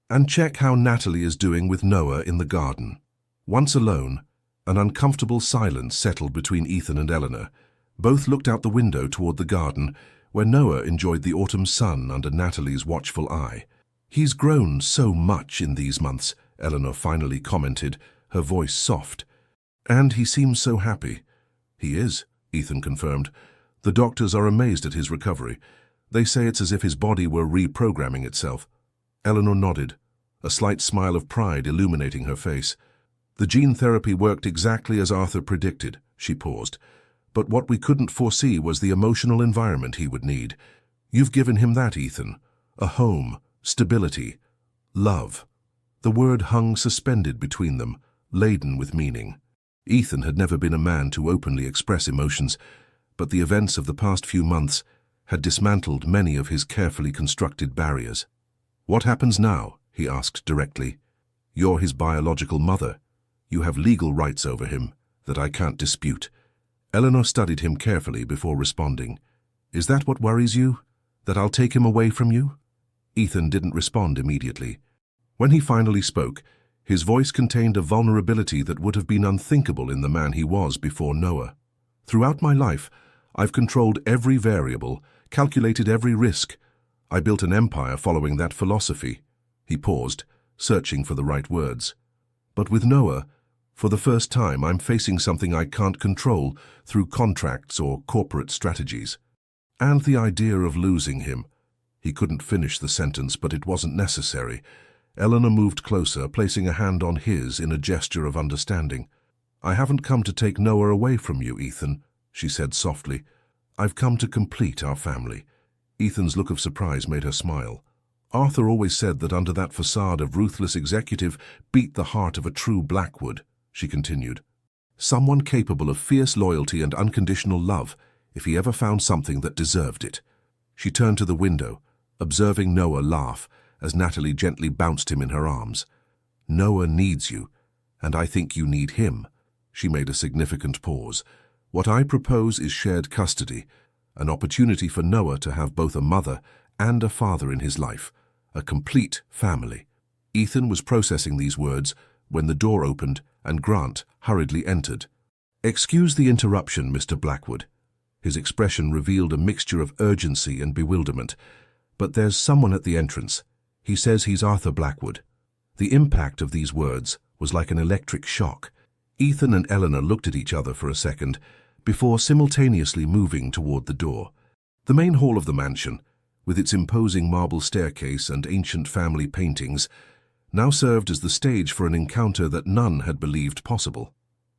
"and check how Natalie is doing with Noah in the garden." Once alone, an uncomfortable silence settled between Ethan and Eleanor. Both looked out the window toward the garden, where Noah enjoyed the autumn sun under Natalie's watchful eye. "He's grown so much in these months," Eleanor finally commented, her voice soft. "And he seems so happy." "He is," Ethan confirmed. "The doctors are amazed at his recovery. They say it's as if his body were reprogramming itself." Eleanor nodded, a slight smile of pride illuminating her face. "The gene therapy worked exactly as Arthur predicted," she paused. "But what we couldn't foresee was the emotional environment he would need. You've given him that, Ethan. A home, stability, love." The word hung suspended between them, laden with meaning. Ethan had never been a man to openly express emotions, but the events of the past few months had dismantled many of his carefully constructed barriers. "What happens now?" he asked directly. "You're his biological mother. You have legal rights over him that I can't dispute." Eleanor studied him carefully before responding. "Is that what worries you? That I'll take him away from you?" Ethan didn't respond immediately. When he finally spoke, his voice contained a vulnerability that would have been unthinkable in the man he was before Noah. Throughout my life, I've controlled every variable, calculated every risk. I built an empire following that philosophy. He paused, searching for the right words. But with Noah, for the first time, I'm facing something I can't control through contracts or corporate strategies. And the idea of losing him. He couldn't finish the sentence, but it wasn't necessary. Eleanor moved closer, placing a hand on his in a gesture of understanding. "I haven't come to take Noah away from you, Ethan," she said softly. "I've come to complete our family." Ethan's look of surprise made her smile. "Arthur always said that under that facade of ruthless executive beat the heart of a true Blackwood," she continued. "Someone capable of fierce loyalty and unconditional love, if he ever found something that deserved it." She turned to the window, observing Noah laugh as Natalie gently bounced him in her arms. "Noah needs you, and I think you need him." She made a significant pause. "What I propose is shared custody, an opportunity for Noah to have both a mother and a father in his life, a complete family." Ethan was processing these words when the door opened and Grant hurriedly entered. "Excuse the interruption, Mr. Blackwood." His expression revealed a mixture of urgency and bewilderment. "But there's someone at the entrance. He says he's Arthur Blackwood." The impact of these words was like an electric shock. Ethan and Eleanor looked at each other for a second before simultaneously moving toward the door. The main hall of the mansion, with its imposing marble staircase and ancient family paintings, now served as the stage for an encounter that none had believed possible.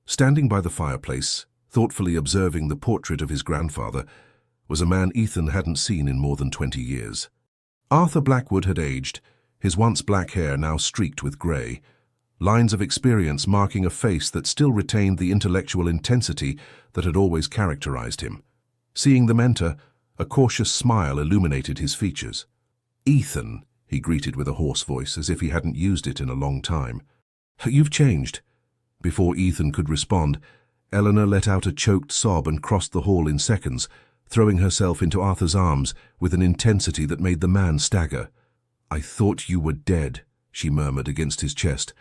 Standing by the fireplace, thoughtfully observing the portrait of his grandfather, was a man Ethan hadn't seen in more than 20 years. Arthur Blackwood had aged, his once black hair now streaked with grey, lines of experience marking a face that still retained the intellectual intensity that had always characterized him. Seeing them enter, a cautious smile illuminated his features. "Ethan," he greeted with a hoarse voice, as if he hadn't used it in a long time. "You've changed." Before Ethan could respond, Eleanor let out a choked sob and crossed the hall in seconds, throwing herself into Arthur's arms with an intensity that made the man stagger. "I thought you were dead," she murmured against his chest.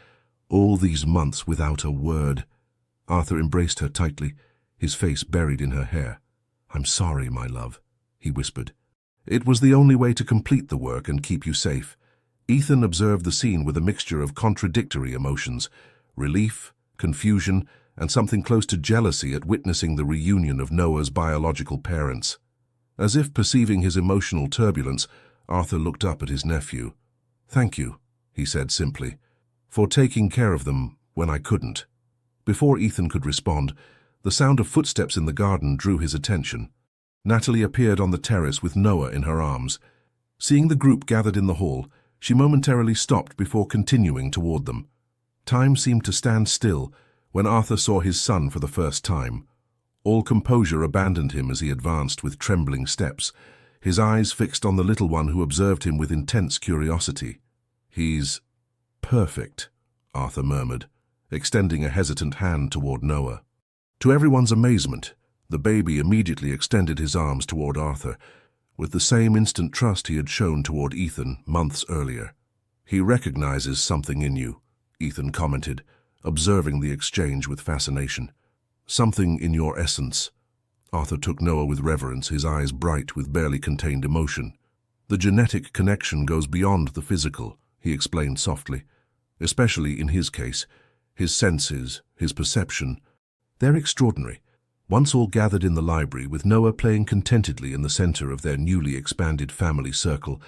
"All these months without a word." Arthur embraced her tightly, his face buried in her hair. "I'm sorry, my love," he whispered. "It was the only way to complete the work and keep you safe." Ethan observed the scene with a mixture of contradictory emotions, relief, confusion, and something close to jealousy at witnessing the reunion of Noah's biological parents. As if perceiving his emotional turbulence, Arthur looked up at his nephew. "Thank you," he said simply, "for taking care of them when I couldn't." Before Ethan could respond, the sound of footsteps in the garden drew his attention. Natalie appeared on the terrace with Noah in her arms. Seeing the group gathered in the hall, she momentarily stopped before continuing toward them. Time seemed to stand still when Arthur saw his son for the first time. All composure abandoned him as he advanced with trembling steps, his eyes fixed on the little one who observed him with intense curiosity. "He's perfect," Arthur murmured, extending a hesitant hand toward Noah. To everyone's amazement, the baby immediately extended his arms toward Arthur, with the same instant trust he had shown toward Ethan months earlier. "He recognizes something in you," Ethan commented, observing the exchange with fascination. "Something in your essence." Arthur took Noah with reverence, his eyes bright with barely contained emotion. "The genetic connection goes beyond the physical," he explained softly. "Especially in his case, his senses, his perception. They're extraordinary." Once all gathered in the library, with Noah playing contentedly in the center of their newly expanded family circle,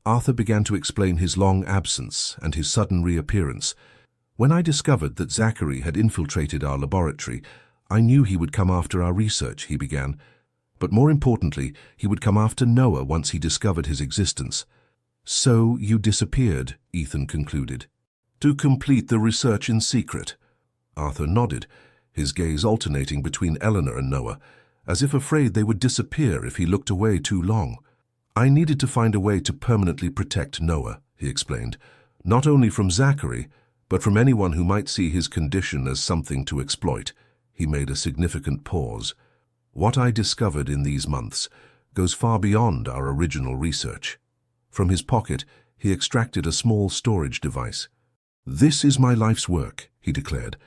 Arthur began to explain his long absence and his sudden reappearance. "When I discovered that Zachary had infiltrated our laboratory, I knew he would come after our research," he began. "But more importantly, he would come after Noah once he discovered his existence." "So you disappeared," Ethan concluded. "To complete the research in secret." Arthur nodded, his gaze alternating between Eleanor and Noah, as if afraid they would disappear if he looked away too long. "I needed to find a way to permanently protect Noah," he explained, "not only from Zachary, but from anyone who might see his condition as something to exploit." He made a significant pause. "What I discovered in these months goes far beyond our original research." From his pocket, he extracted a small storage device. "This is my life's work," he declared.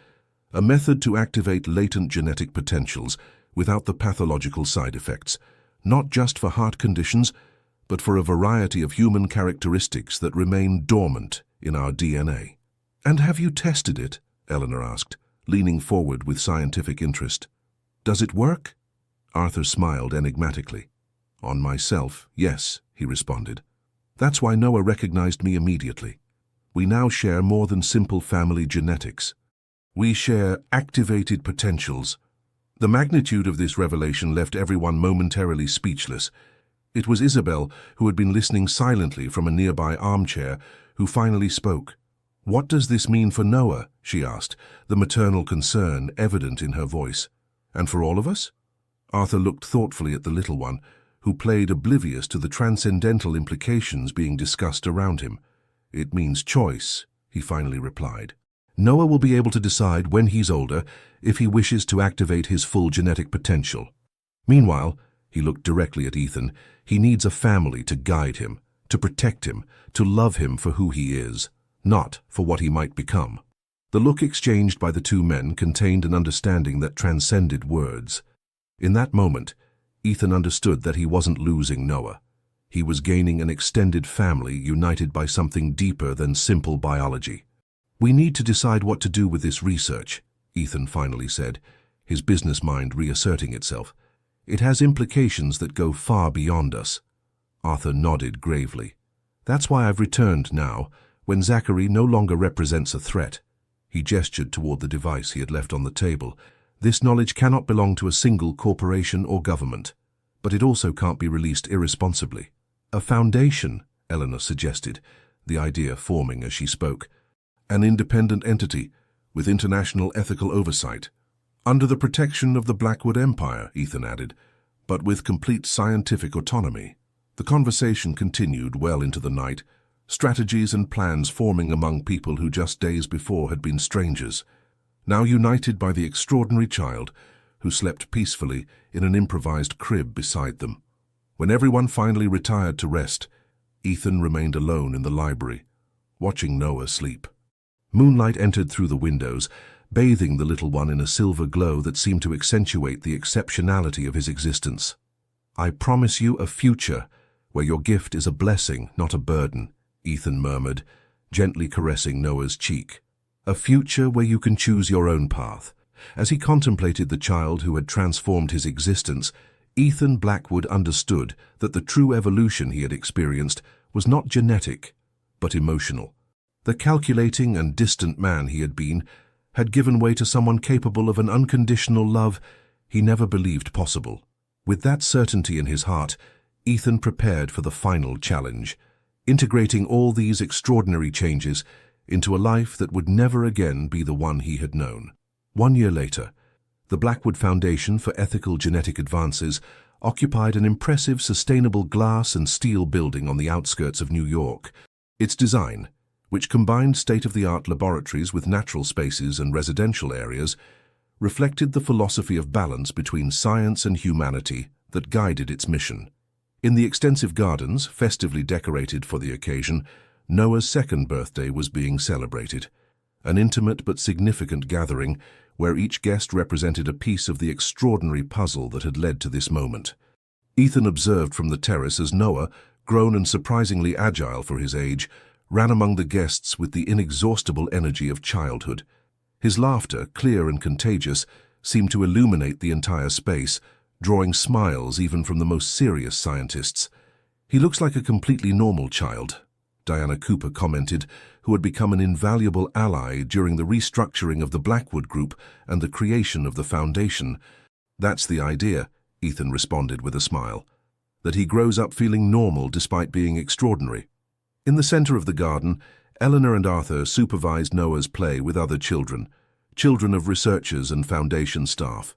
"A method to activate latent genetic potentials without the pathological side effects, not just for heart conditions, but for a variety of human characteristics that remain dormant in our DNA." "And have you tested it?" Eleanor asked, leaning forward with scientific interest. "Does it work?" Arthur smiled enigmatically. "On myself, yes," he responded. "That's why Noah recognized me immediately. We now share more than simple family genetics. We share activated potentials." The magnitude of this revelation left everyone momentarily speechless. It was Isabel, who had been listening silently from a nearby armchair, who finally spoke. "What does this mean for Noah?" she asked, the maternal concern evident in her voice. "And for all of us?" Arthur looked thoughtfully at the little one, who played oblivious to the transcendental implications being discussed around him. "It means choice," he finally replied. "Noah will be able to decide when he's older if he wishes to activate his full genetic potential. Meanwhile," he looked directly at Ethan, "he needs a family to guide him, to protect him, to love him for who he is, not for what he might become." The look exchanged by the two men contained an understanding that transcended words. In that moment, Ethan understood that he wasn't losing Noah. He was gaining an extended family united by something deeper than simple biology. "We need to decide what to do with this research," Ethan finally said, his business mind reasserting itself. "It has implications that go far beyond us." Arthur nodded gravely. "That's why I've returned now, when Zachary no longer represents a threat." He gestured toward the device he had left on the table. "This knowledge cannot belong to a single corporation or government, but it also can't be released irresponsibly." "A foundation," Eleanor suggested, the idea forming as she spoke. "An independent entity with international ethical oversight. Under the protection of the Blackwood Empire," Ethan added, "but with complete scientific autonomy." The conversation continued well into the night, strategies and plans forming among people who just days before had been strangers, now united by the extraordinary child who slept peacefully in an improvised crib beside them. When everyone finally retired to rest, Ethan remained alone in the library, watching Noah sleep. Moonlight entered through the windows, bathing the little one in a silver glow that seemed to accentuate the exceptionality of his existence. "I promise you a future where your gift is a blessing, not a burden," Ethan murmured, gently caressing Noah's cheek. "A future where you can choose your own path." As he contemplated the child who had transformed his existence, Ethan Blackwood understood that the true evolution he had experienced was not genetic, but emotional. The calculating and distant man he had been had given way to someone capable of an unconditional love he never believed possible. With that certainty in his heart, Ethan prepared for the final challenge, integrating all these extraordinary changes into a life that would never again be the one he had known. 1 year later, the Blackwood Foundation for Ethical Genetic Advances occupied an impressive sustainable glass and steel building on the outskirts of New York. Its design, which combined state-of-the-art laboratories with natural spaces and residential areas, reflected the philosophy of balance between science and humanity that guided its mission. In the extensive gardens, festively decorated for the occasion, Noah's second birthday was being celebrated, an intimate but significant gathering where each guest represented a piece of the extraordinary puzzle that had led to this moment. Ethan observed from the terrace as Noah, grown and surprisingly agile for his age, ran among the guests with the inexhaustible energy of childhood. His laughter, clear and contagious, seemed to illuminate the entire space, drawing smiles even from the most serious scientists. "He looks like a completely normal child," Diana Cooper commented, who had become an invaluable ally during the restructuring of the Blackwood Group and the creation of the foundation. "That's the idea," Ethan responded with a smile, "that he grows up feeling normal despite being extraordinary." In the center of the garden, Eleanor and Arthur supervised Noah's play with other children of researchers and foundation staff.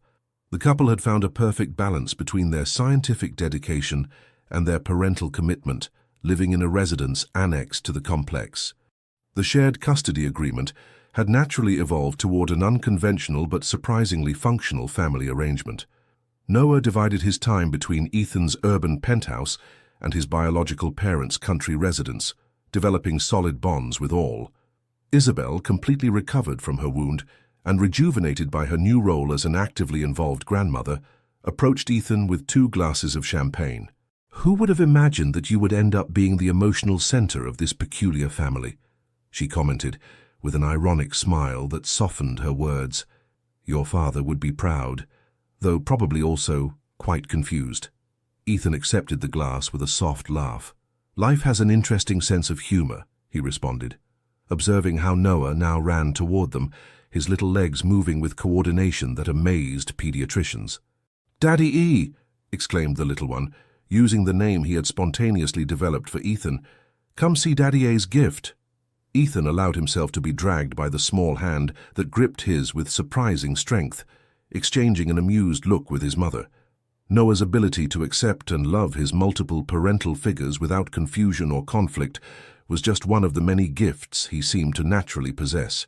The couple had found a perfect balance between their scientific dedication and their parental commitment, living in a residence annexed to the complex. The shared custody agreement had naturally evolved toward an unconventional but surprisingly functional family arrangement. Noah divided his time between Ethan's urban penthouse and his biological parents' country residence, developing solid bonds with all. Isabel, completely recovered from her wound and rejuvenated by her new role as an actively involved grandmother, approached Ethan with 2 glasses of champagne. "Who would have imagined that you would end up being the emotional center of this peculiar family?" she commented, with an ironic smile that softened her words. "Your father would be proud, though probably also quite confused." Ethan accepted the glass with a soft laugh. "Life has an interesting sense of humor," he responded, observing how Noah now ran toward them, his little legs moving with coordination that amazed pediatricians. "Daddy E!" exclaimed the little one, using the name he had spontaneously developed for Ethan. "Come see Daddy A's gift." Ethan allowed himself to be dragged by the small hand that gripped his with surprising strength, exchanging an amused look with his mother. Noah's ability to accept and love his multiple parental figures without confusion or conflict was just one of the many gifts he seemed to naturally possess.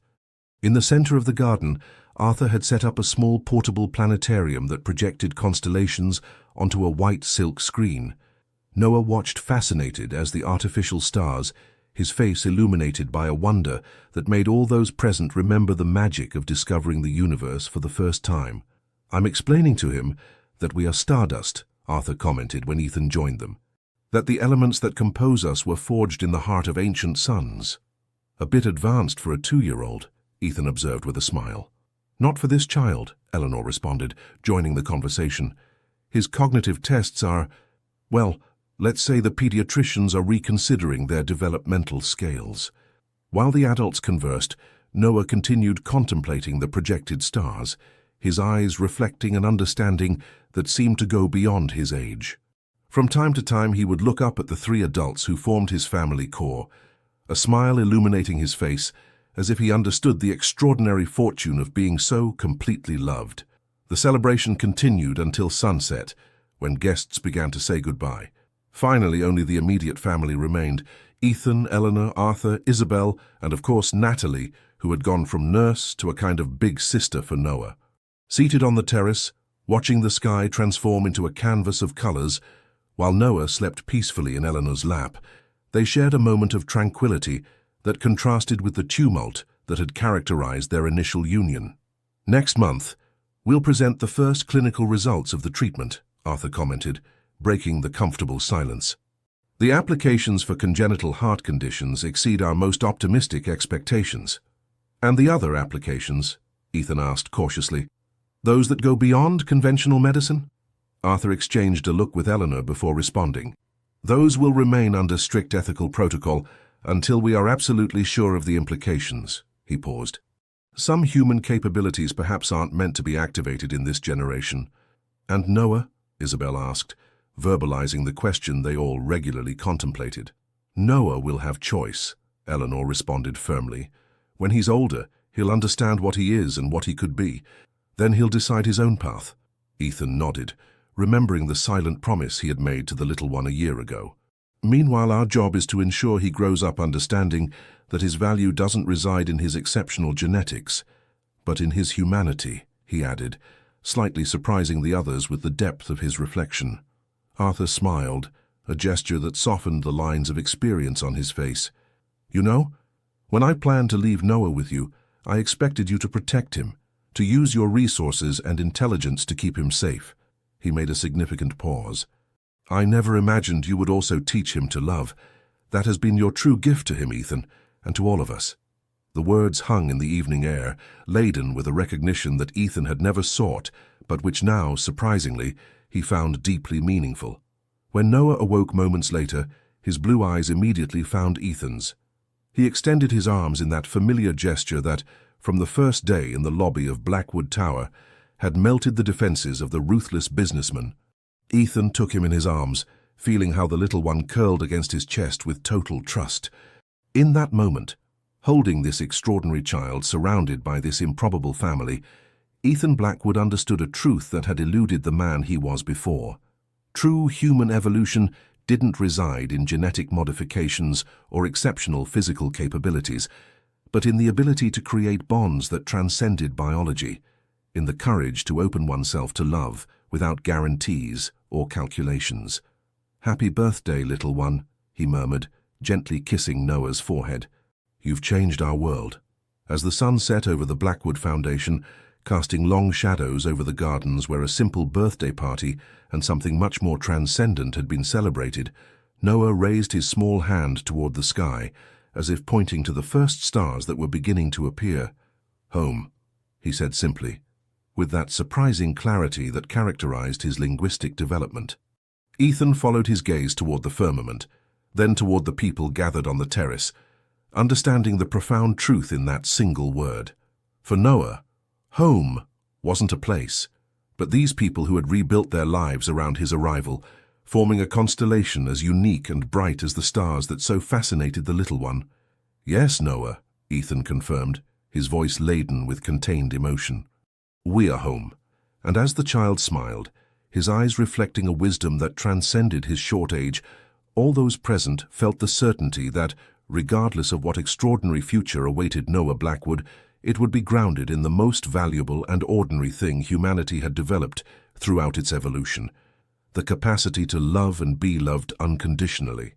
In the center of the garden, Arthur had set up a small portable planetarium that projected constellations onto a white silk screen. Noah watched fascinated as the artificial stars, his face illuminated by a wonder that made all those present remember the magic of discovering the universe for the first time. "I'm explaining to him that we are stardust," Arthur commented when Ethan joined them. "That the elements that compose us were forged in the heart of ancient suns." "A bit advanced for a 2-year-old, Ethan observed with a smile. "Not for this child," Eleanor responded, joining the conversation. "His cognitive tests are, well, let's say the pediatricians are reconsidering their developmental scales." While the adults conversed, Noah continued contemplating the projected stars, his eyes reflecting an understanding that seemed to go beyond his age. From time to time he would look up at the 3 adults who formed his family core, a smile illuminating his face as if he understood the extraordinary fortune of being so completely loved. The celebration continued until sunset, when guests began to say goodbye. Finally, only the immediate family remained: Ethan, Eleanor, Arthur, Isabel, and of course Natalie, who had gone from nurse to a kind of big sister for Noah. Seated on the terrace, watching the sky transform into a canvas of colors, while Noah slept peacefully in Eleanor's lap, they shared a moment of tranquility that contrasted with the tumult that had characterized their initial union. "Next month, we'll present the first clinical results of the treatment," Arthur commented, breaking the comfortable silence. "The applications for congenital heart conditions exceed our most optimistic expectations." "And the other applications?" Ethan asked cautiously. "Those that go beyond conventional medicine?" Arthur exchanged a look with Eleanor before responding. "Those will remain under strict ethical protocol until we are absolutely sure of the implications." He paused. "Some human capabilities perhaps aren't meant to be activated in this generation." "And Noah?" Isabel asked, verbalizing the question they all regularly contemplated. "Noah will have choice," Eleanor responded firmly. "When he's older, he'll understand what he is and what he could be. Then he'll decide his own path." Ethan nodded, remembering the silent promise he had made to the little one a year ago. "Meanwhile, our job is to ensure he grows up understanding that his value doesn't reside in his exceptional genetics, but in his humanity," he added, slightly surprising the others with the depth of his reflection. Arthur smiled, a gesture that softened the lines of experience on his face. "You know, when I planned to leave Noah with you, I expected you to protect him, to use your resources and intelligence to keep him safe." He made a significant pause. "I never imagined you would also teach him to love. That has been your true gift to him, Ethan, and to all of us." The words hung in the evening air, laden with a recognition that Ethan had never sought, but which now, surprisingly, he found deeply meaningful. When Noah awoke moments later, his blue eyes immediately found Ethan's. He extended his arms in that familiar gesture that, from the first day in the lobby of Blackwood Tower, had melted the defenses of the ruthless businessman. Ethan took him in his arms, feeling how the little one curled against his chest with total trust. In that moment, holding this extraordinary child surrounded by this improbable family, Ethan Blackwood understood a truth that had eluded the man he was before. True human evolution didn't reside in genetic modifications or exceptional physical capabilities, but in the ability to create bonds that transcended biology, in the courage to open oneself to love without guarantees or calculations. "Happy birthday, little one," he murmured, gently kissing Noah's forehead. "You've changed our world." As the sun set over the Blackwood Foundation, casting long shadows over the gardens where a simple birthday party and something much more transcendent had been celebrated, Noah raised his small hand toward the sky, as if pointing to the first stars that were beginning to appear. "Home," he said simply, with that surprising clarity that characterized his linguistic development. Ethan followed his gaze toward the firmament, then toward the people gathered on the terrace, understanding the profound truth in that single word. For Noah, home wasn't a place, but these people who had rebuilt their lives around his arrival, forming a constellation as unique and bright as the stars that so fascinated the little one. "Yes, Noah," Ethan confirmed, his voice laden with contained emotion. "We are home." And as the child smiled, his eyes reflecting a wisdom that transcended his short age, all those present felt the certainty that, regardless of what extraordinary future awaited Noah Blackwood, it would be grounded in the most valuable and ordinary thing humanity had developed throughout its evolution: the capacity to love and be loved unconditionally.